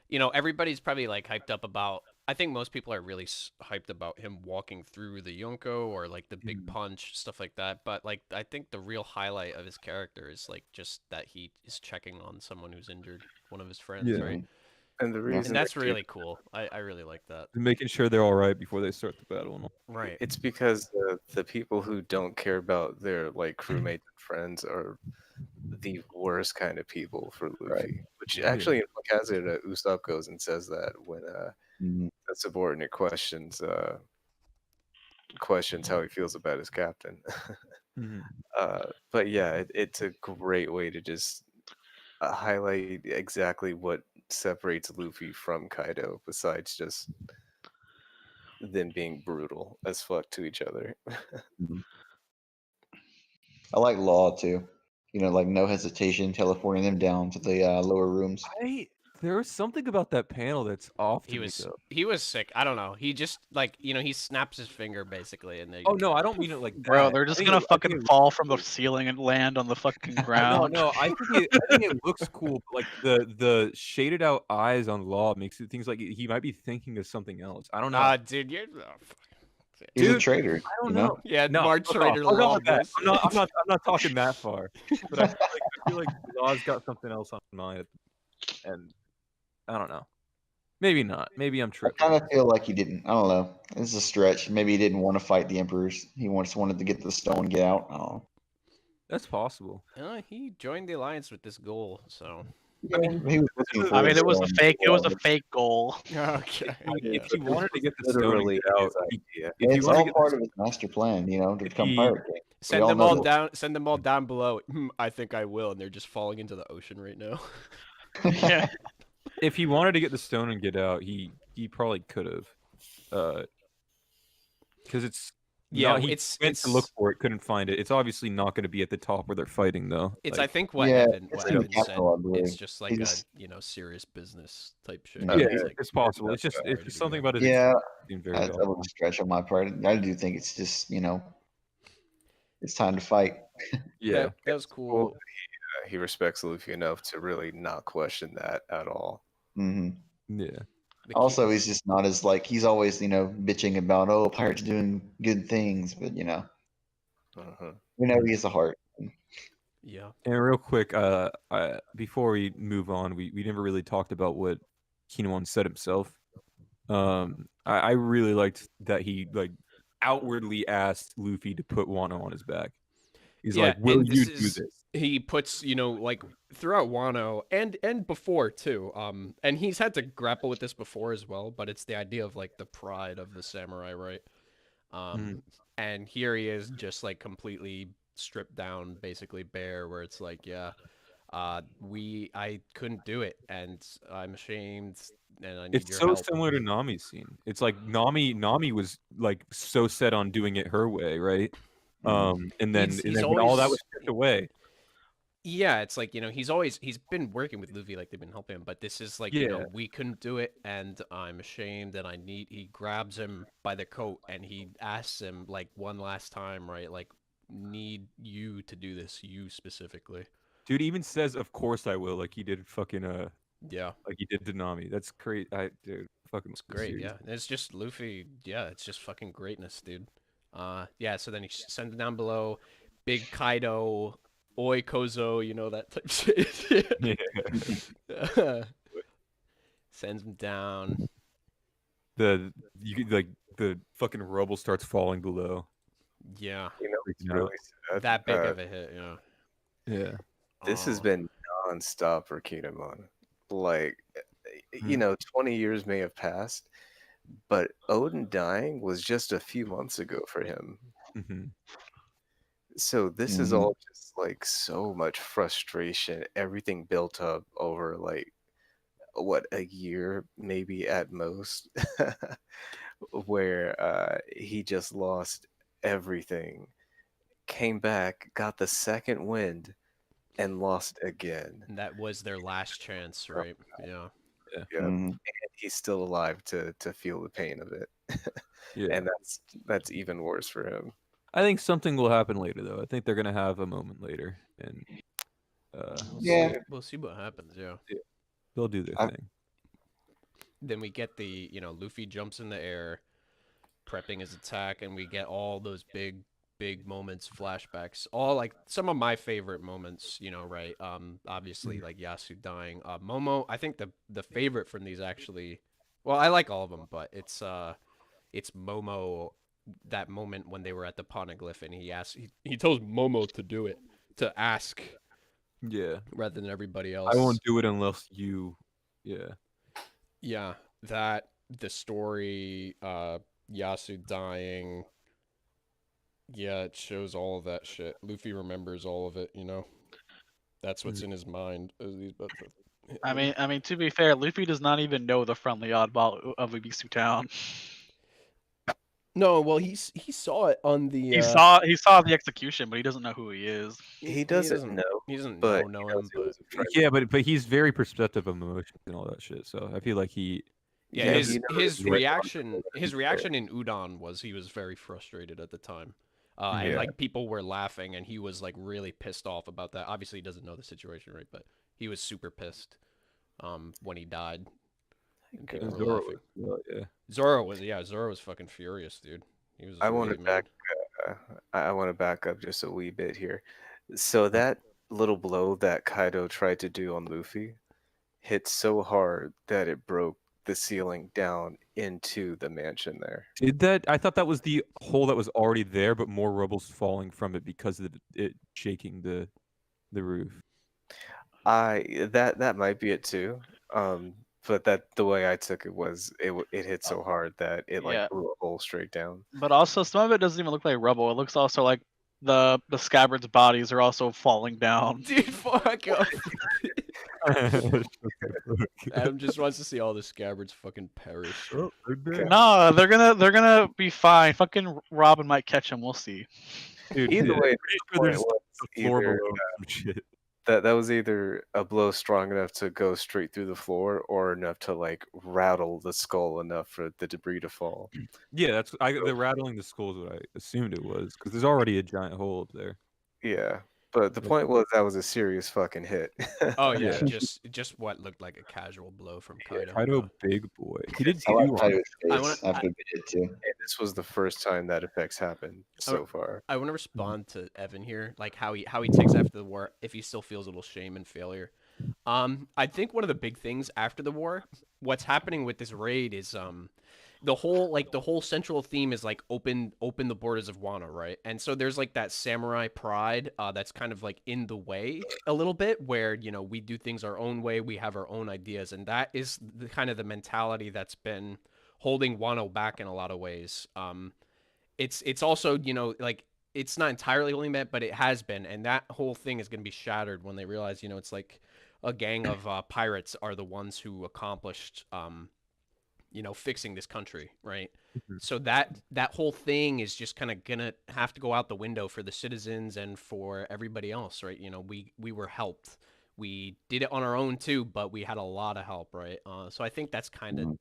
you know, everybody's probably like hyped up about. I think most people are really hyped about him walking through the Yonko or like the big punch, stuff like that. But like, I think the real highlight of his character is like just that he is checking on someone who's injured, one of his friends, Yeah. right? And the reason And that's they do really cool. I really like that. Making sure they're all right before they start the battle. And all. Right. It's because the people who don't care about their like crewmates and friends are the worst kind of people for Luffy. Right. Which actually in Hazard, Usopp goes and says that when Mhm. a subordinate questions how he feels about his captain. Mhm. But yeah, it's a great way to just highlight exactly what separates Luffy from Kaido, besides just them being brutal as fuck to each other. I like Law too. You know, like no hesitation, teleporting them down to the lower rooms. There was something about that panel that's off to He me, was though. he was sick. I don't know. He just like, you know, he snaps his finger basically, and they. Oh no, I don't mean it like Bro, that. they're I just think gonna it- I think fucking it- fall from the ceiling and land on the fucking No, ground. no, I think it looks cool. But like the shaded out eyes on Law makes it things like he might be thinking of something else. I don't know. Nah, dude, you're. Oh, fuck. He's a Dude, traitor. I don't you know? know. Yeah, No, March fuck off. Trader Fuck off Law. with that. boys. I'm not talking that far. But I feel like Law's got something else on mind, and I don't know. Maybe not. Maybe I'm I tripping. kind of feel like he didn't. I don't know. It's a stretch. Maybe he didn't want to fight the emperors. He just wanted to get the stone and get out. I don't know. That's possible. He joined the alliance with this goal, so. I mean, he was looking for I mean, the it was a stone fake. It was a before. fake goal. Okay. If he wanted to get the stone and Literally get out, his idea. if he It's wanted to all get part the of his master plan, you know, to if become he- pirate king. Send all them know all that. down. Send them all down below. I think I will, and they're just falling into the ocean right now. Yeah. if he wanted to get the stone and get out, he probably could have. Because it's Yeah, he it's went to look for it, couldn't find it. It's obviously not going to be at the top where they're fighting, though. It's Like, I think what Yeah, Evan, it's what in the Evan said. capital, I believe. It's just like He's- a serious business type shit. Yeah, yeah, It's like- it's possible. It's just Sorry to it's be something that. about it. Yeah, Seemed very that's a off. little stretch on my part. I do think it's just, you know, it's time to fight. Yeah, that was cool. He respects Luffy enough to really not question that at all. hmm yeah. The Also, key- he's just not as like he's always, you know, bitching about pirates doing good things, but you know, Uh-huh. we know he has a heart. yeah. And real quick, before we move on, we never really talked about what Kinemon said himself. I really liked that he like outwardly asked Luffy to put Wano on his back. He's Yeah, like, "Will and you this do is- this?" He puts, like throughout Wano and before too. And he's had to grapple with this before as well, but it's the idea of like the pride of the samurai, right? And here he is just like completely stripped down, basically bare, where it's like, yeah, I couldn't do it, and I'm ashamed, and I need It's your so help. similar to Nami's scene. It's like Nami was like so set on doing it her way, right? And then He's when all that always- was stripped away, Yeah, it's like, he's been working with Luffy, like they've been helping him, but this is like, Yeah. we couldn't do it, and I'm ashamed, and he grabs him by the coat, and he asks him like one last time, right? Like, need you to do this, you specifically. dude even says, "Of course I will," like he did fucking Yeah, like he did to Nami. That's crazy. Dude, fucking it's great. serious. Yeah, and it's just Luffy. Yeah, it's just fucking greatness, dude. Yeah. So then he sends him down below. Big Kaido, Oi Kozo, that type shit. Yeah. Sends him down. The fucking rubble starts falling below. Yeah, It's Yeah. really sad. that big of a hit. Yeah. Yeah. This has Oh. been non-stop for Kinemon. Like, 20 years may have passed, but Odin dying was just a few months ago for him. hmm So this is Mhm. all just like so much frustration, everything built up over like what, a year maybe at most, where he just lost everything, came back, got the second wind, and lost again. And that was their last chance, right? Yeah. Yeah, Mhm. and he's still alive to feel the pain of it, Yeah. and that's even worse for him. I think something will happen later, though. I think they're gonna have a moment later, and Yeah. We'll see what happens. Yeah. they'll do their I- thing. Then we get the, Luffy jumps in the air, prepping his attack, and we get all those big moments, flashbacks, all like some of my favorite moments, right? Obviously like Yasu dying. Momo, I think the favorite from these actually, well, I like all of them, but it's Momo, that moment when they were at the Poneglyph and he tells Momo to do it, to ask Yeah. rather than everybody else. I won't do it unless you. Yeah. Yeah, the story, Yasu dying. Yeah, it shows all of that shit. Luffy remembers all of it, That's what's in his mind as he's about to hit I him. mean, to be fair, Luffy does not even know the friendly oddball of Ibisu Town. No, well, he saw it on the. He saw the execution, but he doesn't know who he is. He doesn't know, He doesn't but know he him, knows it but was a friend. Yeah, but he's very perceptive of emotions and all that shit. So I feel like he. yeah, Yeah, his he knows his right reaction from his the reaction in Udon was he was very frustrated at the time. And Yeah. like people were laughing, and he was like really pissed off about that. Obviously, he doesn't know the situation, right? But he was super pissed when he died. And people And were Zoro laughing. was- yeah. Zoro was fucking furious, dude. He was. I want really to back. mad. I want to back up just a wee bit here. So that little blow that Kaido tried to do on Luffy hit so hard that it broke the ceiling down into the mansion there. Did that? I thought that was the hole that was already there, but more rubble's falling from it because of it shaking the roof. That might be it too. But the way I took it was it hit so hard that it like Yeah. blew a hole straight down. But also, some of it doesn't even look like rubble. It looks also like the scabbard's bodies are also falling down. Dude, fuck off. Adam just wants to see all the scabbards fucking perish. Oh, they're dead. No, they're gonna be fine. Fucking Robin might catch him. We'll see. Dude, Either yeah, way, pretty the sure point there's was the floor either, below some shit. that was either a blow strong enough to go straight through the floor or enough to like rattle the skull enough for the debris to fall. Yeah, that's the rattling the skull is what I assumed it was because there's already a giant hole up there. Yeah. But the point was that was a serious fucking hit. Oh yeah, Yeah. just what looked like a casual blow from Kaido. Kaido, big boy. He did I two like on Kaido's I face. wanna- I have to admit it too. And this was the first time that effects happened so far. I want to respond to Evan here, like how he takes after the war, if he still feels a little shame and failure. I think one of the big things after the war, what's happening with this raid is the whole central theme is like open the borders of Wano, right? And so there's like that samurai pride that's kind of like in the way a little bit, where we do things our own way, we have our own ideas, and that is the kind of the mentality that's been holding Wano back in a lot of ways. It's also like it's not entirely holding back, but it has been, and that whole thing is going to be shattered when they realize it's like a gang of pirates are the ones who accomplished fixing this country, right? Mhm. So that whole thing is just kind of gonna have to go out the window for the citizens and for everybody else, right? We were helped. We did it on our own too, but we had a lot of help, right? So I think that's kind of Mhm.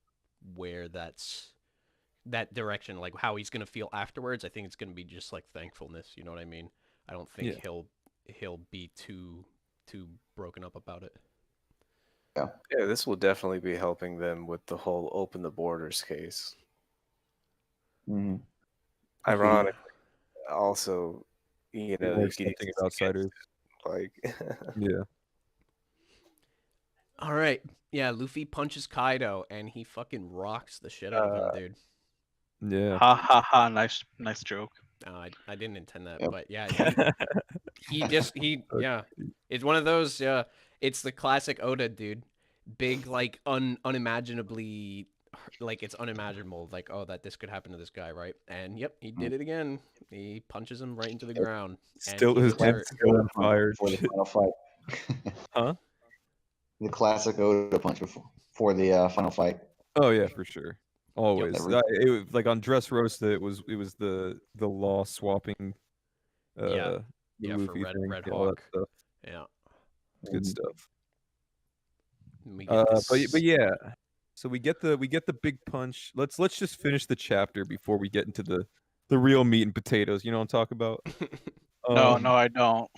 where that direction, like how he's gonna feel afterwards. I think it's gonna be just like thankfulness. You know what I mean? I don't think Yeah. he'll be too broken up about it. Yeah, this will definitely be helping them with the whole open the borders case. Hmm. Ironically, also, They were accepting of outsiders. like Yeah. All right, yeah. Luffy punches Kaido and he fucking rocks the shit out of him, dude. Yeah. Ha ha ha! Nice joke. I didn't intend that, Yep. but yeah, yeah. It's one of those. It's the classic Oda, dude. Big like unimaginably, like it's unimaginable. Like, oh, that this could happen to this guy, right? And yep, he did it again. He punches him right into the ground. Still he his looks head hurt. still on fire. Before the final fight. Huh? The classic Oda punch before the final fight. Oh yeah, for sure. Always. every- It was like on Dressrosa, it was the law swapping Yeah. the Yeah, for Luffy Red thing, Red all that Hawk. stuff. Yeah. It's good Mhm. stuff. We get this. But yeah. So we get the big punch. Let's just finish the chapter before we get into the real meat and potatoes. You know what I'm talking about? No, Um, no, I don't.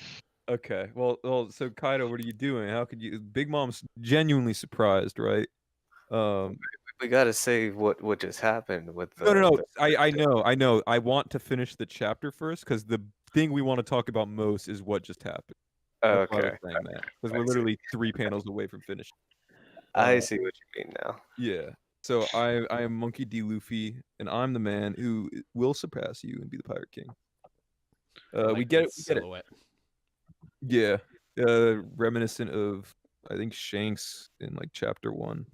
Okay. Well. So Kaido, what are you doing? How could you? Big Mom's genuinely surprised, right? we gotta say what just happened with the. No. the- I know. I want to finish the chapter first because the thing we want to talk about most is what just happened. That's why I was Okay, saying that because I we're see. literally 3 panels away from finishing. I Uh, see what you mean now. Yeah. So I am Monkey D. Luffy, and I'm the man who will surpass you and be the Pirate King. I like we get that it. We get it. silhouette. Yeah. Reminiscent of I think Shanks in like chapter 1.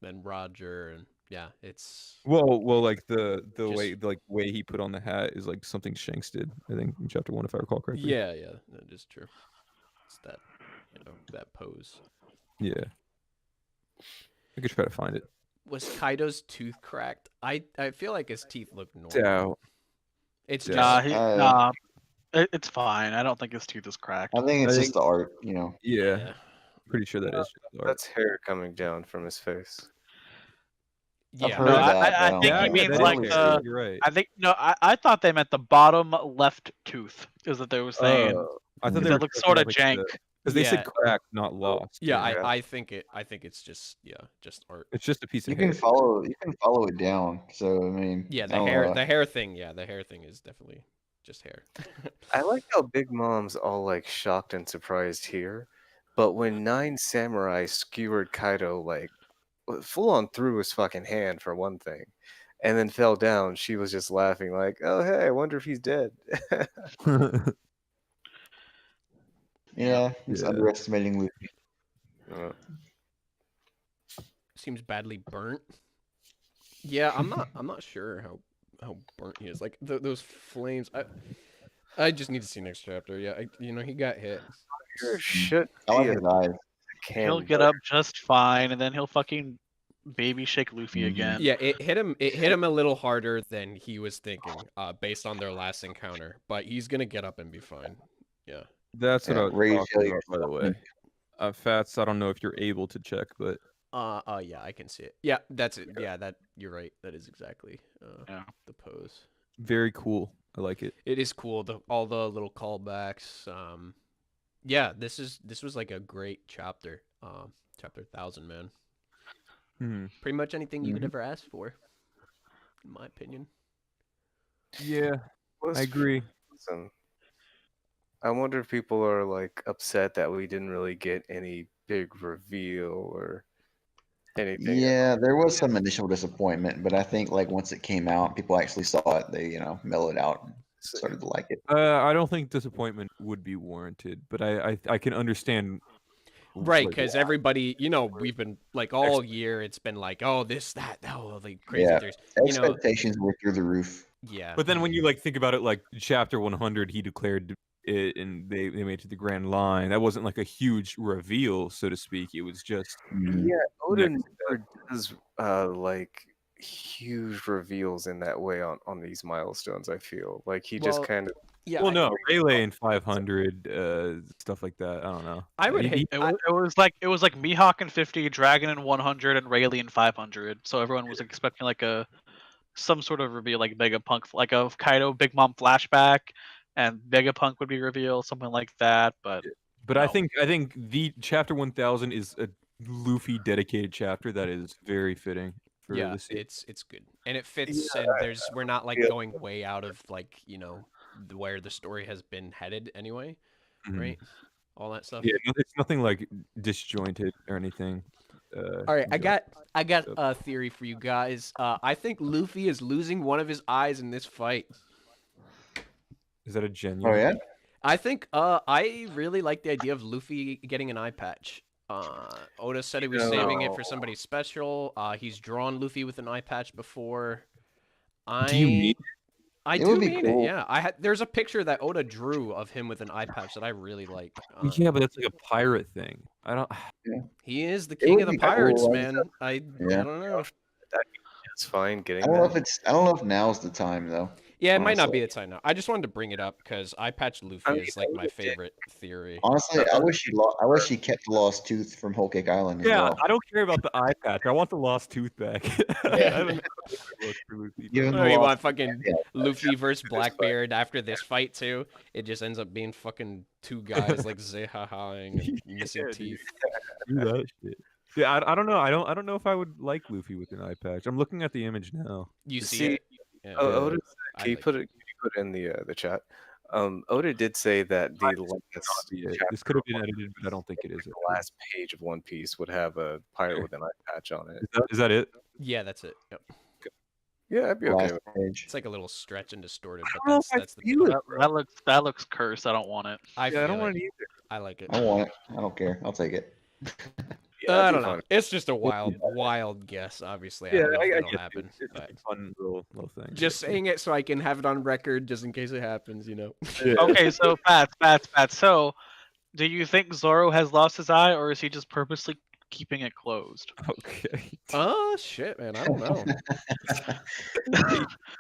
Then Roger and yeah, it's Well, like the Just- way he put on the hat is like something Shanks did. I think in chapter 1, if I recall correctly. yeah, that is true. It's that that pose. Yeah. I could try to find it. Was Kaido's tooth cracked? I feel like his teeth look normal. Doubt. It's Yeah. just Nah, it's fine. I don't think his tooth is cracked. I think it's I just the art, Yeah. Pretty sure that is just art. That's hair coming down from his face. I've yeah. heard No, that. I but think don't he know. means that like is Totally true. true. You're right. I think no, I thought they meant the bottom left tooth is what they were saying. I thought Because they it were looks talking sort of about, jank. because they Yeah. said cracked, not lost. Yeah, Yeah. I think it's just just art. It's just a piece of You hair. can follow it down. So I mean, Yeah, I the don't hair know. the hair thing, the hair thing is definitely just hair. I like how Big Mom's all like shocked and surprised here, but when Nine Samurai skewered Kaido like full on through his fucking hand for one thing, and then fell down, she was just laughing like, "Oh hey, I wonder if he's dead." Yeah, he's Yeah. underestimating Luffy. Uh, Seems badly burnt. Yeah, I'm not sure how burnt he is. Like those flames. I just need to see next chapter. Yeah, he got hit. there should I like be his eyes. He'll get up just fine, and then he'll fucking baby shake Luffy Mhm. again. Yeah, it hit him a little harder than he was thinking, based on their last encounter. But he's gonna get up and be fine. Yeah. That's what Yeah, I was Rage talking Jelly about, by the way. Fats, I don't know if you're able to check, but Yeah, I can see it. Yeah, that's it. Yeah, that you're right. That is exactly Yeah. the pose. very cool. I like it. It is cool. All the little callbacks. Yeah, this was like a great chapter. Chapter 1000, man. Hmm. Pretty much anything you could Mhm. ever ask for, in my opinion. Yeah, Was I agree. awesome. I wonder if people are like upset that we didn't really get any big reveal or anything. Yeah, there was some initial disappointment, but I think like once it came out, people actually saw it. They mellowed out and started to like it. I don't think disappointment would be warranted, but I can understand. Right, like, because everybody, we've been like all year. It's been like, oh, this, that, oh, the crazy Yeah. theories. Expectations were through the roof. Yeah. But then when you like think about it, like chapter 100, he declared it, and they made it to the Grand Line. That wasn't like a huge reveal, so to speak. It was just Mhm. Yeah, Odin never does like huge reveals in that way on these milestones. I feel like he just Well, kind of yeah. well, no, Rayleigh in 500, stuff like that. I don't know. I would He- hate. It was like Mihawk in 50, Dragon in 100, and Rayleigh in 500. So everyone was expecting like some sort of reveal, like Vegapunk, like a Kaido Big Mom flashback, and Vegapunk would be revealed, something like that. But But I No. think the chapter 1000 is a Luffy dedicated chapter that is very fitting for Yeah, the series. it's good, and it fits. And we're not like yeah. going way out of like where the story has been headed anyway, Mhm. right? All that stuff. Yeah, it's nothing like disjointed or anything. All right, I got Yep. a theory for you guys. I think Luffy is losing one of his eyes in this fight. Is that a genuine? Oh yeah. I think I really like the idea of Luffy getting an eye patch. Oda said he was saving it for somebody special. He's drawn Luffy with an eye patch before. Do you need? I It do would be mean cool. it. Yeah, there's a picture that Oda drew of him with an eye patch that I really like. Yeah, but that's like a pirate thing. I don't. He is the king would of the be cool, pirates, I man. I Yeah. don't know. it's fine getting I don't know that. if I don't know if now's the time though. Yeah, it might not be honestly. the time now. I just wanted to bring it up because eye patch Luffy I mean, is like Oda my did- favorite theory. Honestly, I wish he kept the lost tooth from Whole Cake Island. As Yeah, well. I don't care about the eye patch. I want the lost tooth back. I don't know how it looks for Luffy. Give him Oh, the you lost- want fucking yeah. Luffy versus Blackbeard after this fight too? It just ends up being fucking two guys like zehahaing and missing Yeah, dude. teeth. Do that shit. Yeah, I don't know. I don't know if I would like Luffy with an eye patch. I'm looking at the image now. You see, See, it? Yeah. Oda, I can you like put it in the chat? Oda did say that the last Yeah, chapter, this could have been edited, but I don't think it is. the last page of One Piece would have a pirate with an eye patch on it. Is that it? Yeah, that's it. Yep. Yeah, I'd be okay last with page. It's like a little stretch and distorted, I but don't know if I that's the feel big it. one. that looks cursed. I don't want it. I Yeah, I don't feel want it. it either. I like it. I want it. I don't care. I'll take it. Yeah, I that'd don't be know. fine. It's just a wild guess. Obviously, I Yeah, don't know if I that'll get happen. it. It's but a fun little thing. just saying it so I can have it on record, just in case it happens. Okay, so Pat. So, do you think Zoro has lost his eye, or is he just purposely keeping it closed? Okay. Oh shit, man! I don't know.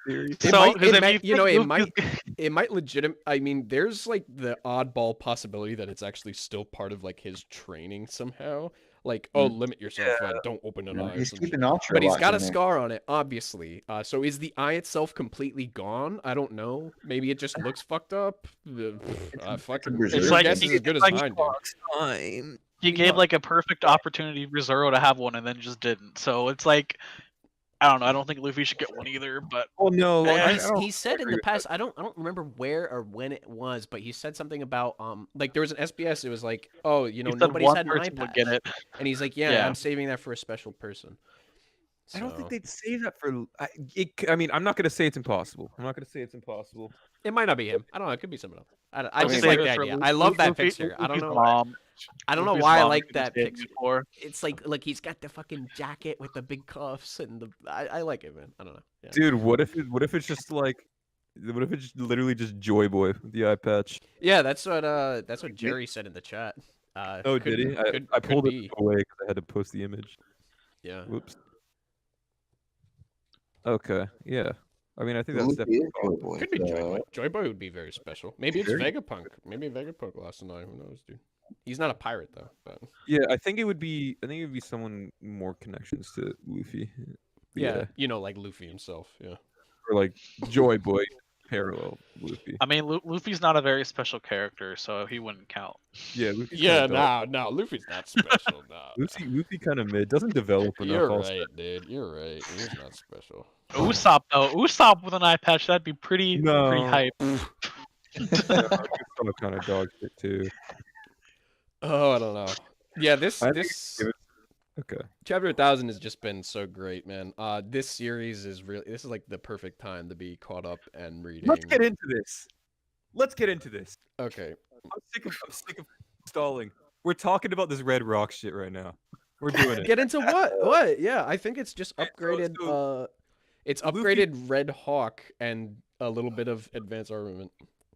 It So, might, 'cause it if might- you know, think it might, Luffy's- it might legitimate. I mean, there's like the oddball possibility that it's actually still part of like his training somehow. Like, oh, limit yourself, don't open an eye. Or He's some shit. keeping Ultra. But he's locked got a in there. scar on it, obviously. So is the eye itself completely gone? I don't know. Maybe it just looks fucked up. Fucking, It's your like- guess is as good as like- mine, dude. he gave like a perfect opportunity for Zoro to have one, and then just didn't. So it's like, I don't know. I don't think Luffy should get one either. But Well, no. Well, I he's, don't he said in agree the with past, I don't remember where or when it was, but he said something about like there was an SBS. It was like, oh, he said nobody's one had an eye person would patch, get it. and he's like, yeah, Yeah. I'm saving that for a special person. I don't think So, they'd say that for. I mean, I'm not gonna say it's impossible. I'm not gonna say it's impossible. it might not be him. I don't know. It could be someone else. I mean, just like like the idea. I love that picture. I don't know. I don't know Luffy's why I mom like could've that saved picture. it for. It's like he's got the fucking jacket with the big cuffs and the. I like it, man. I don't know. Yeah. Dude, what if it's just like, what if it's literally just Joy Boy with the eye patch? Yeah, that's what Jerry said in the chat. Oh, did he? I could pulled be. it away because I had to post the image. Yeah. Whoops. Okay. Yeah. I mean, I think that's Luffy definitely is Joy Boy, Could be Joy so- Boy. Joy Boy would be very special. Maybe it's Sure. Vegapunk. Maybe Vegapunk lost an eye. Who knows, dude? He's not a pirate though. But Yeah, I think it would be someone more connections to Luffy. yeah, like Luffy himself. Yeah. Or like Joy Boy parallel Luffy. I mean, Luffy's not a very special character, so he wouldn't count. Yeah, Luffy's Yeah, kinda dull. no, Luffy's not special. No. Luffy kind of mid. Doesn't develop enough. You're also. right, dude. You're right. He's not special. Usopp though, Usopp with an eye patch, that'd be pretty No. hype. Kind of dog shit too. Oh, I don't know. Yeah, this I think this. give it- Okay. Chapter 1000 has just been so great, man. This series is this is like the perfect time to be caught up and reading. Let's get into this. Okay. I'm sick of stalling. We're talking about this Red Rock shit right now. We're doing it. Get into what? What? Yeah, I think it's just Okay, upgraded. It's Luffy- upgraded Red Hawk and a little bit of advanced armament.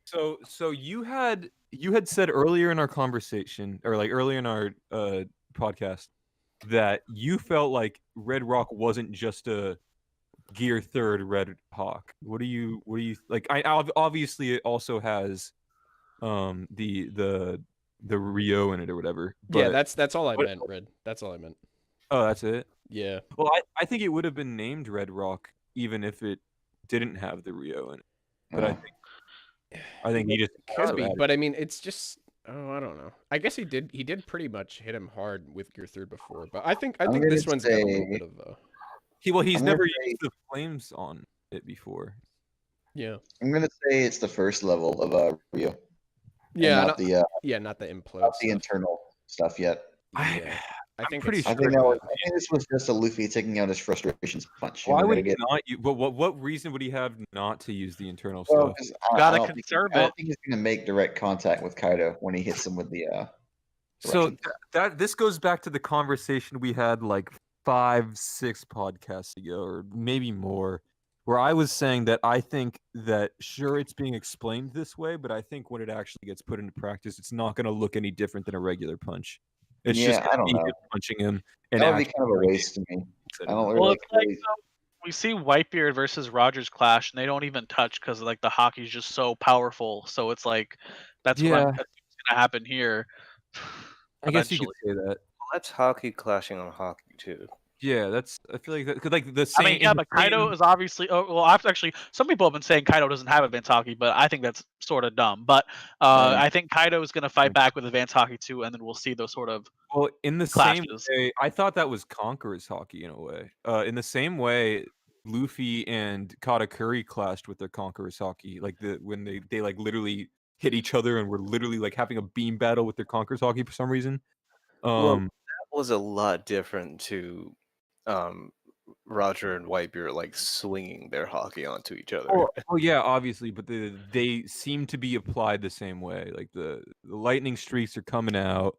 So you had said earlier in our conversation, or like earlier in our podcast, that you felt like Red Rock wasn't just a Gear 3rd Red Hawk. What do you like? Obviously it also has the Rio in it or whatever. Yeah, but- that's all I what- meant, Red. That's all I meant. Oh, that's it. Yeah. Well, I think it would have been named Red Rock even if it didn't have the Rio in it. But I think he just Could be, added- but I mean, it's just I don't know. I guess he did pretty much hit him hard with Gear 3 before, but I think I'm this gonna one's got a little say- bit of he's I'm gonna never say- used the flames on it before. yeah. I'm gonna say it's the first level of Rio. and Yeah, not the not the implode not the stuff. internal stuff yet. Yeah. I think pretty it's I sure think strictly- this was just a Luffy taking out his frustrations punch. and Why we're would gonna he get not? But what reason would he have not to use the internal well, stuff? 'cause Gotta don't think- conserve I don't it. think he's gonna make direct contact with Kaido when he hits him with the So directions. that this goes back to the conversation we had like 5-6 podcasts ago, or maybe more, where I was saying that I think that sure it's being explained this way, but I think when it actually gets put into practice, it's not going to look any different than a regular punch. It's Yeah, just I gonna don't be know. him punching him. And That would be actually kind of a breaking waste to me. it. I don't Well, really. it's like we see Whitebeard versus Rogers clash, and they don't even touch because like the hockey's just so powerful. So it's like that's Yeah. what's gonna happen here. I guess you could eventually. say that. That's hockey clashing on hockey too. Yeah, that's. I feel like that. Cause like the I same. mean, yeah, in but the Kaido same- is obviously. Oh, well, actually, some people have been saying Kaido doesn't have advanced hockey, but I think that's sort of dumb. But I think Kaido is going to fight back with advanced hockey too, and then we'll see those sort of. Well, in the same clashes. way, I thought that was Conqueror's hockey in a way. In the same way, Luffy and Katakuri clashed with their Conqueror's hockey, like when they like literally hit each other and were literally like having a beam battle with their Conqueror's hockey for some reason. Well, that was a lot different to Roger and Whitebeard like swinging their hockey onto each other. Oh yeah, obviously, but they seem to be applied the same way. Like the lightning streaks are coming out.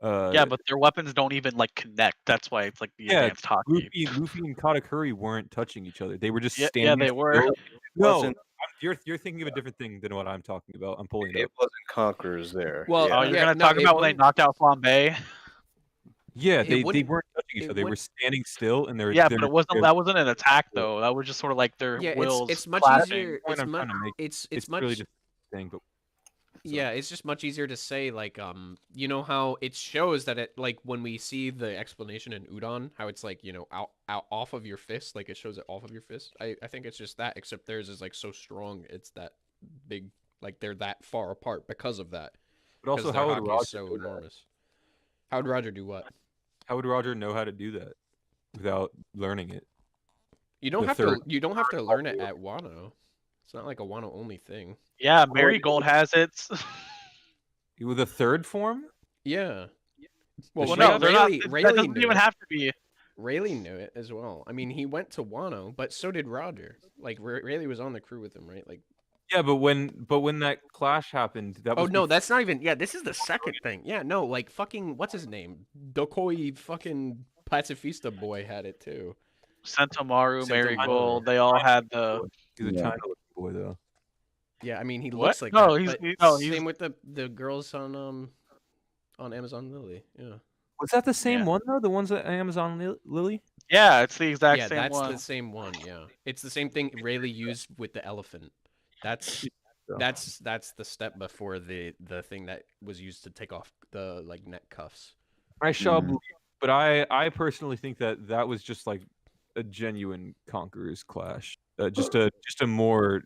Yeah, but their weapons don't even like connect. That's why it's like the Yeah, advanced hockey. Luffy and Katakuri weren't touching each other. They were just Yeah, standing. they were. still. No, wasn't- you're thinking of a different thing than what I'm talking about. I'm pulling it It up. wasn't Conquerors there. Well, Oh, yeah. you're Yeah, gonna no, talk it about when they wouldn't- knocked out Flambe? Yeah, It they wouldn't- weren't touching each it other. They were wouldn't- standing still, and they're Yeah, they're, but it wasn't. they're- That wasn't an attack though. That was just sort of like their Yeah, wills. it's much clashing. easier. point It's I'm much. trying to make. It's It's much. really just a thing, but Yeah, it's just much easier to say like you know how it shows that it like when we see the explanation in Udon how it's like, you know, out off of your fist, like it shows it off of your fist. I think it's just that, except theirs is like so strong, it's that big, like they're that far apart because of that. but also Because their how would hockey Roger is so do that? enormous. How would Roger do what? How would Roger know how to do that without learning it? You don't The have third- to. You don't have to learn it at Wano. It's not like a Wano only thing. Yeah, Marigold has it. With a third form? Yeah. Well, Ray- no, they're not. Rayleigh- That Rayleigh doesn't knew even it. have to be. Rayleigh knew it as well. I mean, he went to Wano, but so did Roger. Like Rayleigh was on the crew with him, right? Like, Yeah, but when that clash happened, that oh was no, before- that's not even. Yeah, this is the second thing. Yeah, no, like fucking what's his name? Dokoi fucking Pacifista boy had it too. Sentomaru, Sentomaru. Marigold, they all had the. he's a Yeah. China looking boy though. Yeah, I mean he What? looks like No, that, he's- but he- no, he's- same with the girls on Amazon Lily. Yeah. Was that the same Yeah. one though? The ones at Amazon Lily? Yeah, it's the exact Yeah, same that's one. the same one. Yeah, it's the same thing Rayleigh used with the elephant. That's So- that's the step before the thing that was used to take off the like neck cuffs. I shall Mhm. believe, but I personally think that was just like a genuine conquerors clash, just a more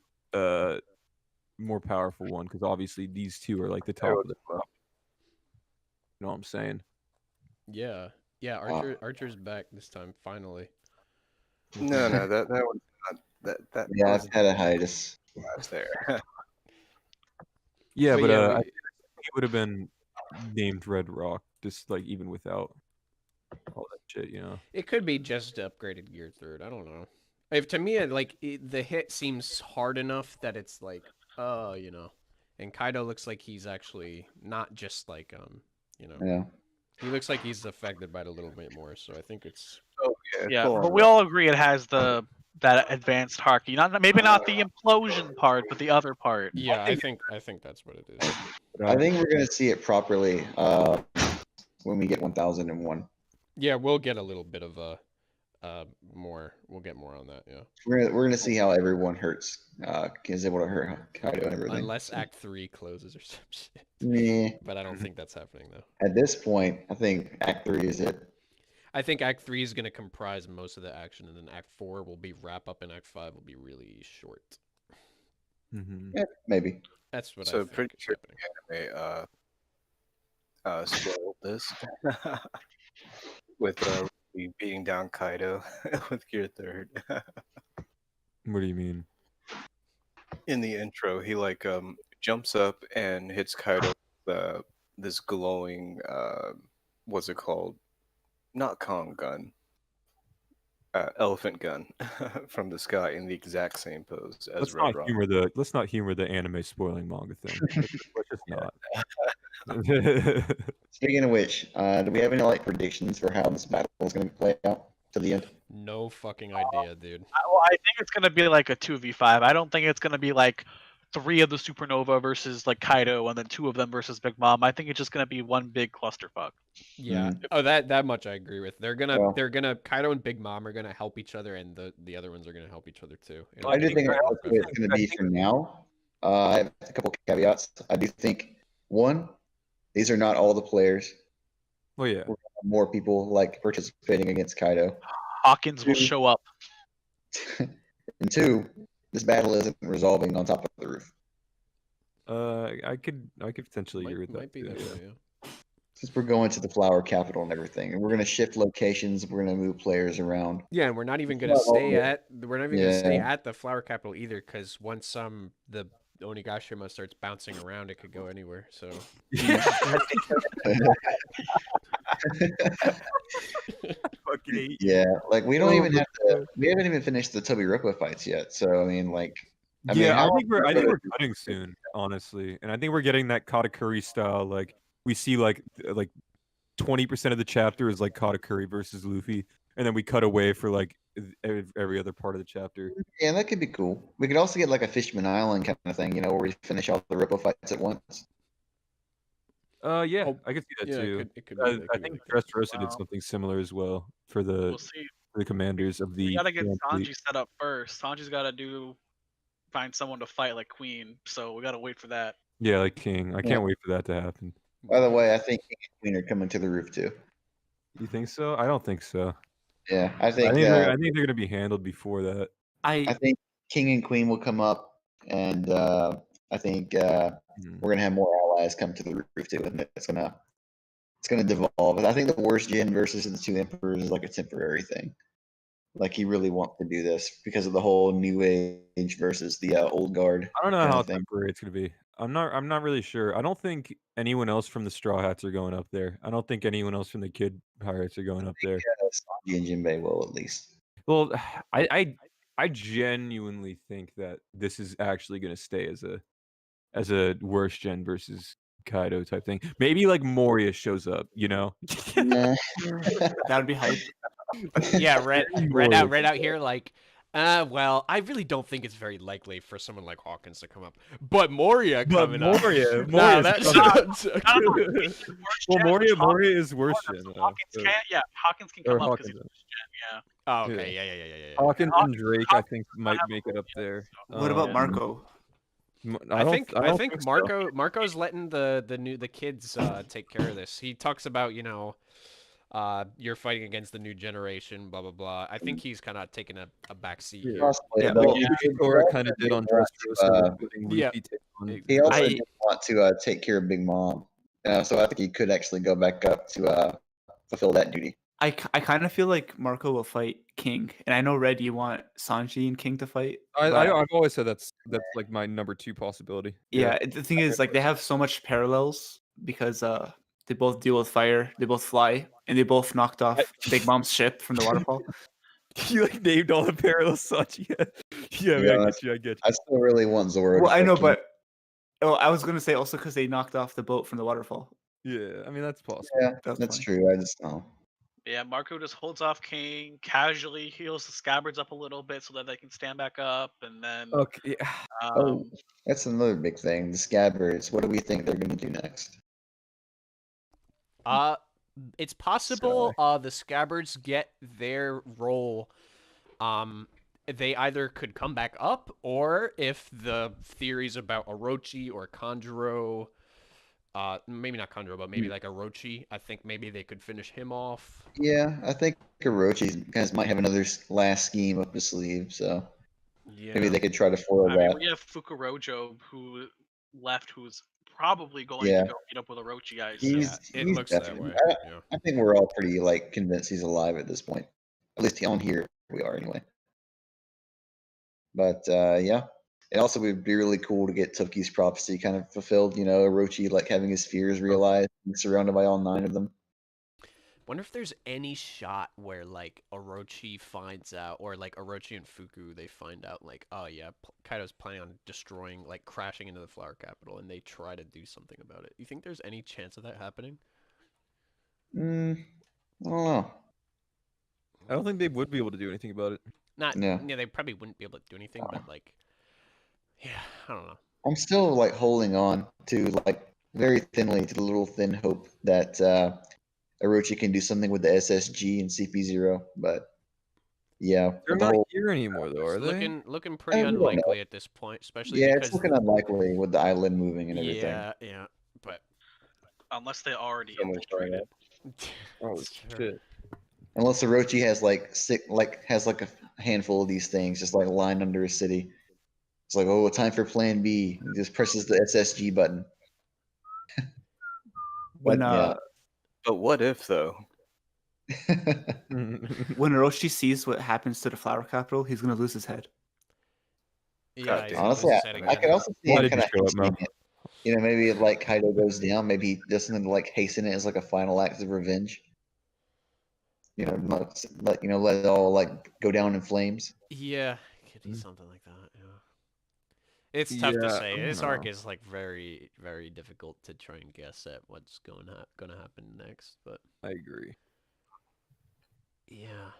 more powerful one because obviously these two are like the top of the top. You know what I'm saying? Yeah, yeah. Archer's back this time finally. No, that was not that. Yeah, I've wasn't had a hiatus. was there. Yeah, But but yeah, I think it would have been named Red Rock, just like even without. all that shit, you know. It could be just upgraded Gear Third. I don't know. If to me, the hit seems hard enough that it's like, you know, and Kaido looks like he's actually not just like, you know, Yeah. he looks like he's affected by it a little bit more. So I think it's Oh Yeah, full but on we all agree it has that advanced Haki. Maybe not the implosion part, but the other part. yeah. I think that's what it is. I think we're gonna see it properly when we get 1001. Yeah, we'll get a little bit of more. We'll get more on that. Yeah, We're gonna see how everyone hurts. Is able to hurt Kaido and everything. unless Act 3 closes or some shit. Meh. But I don't think that's happening though. At this point, I think Act 3 is it. I think Act 3 is going to comprise most of the action, and then Act 4 will be wrap up, and Act 5 will be really short. Mm-hmm. Yeah, maybe. That's what I So think pretty is sure happening. anime spoiled this with beating down Kaido with Gear Third. What do you mean? In the intro, he like jumps up and hits Kaido with this glowing what's it called? Not Kong gun. Elephant gun from the sky in the exact same pose as Let's Red not Rock. humor the anime spoiling manga thing. Let's just not. Speaking of which, do we have any like predictions for how this battle is going to play out to the end? No fucking idea, dude. I think it's gonna be like a 2v5. I don't think it's gonna be like 3 of the Supernova versus like Kaido, and then 2 of them versus Big Mom. I think it's just gonna be one big clusterfuck. Yeah. Mhm. Oh, that much I agree with. They're gonna Well- Kaido and Big Mom are gonna help each other, and the other ones are gonna help each other too. It'll I do be think great. that's what it's going to be for now. I have a couple caveats. I do think one, these are not all the players. Well, yeah. More people like participating against Kaido. Hawkins will show up. And two, this battle isn't resolving on top of the roof. I could potentially agree with that. Might be too, that yeah. way, yeah. Since we're going to the flower capital and everything, and we're going to shift locations, we're going to move players around. Yeah, and we're not even It's gonna not all stay good. at Yeah. the flower capital either, because once the Onigashima starts bouncing around, it could go anywhere. So Fucking hate you. Yeah, like we don't Oh even my have to. We haven't even finished the Toby Rippa fights yet. So I mean, like, I mean, Yeah, how- I think we're cutting soon, honestly, and I think we're getting that Katakuri style. Like we see like 20% of the chapter is like Katakuri versus Luffy, and then we cut away for like every other part of the chapter. Yeah, that could be cool. We could also get like a Fishman Island kind of thing, you know, where we finish all the Rippa fights at once. Yeah, Oh, I could see that yeah, too. it could be. I that could be think like that. Dressrosa did Wow. something similar as well for We'll see. the commanders of the. We gotta get Grand Fleet. Sanji set up first. Sanji's gotta find someone to fight like Queen. So we gotta wait for that. Yeah, like King. I Yeah. can't wait for that to happen. By the way, I think King and Queen are coming to the roof too. You think so? I don't think so. Yeah, I I think think they're gonna be handled before that. I think King and Queen will come up, and I think Mhm. we're gonna have more allies come to the roof too, and it's gonna devolve. And I think the worst Jin versus the two emperors is like a temporary thing. Like he really wants to do this because of the whole New Age versus the old guard. I don't know kinda how thing. temporary it's gonna be. I'm not really sure. I don't think anyone else from the Straw Hats are going up there. I don't think anyone else from the Kid Pirates are going up there. Sanji and Jinbei will at least. Well, I genuinely think that this is actually gonna stay as a worst gen versus Kaido type thing. Maybe like Moria shows up, you know? Nah. That would be hype. Yeah, right Moria. out here, like, well, I really don't think it's very likely for someone like Hawkins to come up. But Moria But coming up. Moria, Nah, Moria's that coming. sounds Well, Moria is worse gen. Hawkins can or come up because Hawkins. he's gen. Yeah. Oh, okay, yeah. Hawkins and Drake, I think, might have make it up there. What about Um, Marco? I don't think so. Marco's letting the kids take care of this. He talks about, you know, you're fighting against the new generation, blah blah blah. I think he's kind of taking a back seat. Yeah. Here. Possibly, Yeah, but like he Sora kind of did on Dressrosa. yeah. he also I- did want to take care of Big Mom, so I think he could actually go back up to fulfill that duty. I kind of feel like Marco will fight King, and I know Red, you want Sanji and King to fight. but I've always said that's like my number 2 possibility. yeah, the thing is, like, they have so much parallels because They both deal with fire. They both fly, and they both knocked off Big Mom's ship from the waterfall. You like named all the parallel Sanji. Yeah, Yeah, I get you. I get you. I still really want Zoro. Well, to I fight know, King. but I was gonna say also because they knocked off the boat from the waterfall. Yeah, I mean that's possible. Yeah, That's that's funny. true. I just know. Yeah, Marco just holds off King, casually heals the scabbards up a little bit so that they can stand back up, and then Okay. Oh, that's another big thing. The scabbards. What do we think they're going to do next? It's possible the scabbards get their role. They either could come back up, or if the theories about Orochi or Kanjuro, maybe not Kanjuro, but maybe like Orochi, I think maybe they could finish him off. Yeah, I think Orochi guys might have another last scheme up his sleeve, so Yeah. maybe they could try to foil I mean, that. we have Fukurojo who left, who's probably going Yeah. to go meet up with Orochi, I assume. He's, it he's looks that definitely- way. Yeah. I think we're all pretty like convinced he's alive at this point. At least on here we are anyway. But yeah, it also would be really cool to get Tufki's prophecy kind of fulfilled. You know, Orochi like having his fears realized, and surrounded by all 9 of them. Wonder if there's any shot where like Orochi finds out, or like Orochi and Fuku they find out like, oh yeah, Kaido's planning on destroying, like crashing into the Flower Capital, and they try to do something about it. You think there's any chance of that happening? I don't know. I don't think they would be able to do anything about it. Not. Yeah. Yeah, they probably wouldn't be able to do anything, but like, yeah, I don't know. I'm still like holding on to like very thinly to the little thin hope that Orochi can do something with the SSG and CP0, but yeah, They're with the not whole, here anymore, though, are they? Looking pretty we don't know. unlikely at this point, especially yeah, because it's looking unlikely with the island moving and everything. yeah, but Unless they already Someone's trying infiltrated. Oh Sure. shit! Unless Orochi has like has like a handful of these things just like lined under his city. It's like, oh, time for Plan B. He just presses the SSG button. When But, yeah. But what if though? when Orochi sees what happens to the Flower Capital, he's gonna lose his head. yeah. he's gonna Honestly, lose his head I could again. also see Why him did you kind of show up, Mo? hastening it. You know, maybe like Kaido goes down, maybe he does something to like hasten it as like a final act of revenge. You know, let it all like go down in flames. Yeah, could be Mm. something like that. Yeah. It's tough to Yeah, say. I This don't arc know. is like very, very difficult to try and guess at what's gonna happen next. But I agree. yeah,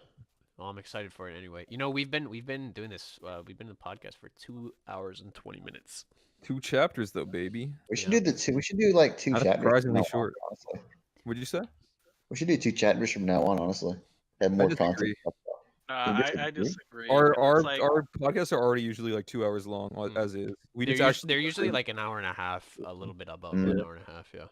well, I'm excited for it anyway. You know, we've been doing this. We've been in the podcast for 2 hours and 20 minutes. 2 chapters, though, baby. We should Yeah. do the two. We should do like 2 That's chapters. from surprisingly now on, short. honestly. What'd you say? We should do 2 chapters from now on. Honestly, have more content. disagree. I disagree? disagree. Our It's like, our podcasts are already usually like 2 hours long Mm. as is. We They're, just actually they're usually like an hour and a half, a little bit above Mm. an hour and a half. Yeah.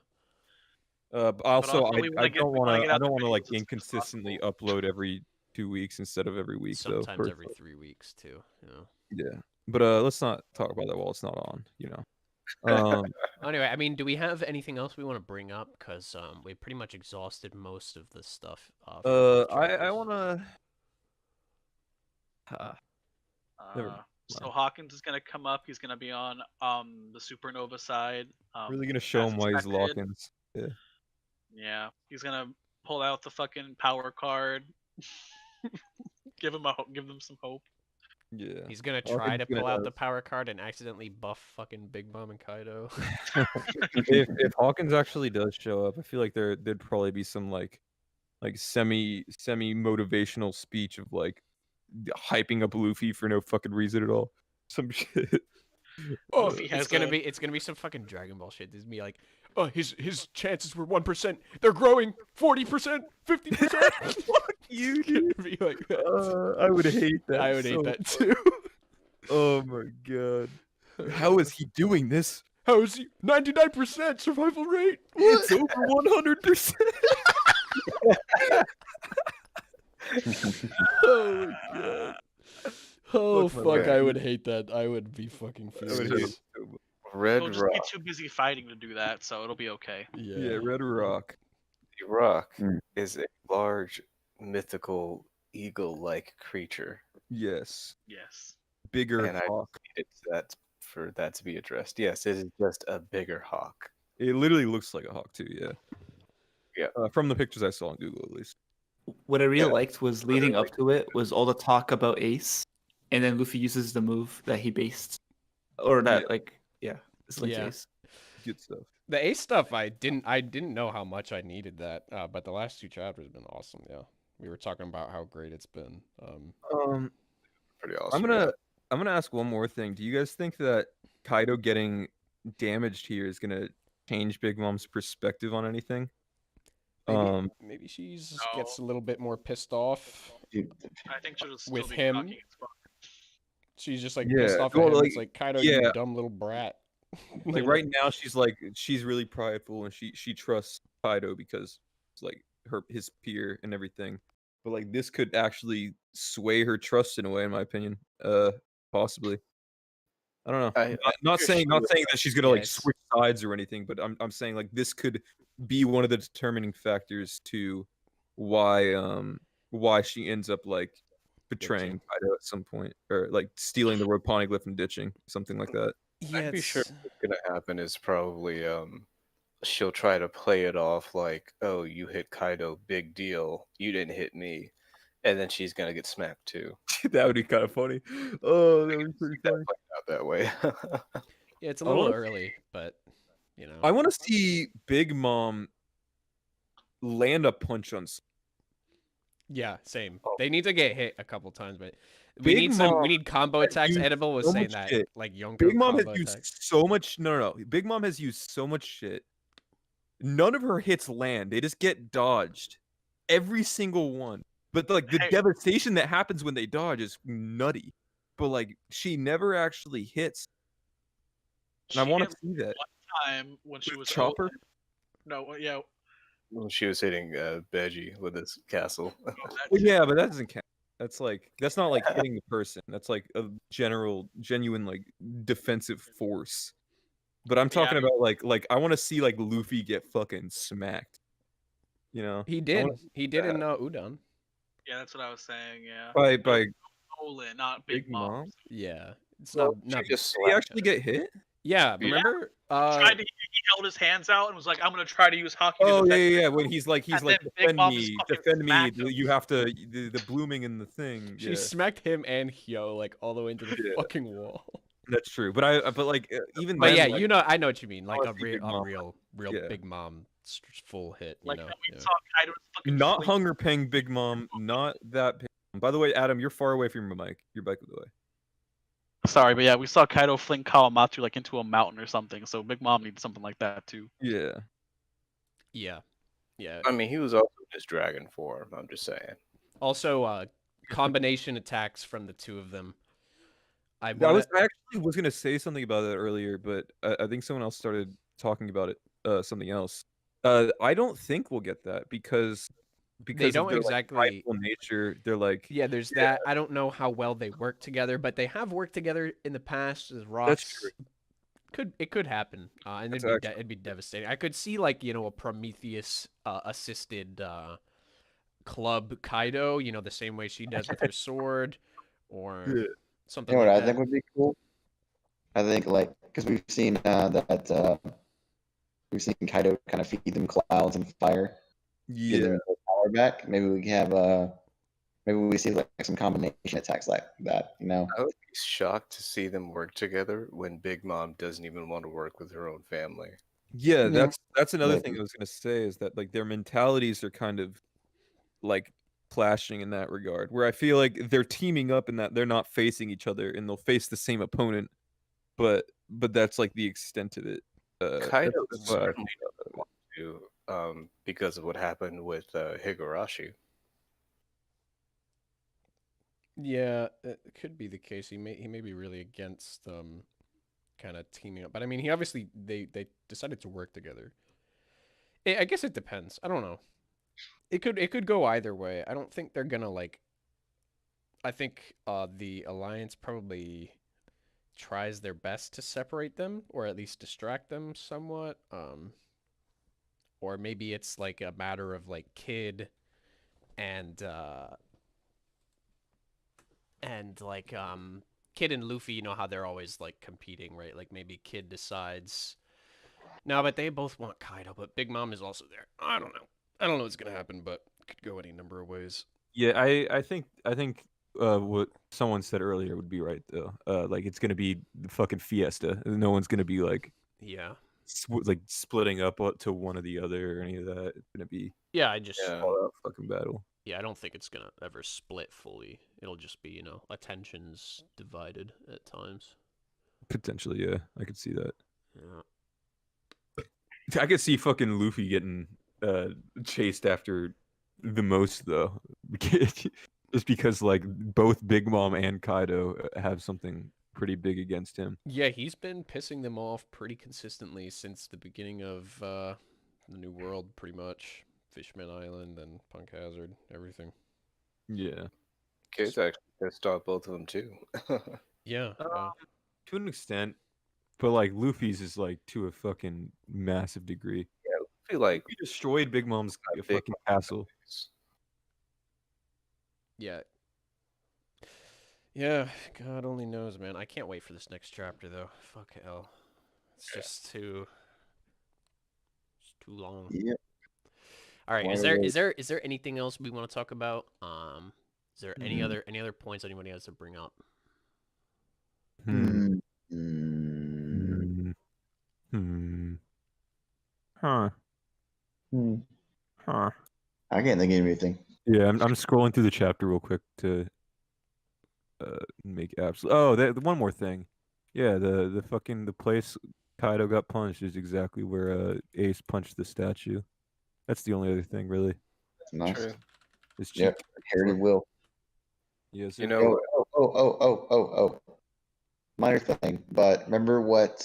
But also, also we wanna I get- don't we wanna want get to out the like videos as soon as inconsistently possible. upload every 2 weeks instead of every week. though, Sometimes for- every 3 weeks too. You know. Yeah, but let's not talk about that while it's not on. You know. Anyway, I mean, do we have anything else we want to bring up? Because we pretty much exhausted most of the stuff. For both I chapters. want to. Never mind. So Hawkins is gonna come up. He's gonna be on the Supernova side. Really gonna show as him why he's expected. lock-ins. Yeah. Yeah, he's gonna pull out the fucking power card. give them some hope. Yeah. He's gonna Hawkins try to gonna pull out have- the power card and accidentally buff fucking Big Mom and Kaido. if Hawkins actually does show up, I feel like there'd probably be some like semi motivational speech of like hyping up Luffy for no fucking reason at all. Some shit. Oh, Luffy it's has gonna a- be some fucking Dragon Ball shit. This is me like, oh, his chances were 1%. They're growing 40%, 50%. Fuck you, dude. Be like that. I would hate that. I would hate that too. Oh my god. How is he doing this? How is he? 99% survival rate. It's over 100%. Oh my god. Oh Fuck my fuck! brain. I would hate that. I would be fucking I would furious. hate it so much. Red He'll just Rock. be too busy fighting to do that, so it'll be okay. Yeah, Red Rock. The Rock Mm. is a large, mythical, eagle-like creature. Yes. Yes. Bigger And I- hawk. It's that for that to be addressed. Yes, it is just a bigger hawk. It literally looks like a hawk too, yeah. from the pictures I saw on Google at least. What I really Yeah. liked was leading up to it was all the talk about Ace, and then Luffy uses the move that he based, or that it's linked to Yeah. Ace. Good stuff. The Ace stuff, I didn't know how much I needed that, but the last 2 chapters have been awesome. Yeah, we were talking about how great it's been. Pretty awesome. I'm gonna ask one more thing. Do you guys think that Kaido getting damaged here is gonna change Big Mom's perspective on anything? Maybe she's gets a little bit more pissed off. I think she'll just With still him? be cocky as fuck. She's just like Yeah, pissed off at well, him. like, It's like, Kaido, yeah. you dumb little brat. Like right now, she's really prideful and she trusts Kaido because it's like his peer and everything. But like this could actually sway her trust in a way, in my opinion. Possibly. I don't know. Not saying that she's gonna like Yes. switch sides or anything, but I'm saying like this could be one of the determining factors to why she ends up like betraying Ditching. Kaido at some point, or like stealing the road poneglyph and ditching, something like that. I'd be sure what's gonna happen is probably she'll try to play it off like, oh, you hit Kaido, big deal. You didn't hit me. And then she's gonna get smacked too. That would be kind of funny. Oh, that would be pretty funny. Not that way. Yeah, it's a I little wanna- early, but you know. I want to see Big Mom land a punch on. Yeah, same. Oh. They need to get hit a couple times, but we Big need Mom we need combo has attacks. used Edible was so saying much that, shit. like Yonko Big Mom has combo used attacks. so much. No. Big Mom has used so much shit. None of her hits land. They just get dodged. Every single one. But like the Hey. devastation that happens when they dodge is nutty. But like she never actually hits. And I She want hit to see that. one time when she With was Chopper? No, yeah. Well, she was hitting Veggie with his castle. that Well, too. yeah, but that doesn't count. That's not like hitting the person. That's like a genuine like defensive force. But I'm talking Yeah. about like I want to see like Luffy get fucking smacked. You know, He I did. wanna see He did in that. Udon. Yeah, that's what I was saying. Yeah. by Olin, not Big, Big Mom. Mom. Yeah, it's Well, not. She just Did he slapped actually him. get hit? Yeah, remember? He held his hands out and was like, "I'm gonna try to use hockey." Oh to yeah, defend yeah. myself." When he's like And then Big defend Mom just me, fucking defend me. smacked him. You have to the blooming in the thing. She Yeah, smacked him and Hyo like all the way into the Yeah. fucking wall. that's true. But even But then, yeah, like, I know what you mean. Like wanna a see Big Mom. real Yeah. Big Mom full hit. You Like know. when we Yeah. saw Kaido's fucking not fling- Hunger Pang Big Mom, not that. Big Mom. By the way, Adam, you're far away from your mic. Your mic, by the way. Sorry, but yeah, we saw Kaido fling Kawamatsu like into a mountain or something. So Big Mom needs something like that too. Yeah. Yeah. Yeah. I mean, he was also in his dragon form. I'm just saying. Also, combination attacks from the two of them. I I wanna, actually was gonna say something about that earlier, but I think someone else started talking about it. Something else. I don't think we'll get that because they don't of their, exactly. like, prideful nature. They're like, Yeah, there's that. I don't know how well they work together, but they have worked together in the past as rocks. That's true. Could happen, and That's it'd be devastating. I could see like a Prometheus assisted club Kaido, the same way she does with her sword, or Yeah. something You know what like I think would be cool? I think like because we've seen we've seen Kaido kind of feed them clouds and fire, give yeah, them their power back. Maybe we can have maybe we see like some combination attacks like that. I would be shocked to see them work together when Big Mom doesn't even want to work with her own family. yeah. Yeah. That's another Maybe. thing I was gonna say is that like their mentalities are kind of like clashing in that regard. Where I feel like they're teaming up in that they're not facing each other and they'll face the same opponent, but that's like the extent of it. Kaido that's what I certainly doesn't want to, because of what happened with Higurashi. Yeah, it could be the case. He may be really against kind of teaming up, but I mean, he obviously they decided to work together. I guess it depends. I don't know. It could go either way. I don't think they're gonna like. I think the alliance probably tries their best to separate them, or at least distract them somewhat. Or maybe it's like a matter of like Kid and like Kid and Luffy, you know how they're always like competing, right? Like maybe Kid decides no, but they both want Kaido, but Big Mom is also there. I don't know. I don't know what's gonna happen, but it could go any number of ways. Yeah, I think what someone said earlier would be right though. Like it's gonna be the fucking fiesta. No one's gonna be like Yeah. like splitting up to one or the other or any of that. It's gonna be Yeah, I just Yeah. all out fucking battle. yeah, I don't think it's gonna ever split fully. It'll just be, attentions divided at times. Potentially, yeah, I could see that. Yeah. I could see fucking Luffy getting chased after the most though, just because like both Big Mom and Kaido have something pretty big against him. Yeah, he's been pissing them off pretty consistently since the beginning of the New World, pretty much. Fishman Island and Punk Hazard, everything. Yeah, Kid's actually pissed off both of them too. Yeah. to an extent, but like Luffy's is like to a fucking massive degree. I feel like He destroyed Big Mom's Not Big fucking castle. Yeah. Yeah, God only knows, man. I can't wait for this next chapter, though. Fuck hell. It's just too long. Yeah. All right, Why is are there they- is there anything else we want to talk about? Is there any other points anybody has to bring up? Hmm. Hmm. Hmm. Huh. Hmm. Huh. I can't think of anything. Yeah, I'm scrolling through the chapter real quick to make absolute. Oh, one more thing. Yeah, the fucking the place Kaido got punched is exactly where Ace punched the statue. That's the only other thing, really. That's nice. True. It's cheap. Yep. Inherited will. Yes, You it- know, Oh. Minor thing, but remember what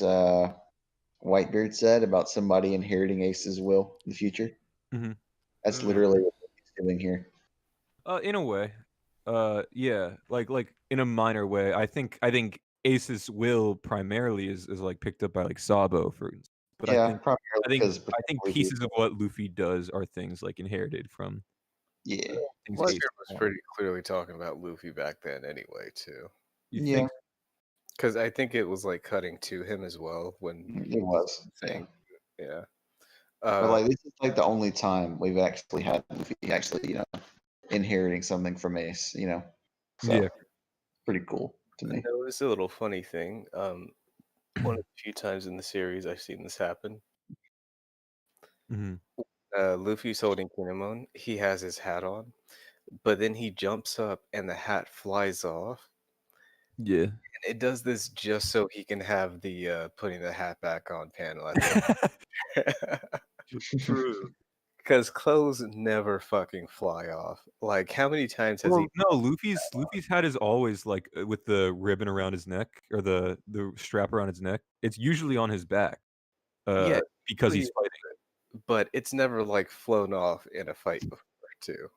Whitebeard said about somebody inheriting Ace's will in the future? Mhm. That's Mhm. literally what he's doing here. in a way. Yeah, like in a minor way. I think Ace's will primarily is like picked up by like Sabo for instance. But Yeah, I think primarily because pieces of what Luffy does are things like inherited from yeah, things Whitebeard Ace was won. pretty clearly talking about Luffy back then, anyway, too. You yeah, think? Because I think it was like cutting to him as well when it was. Yeah. saying, yeah. But like this is like the only time we've actually had Luffy actually, inheriting something from Ace, So Yeah. pretty cool to me. There was a little funny thing. One of the few times in the series I've seen this happen. Mhm. Luffy's holding Kinemon. He has his hat on, but then he jumps up and the hat flies off. Yeah. And it does this just so he can have the putting the hat back on panel. At the True. Because clothes never fucking fly off. Like, how many times has he? No, Luffy's hat is always like with the ribbon around his neck or the strap around his neck. It's usually on his back. Yeah, Because he's usually- fighting. But it's never like flown off in a fight before, too.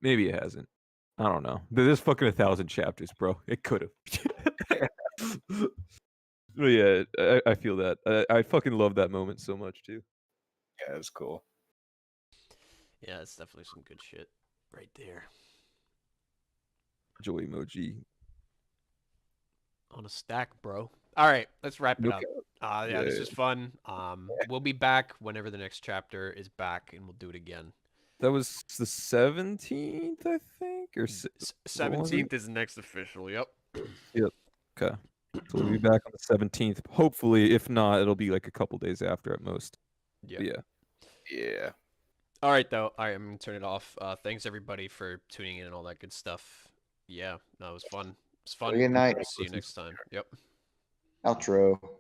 Maybe it hasn't. I don't know. There's fucking 1,000 chapters, bro. It could have. But yeah, I feel that. I fucking love that moment so much too. Yeah, it's cool. Yeah, it's definitely some good shit right there. Joy emoji. On a stack, bro. All right, let's wrap it up. Yeah. This was fun. We'll be back whenever the next chapter is back, and we'll do it again. That was the 17th, I think, or 17th is the next official. Yep. okay. So we'll be back on the 17th. Hopefully, if not, it'll be like a couple days after at most. Yeah. But yeah. Yeah. All right, though. All right, I'm gonna turn it off. Thanks everybody for tuning in and all that good stuff. Yeah, that was fun. It's fun. Good night. See you next time. Yep. Outro.